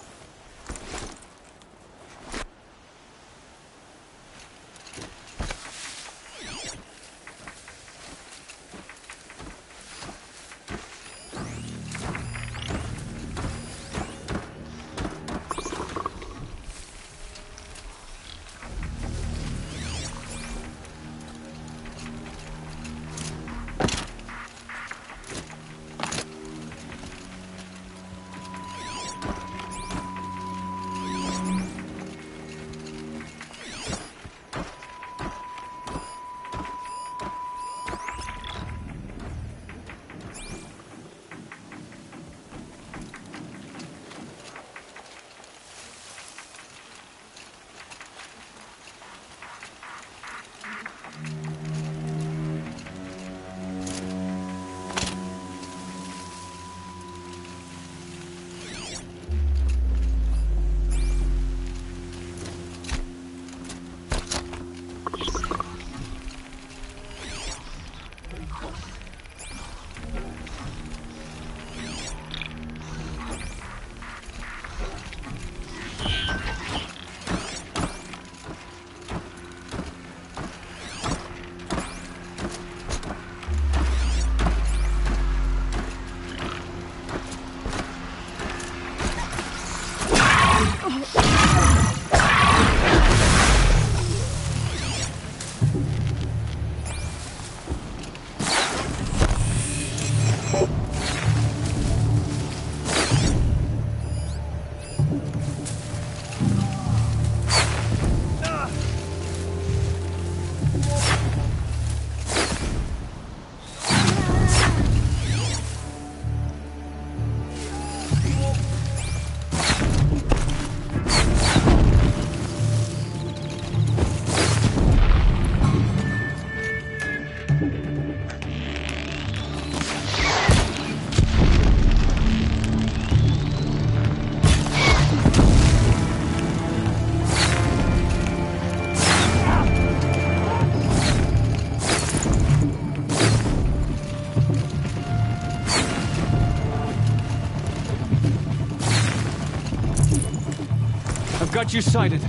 [SPEAKER 9] got you sighted.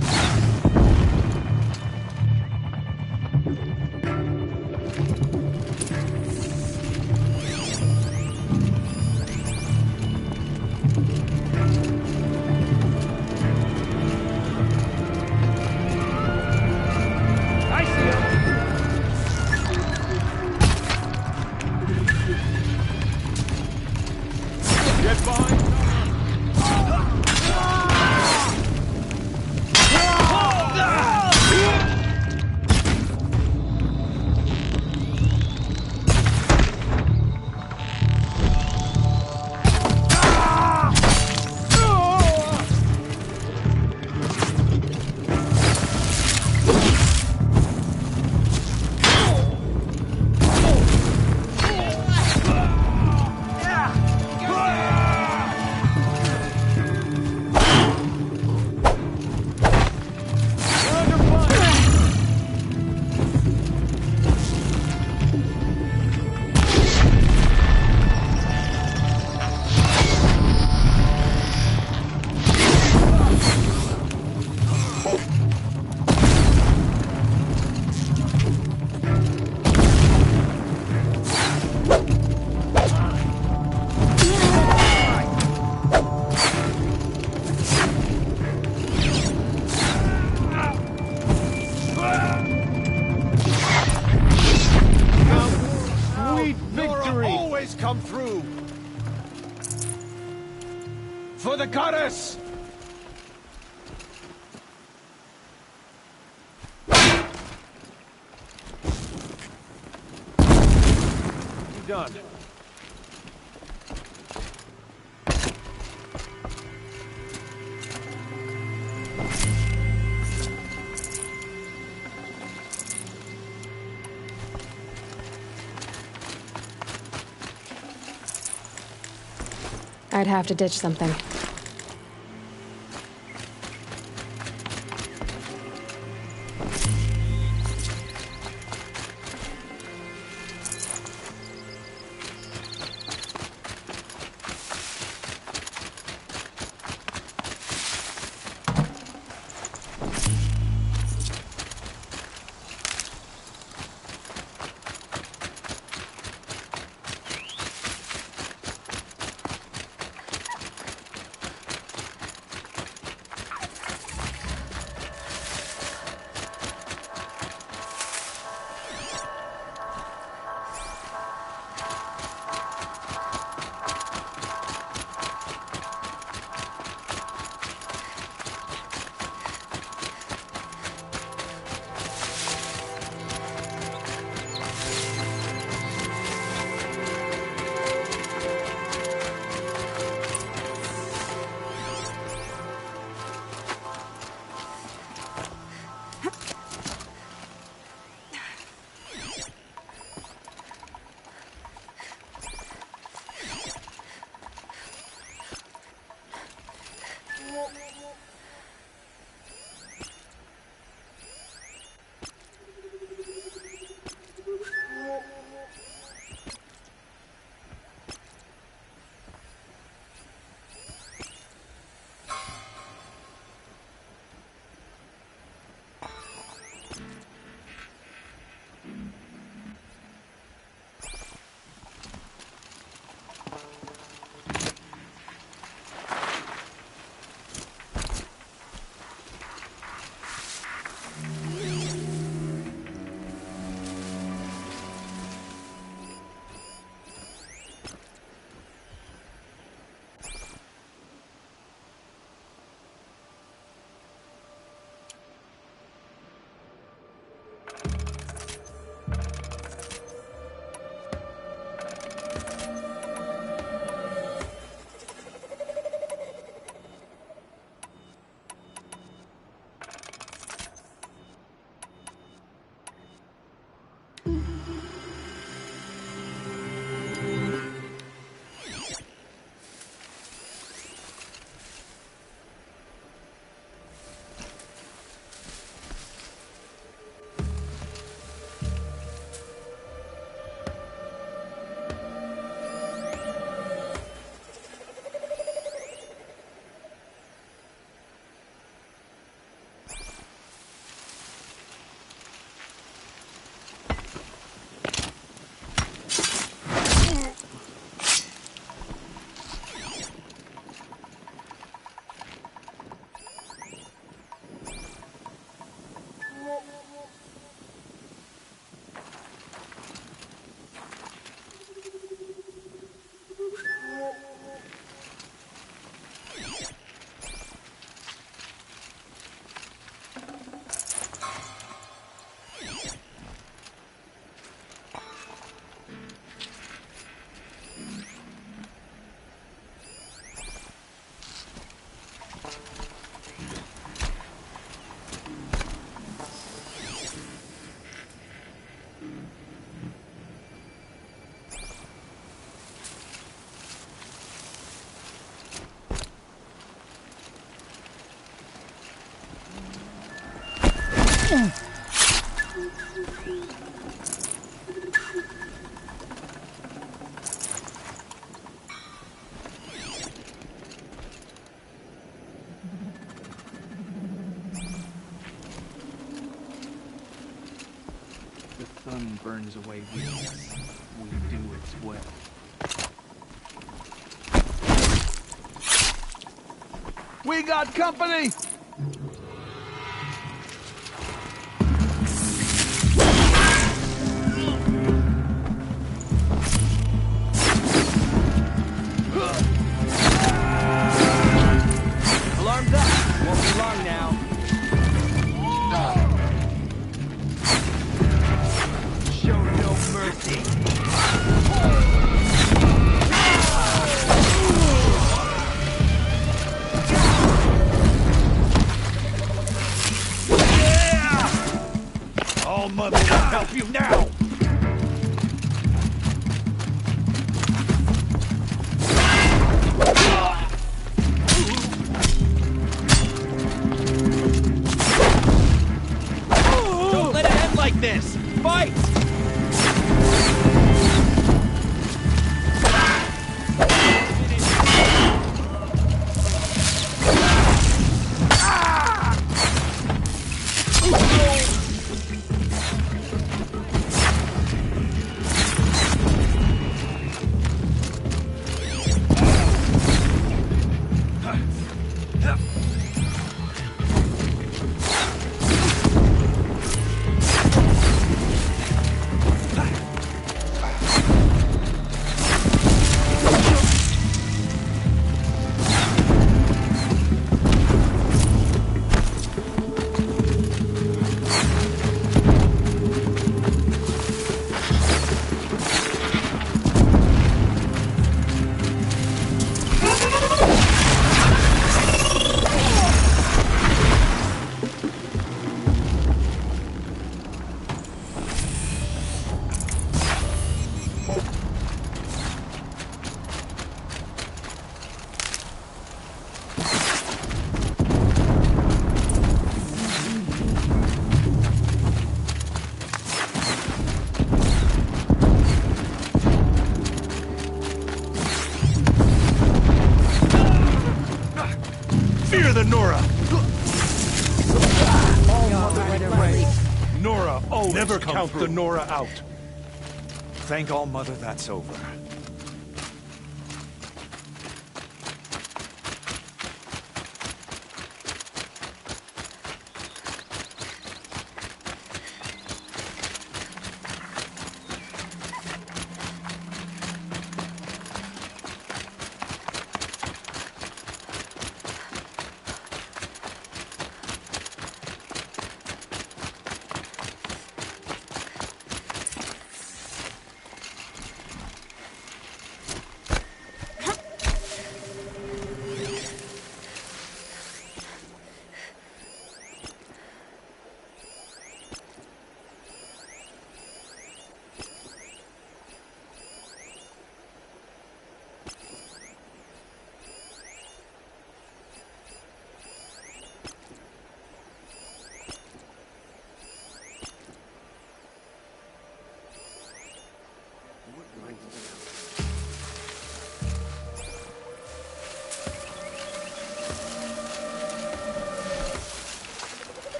[SPEAKER 9] Come through! For the goddess! You done?
[SPEAKER 1] I'd have to ditch something.
[SPEAKER 7] The sun burns away weakness. We do its will.
[SPEAKER 9] We got company!
[SPEAKER 4] Alarm's up. Won't be long now. Show no mercy.
[SPEAKER 9] All Mother will help you now!
[SPEAKER 4] Don't let it end like this! Fight!
[SPEAKER 9] Fear the Nora! Nora always never count the Nora out. Thank All Mother that's over.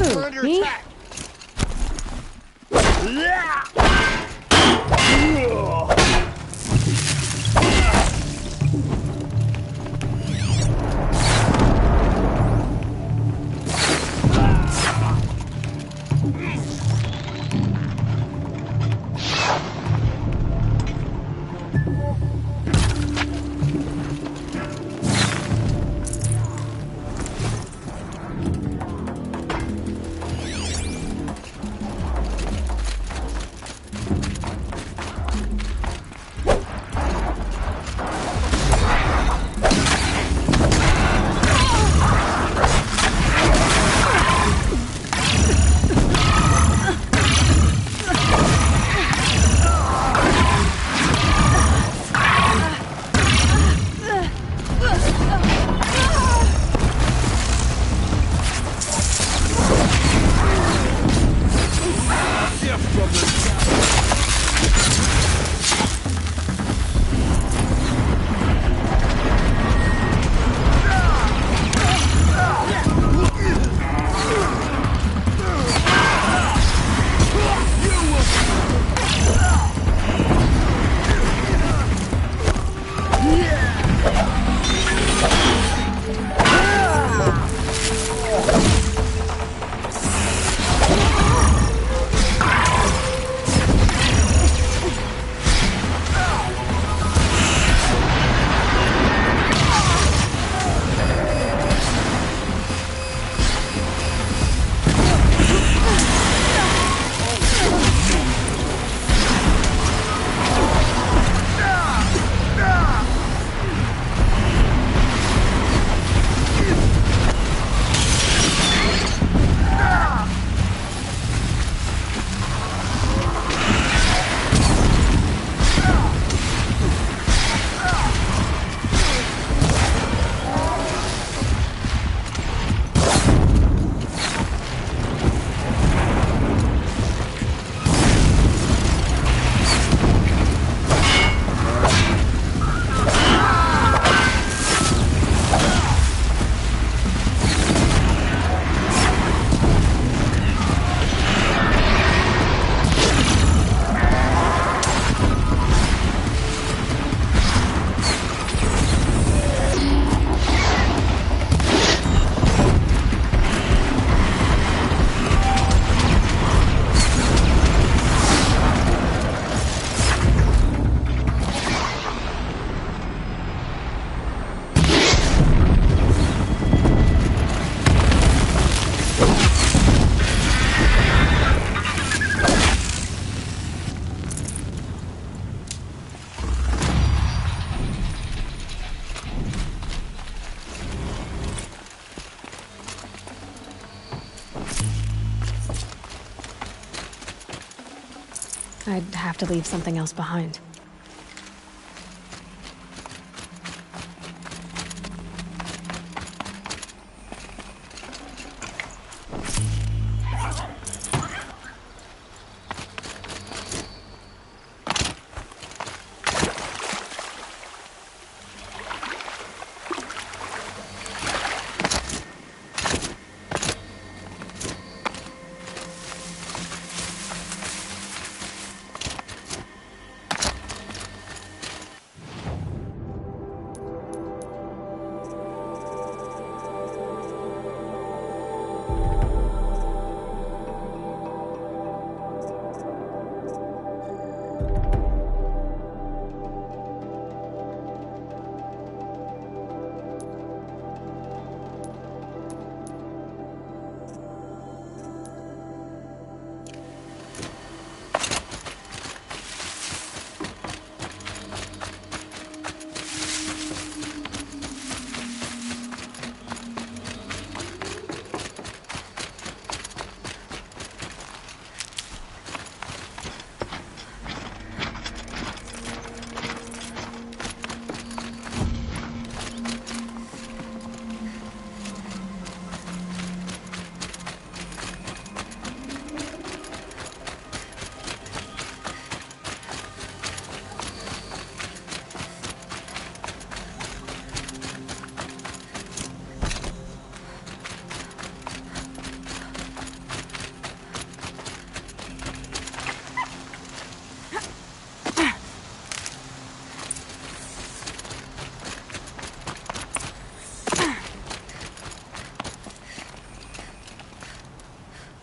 [SPEAKER 9] We're under
[SPEAKER 1] me?
[SPEAKER 9] attack!
[SPEAKER 1] I'd have to leave something else behind.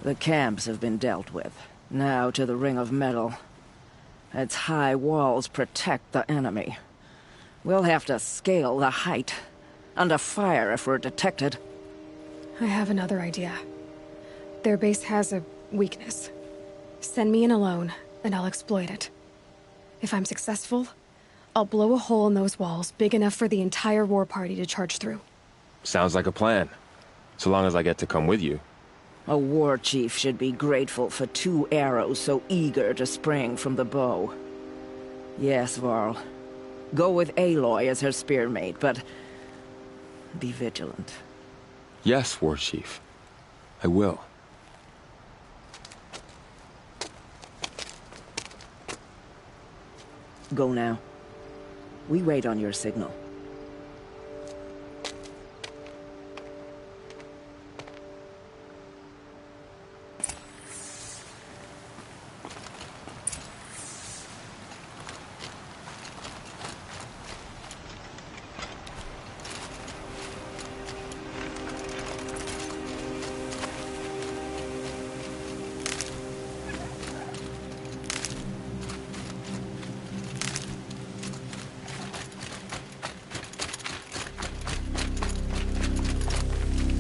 [SPEAKER 13] The camps have been dealt with. Now to the Ring of Metal. Its high walls protect the enemy. We'll have to scale the height. Under fire if we're detected.
[SPEAKER 1] I have another idea. Their base has a weakness. Send me in alone, and I'll exploit it. If I'm successful, I'll blow a hole in those walls big enough for the entire war party to charge through.
[SPEAKER 21] Sounds like a plan. So long as I get to come with you.
[SPEAKER 13] A war chief should be grateful for 2 arrows so eager to spring from the bow. Yes, Varl. Go with Aloy as her spearmate, but be vigilant.
[SPEAKER 21] Yes, War Chief. I will.
[SPEAKER 13] Go now. We wait on your signal.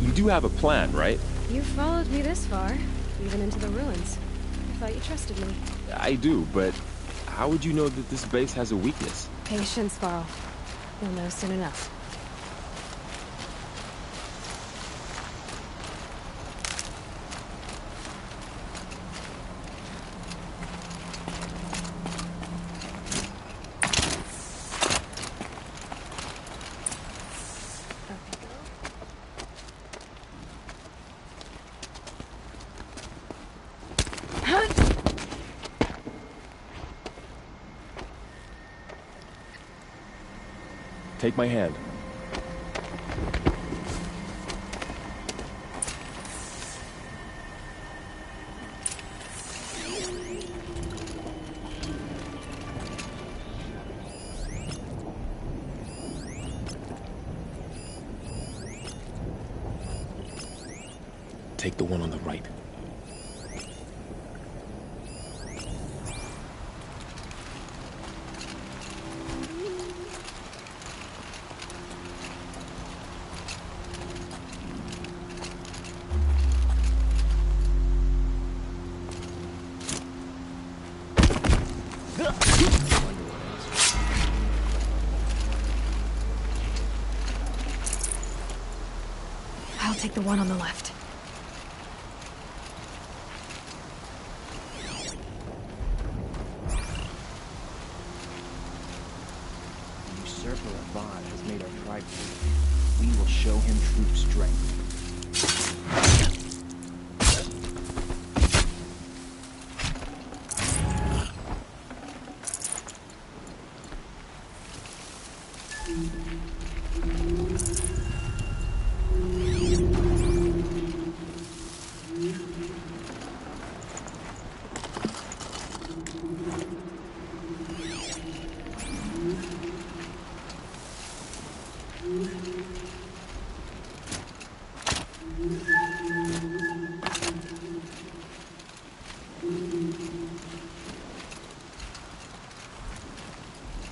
[SPEAKER 21] You do have a plan, right?
[SPEAKER 1] You followed me this far, even into the ruins. I thought you trusted me.
[SPEAKER 21] I do, but how would you know that this base has a weakness?
[SPEAKER 1] Patience, Varl. You'll know soon enough.
[SPEAKER 21] Take my hand. Take the one on the right.
[SPEAKER 1] I'll take the one on the left.
[SPEAKER 4] The usurper Avad has made our tribe weak. We will show him true strength.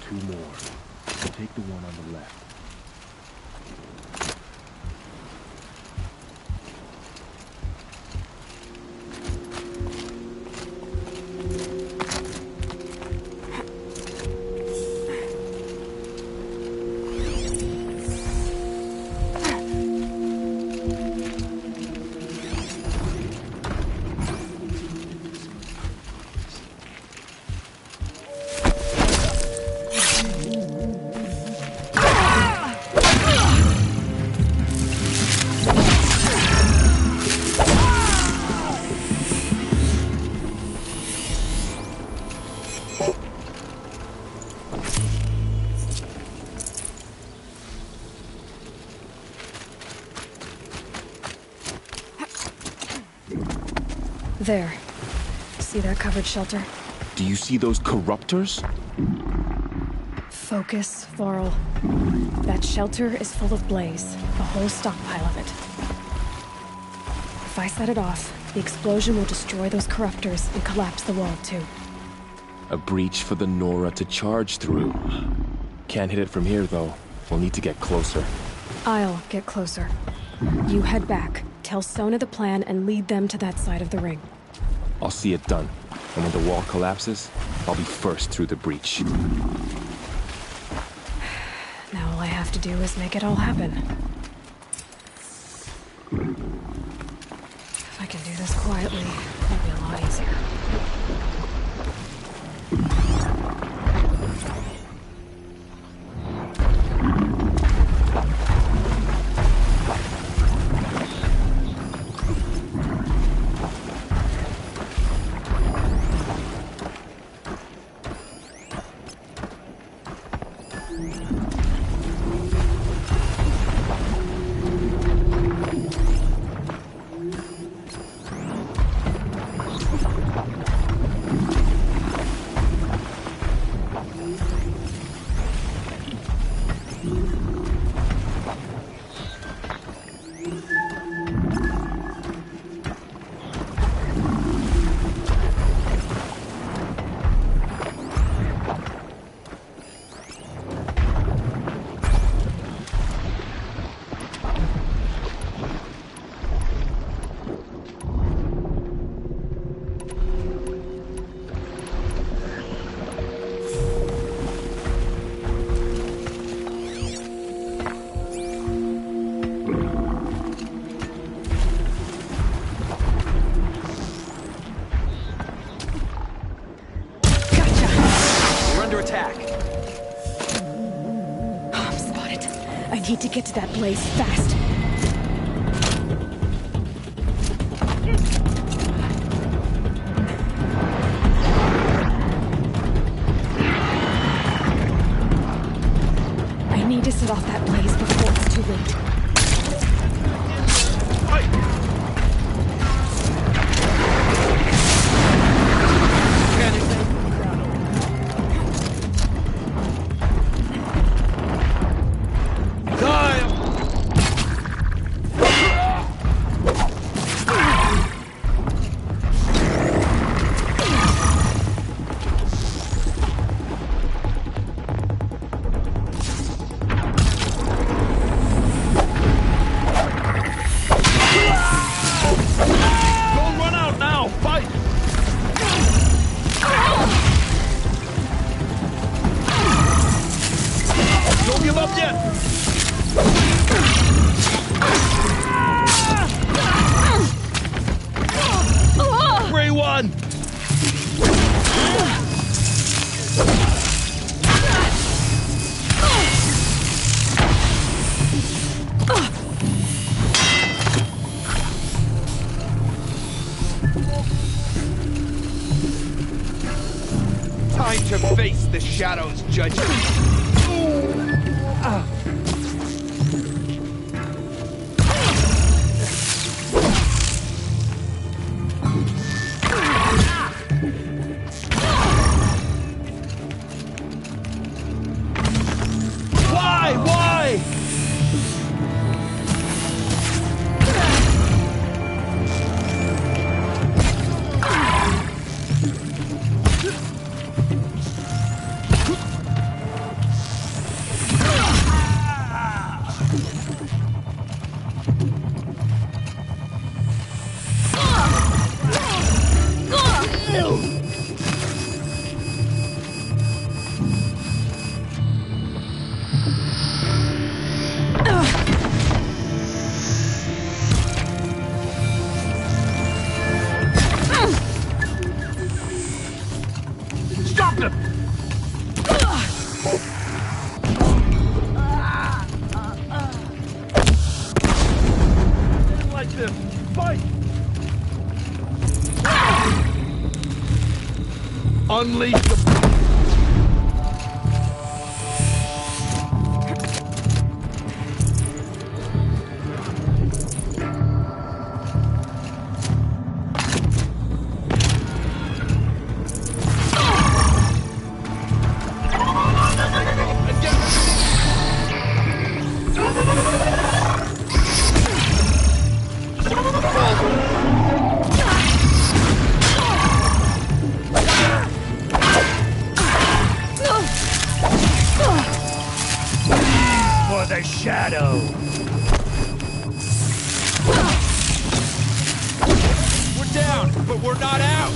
[SPEAKER 21] Two more. Take the one on the left.
[SPEAKER 1] There. See that covered shelter?
[SPEAKER 21] Do you see those corruptors?
[SPEAKER 1] Focus, Varl. That shelter is full of blaze. A whole stockpile of it. If I set it off, The explosion will destroy those corruptors and collapse the wall, too.
[SPEAKER 21] A breach for the Nora to charge through. Can't hit it from here, though. We'll need to get closer.
[SPEAKER 1] I'll get closer. You head back, tell Sona the plan, and lead them to that side of the ring.
[SPEAKER 21] I'll see it done. And when the wall collapses, I'll be first through the breach.
[SPEAKER 1] Now all I have to do is make it all happen. If I can do this quietly, it'll be a lot easier. I need to get to that blaze fast. I need to set off that blaze before it's too late.
[SPEAKER 9] Time to face the Shadow's judgment. Why? Stop them! Didn't like this. Fight! Unleash the... but we're not out!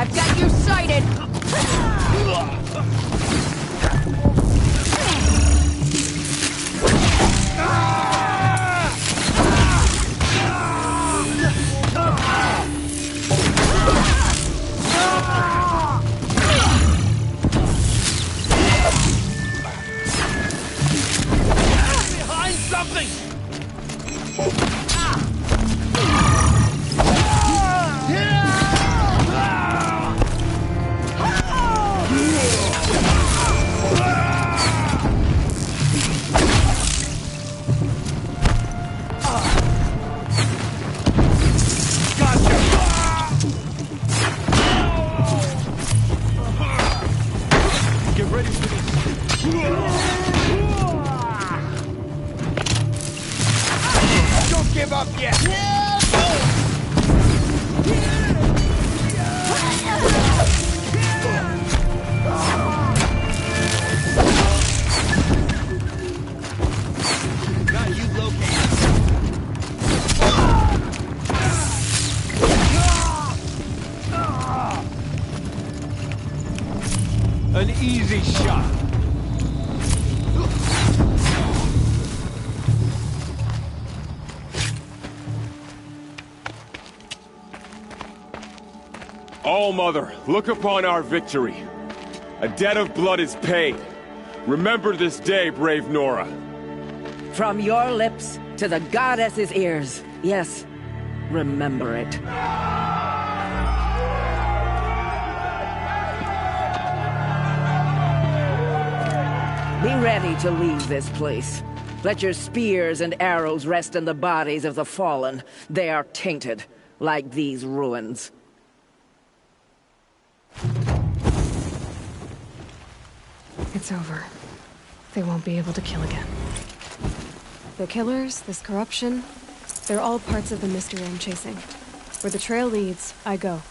[SPEAKER 4] I've got you sighted!
[SPEAKER 9] Behind something! Don't give up yet! Got you located.
[SPEAKER 8] All-Mother, look upon our victory. A debt of blood is paid. Remember this day, brave Nora.
[SPEAKER 13] From your lips to the goddess's ears. Yes, remember it. Be ready to leave this place. Let your spears and arrows rest in the bodies of the fallen. They are tainted, like these ruins.
[SPEAKER 1] It's over. They won't be able to kill again. The killers, this corruption, they're all parts of the mystery I'm chasing. Where the trail leads, I go.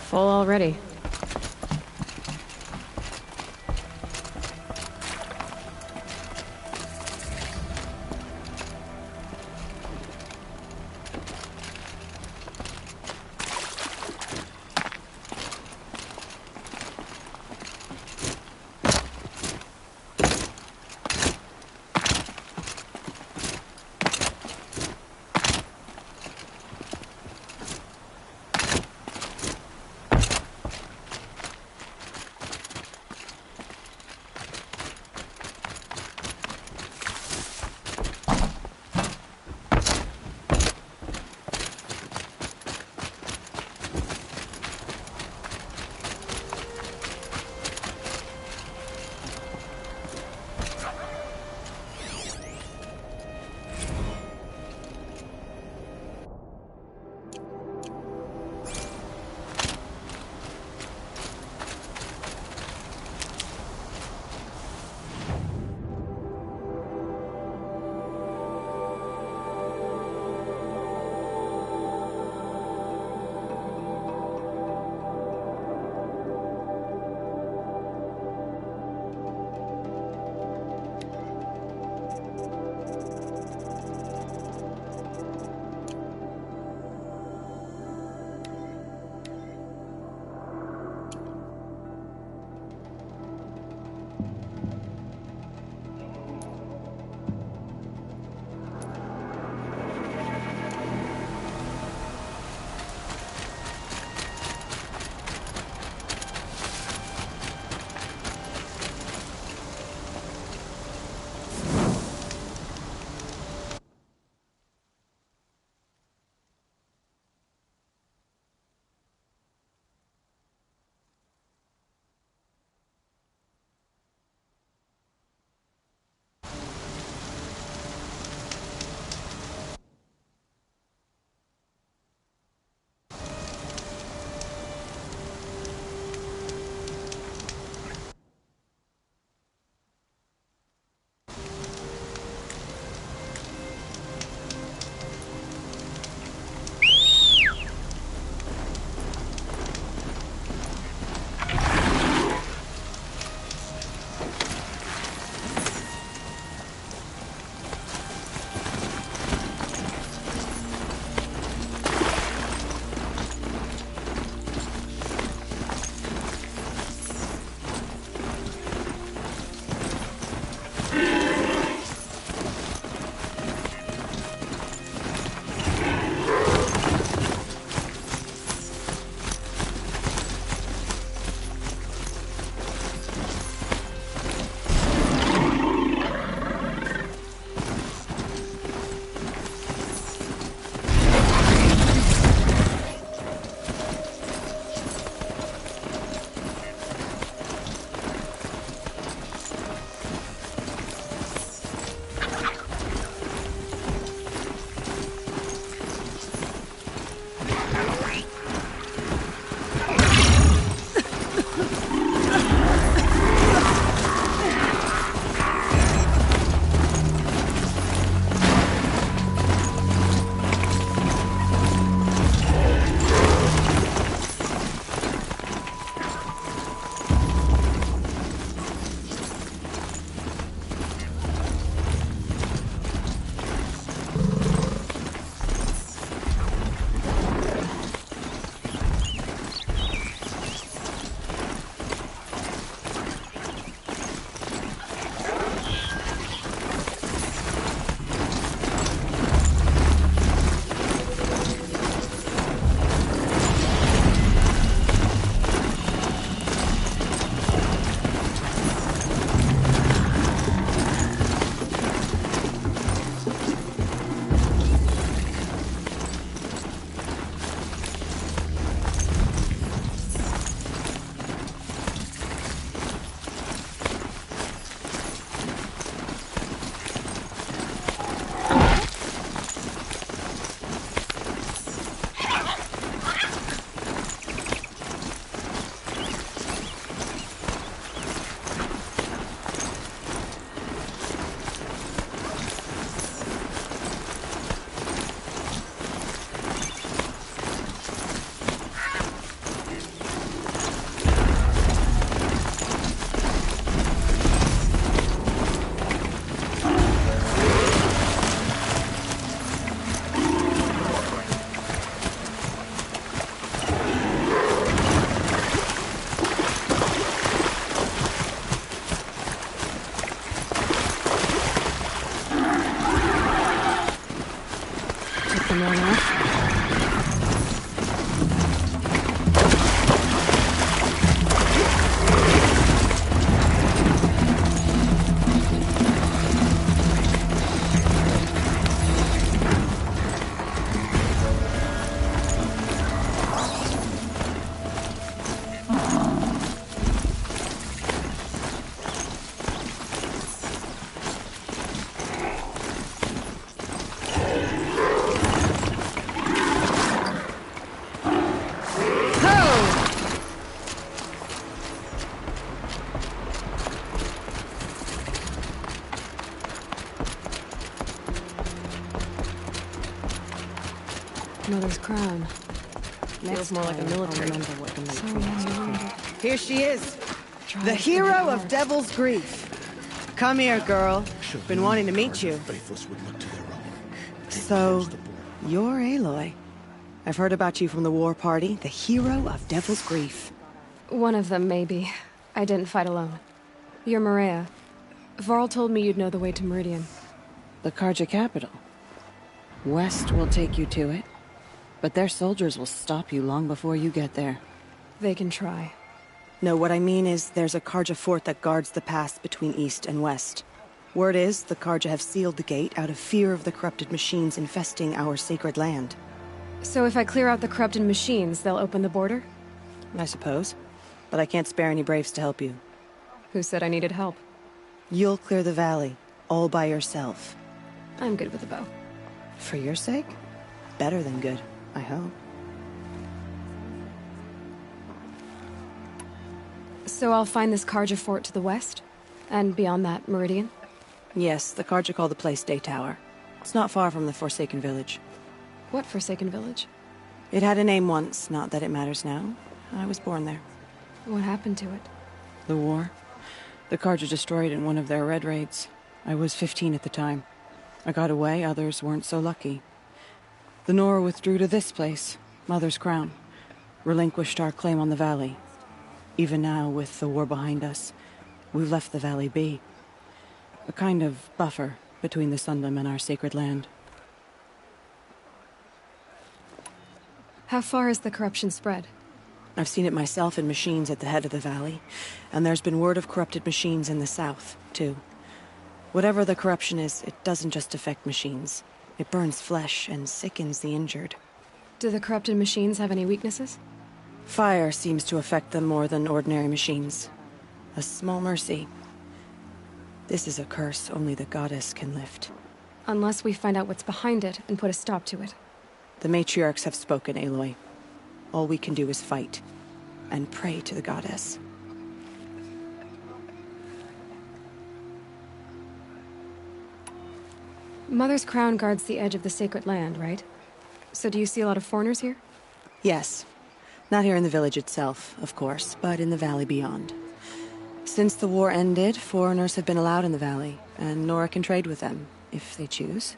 [SPEAKER 1] Full already. Mother's crown.
[SPEAKER 13] Feels more like a military.
[SPEAKER 4] Here she is. The hero of Devil's Grief. Come here, girl. Been wanting to meet you. So, you're Aloy. I've heard about you from the war party, the hero of Devil's Grief.
[SPEAKER 1] One of them, maybe. I didn't fight alone. You're Maria. Varl told me you'd know the way to Meridian.
[SPEAKER 13] The Karja capital. West will take you to it, but their soldiers will stop you long before you get there.
[SPEAKER 1] They can try.
[SPEAKER 4] No, what I mean is there's a Karja fort that guards the pass between East and West. Word is, the Karja have sealed the gate out of fear of the corrupted machines infesting our sacred land.
[SPEAKER 1] So if I clear out the corrupted machines, they'll open the border?
[SPEAKER 4] I suppose. But I can't spare any braves to help you.
[SPEAKER 1] Who said I needed help?
[SPEAKER 4] You'll clear the valley, all by yourself.
[SPEAKER 1] I'm good with a bow.
[SPEAKER 4] For your sake? Better than good, I hope.
[SPEAKER 1] So I'll find this Karja fort to the west? And beyond that, Meridian?
[SPEAKER 4] Yes, the Karja call the place Day Tower. It's not far from the Forsaken Village.
[SPEAKER 1] What Forsaken Village?
[SPEAKER 4] It had a name once, not that it matters now. I was born there.
[SPEAKER 1] What happened to it?
[SPEAKER 4] The war. The Karja destroyed in one of their red raids. I was 15 at the time. I got away, others weren't so lucky. The Nora withdrew to this place, Mother's Crown. Relinquished our claim on the valley. Even now, with the war behind us, we've left the valley be. A kind of buffer between the Sunlim and our sacred land.
[SPEAKER 1] How far has the corruption spread?
[SPEAKER 4] I've seen it myself in machines at the head of the valley, and there's been word of corrupted machines in the south, too. Whatever the corruption is, it doesn't just affect machines. It burns flesh and sickens the injured.
[SPEAKER 1] Do the corrupted machines have any weaknesses?
[SPEAKER 4] Fire seems to affect them more than ordinary machines. A small mercy. This is a curse only the goddess can lift.
[SPEAKER 1] Unless we find out what's behind it and put a stop to it.
[SPEAKER 4] The matriarchs have spoken, Aloy. All we can do is fight, and pray to the goddess.
[SPEAKER 1] Mother's crown guards the edge of the sacred land, right? So do you see a lot of foreigners here?
[SPEAKER 4] Yes. Not here in the village itself, of course, but in the valley beyond. Since the war ended, foreigners have been allowed in the valley, and Nora can trade with them, if they choose.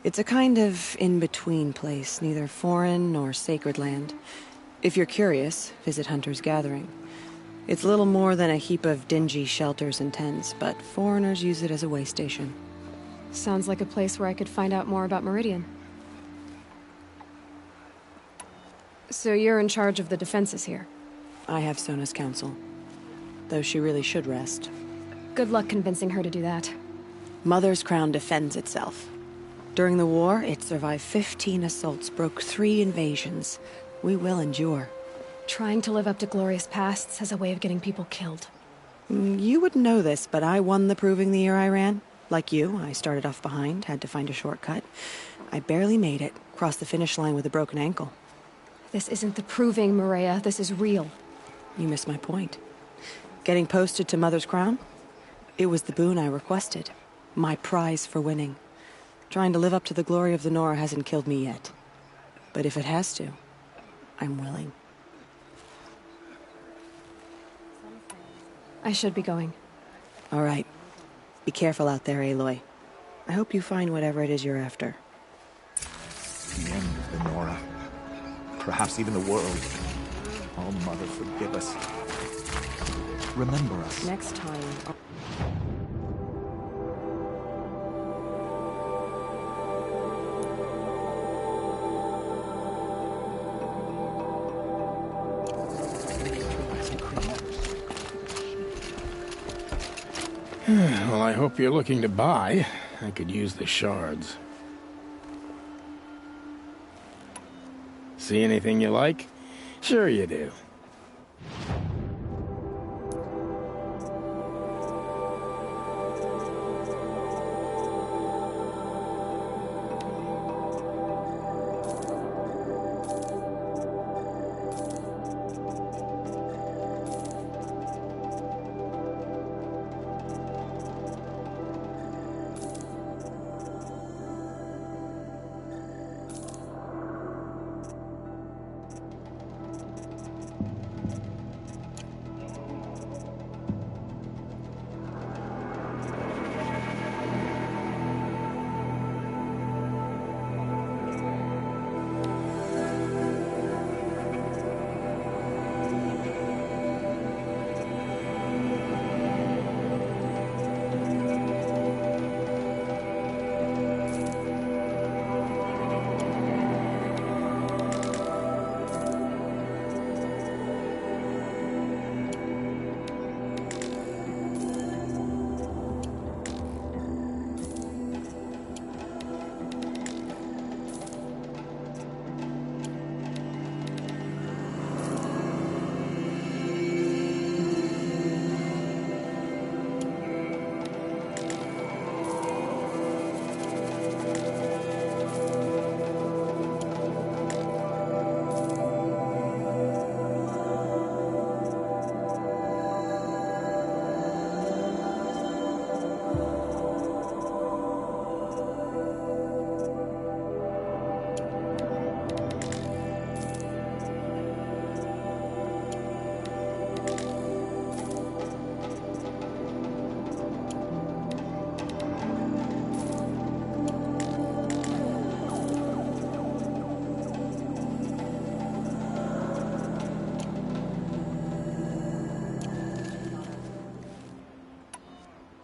[SPEAKER 4] It's a kind of in-between place, neither foreign nor sacred land. If you're curious, visit Hunter's Gathering. It's little more than a heap of dingy shelters and tents, but foreigners use it as a way station.
[SPEAKER 1] Sounds like a place where I could find out more about Meridian. So you're in charge of the defenses here?
[SPEAKER 4] I have Sona's counsel. Though she really should rest.
[SPEAKER 1] Good luck convincing her to do that.
[SPEAKER 4] Mother's crown defends itself. During the war, it survived 15 assaults, broke 3 invasions. We will endure.
[SPEAKER 1] Trying to live up to glorious pasts has a way of getting people killed.
[SPEAKER 4] You wouldn't know this, but I won the proving the year I ran. Like you, I started off behind, had to find a shortcut. I barely made it, crossed the finish line with a broken ankle.
[SPEAKER 1] This isn't the proving, Maria. This is real.
[SPEAKER 4] You missed my point. Getting posted to Mother's Crown? It was the boon I requested. My prize for winning. Trying to live up to the glory of the Nora hasn't killed me yet. But if it has to, I'm willing.
[SPEAKER 1] I should be going.
[SPEAKER 4] All right. Be careful out there, Aloy. I hope you find whatever it is you're after.
[SPEAKER 15] The end of the Nora. Perhaps even the world. Oh, Mother, forgive us. Remember us.
[SPEAKER 4] Next time...
[SPEAKER 12] Well, I hope you're looking to buy. I could use the shards. See anything you like? Sure you do.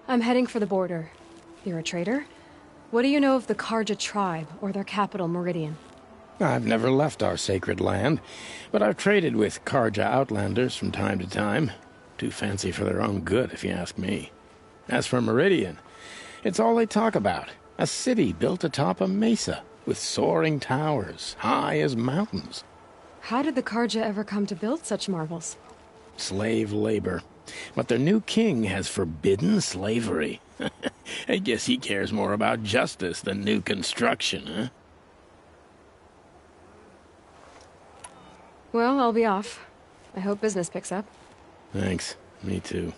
[SPEAKER 1] I'm heading for the border. You're a trader? What do you know of the Karja tribe, or their capital, Meridian?
[SPEAKER 12] I've never left our sacred land, but I've traded with Karja outlanders from time to time. Too fancy for their own good, if you ask me. As for Meridian, it's all they talk about. A city built atop a mesa, with soaring towers, high as mountains.
[SPEAKER 1] How did the Karja ever come to build such marvels?
[SPEAKER 12] Slave labor. But their new king has forbidden slavery. I guess he cares more about justice than new construction, huh?
[SPEAKER 1] Well, I'll be off. I hope business picks up.
[SPEAKER 12] Thanks. Me too.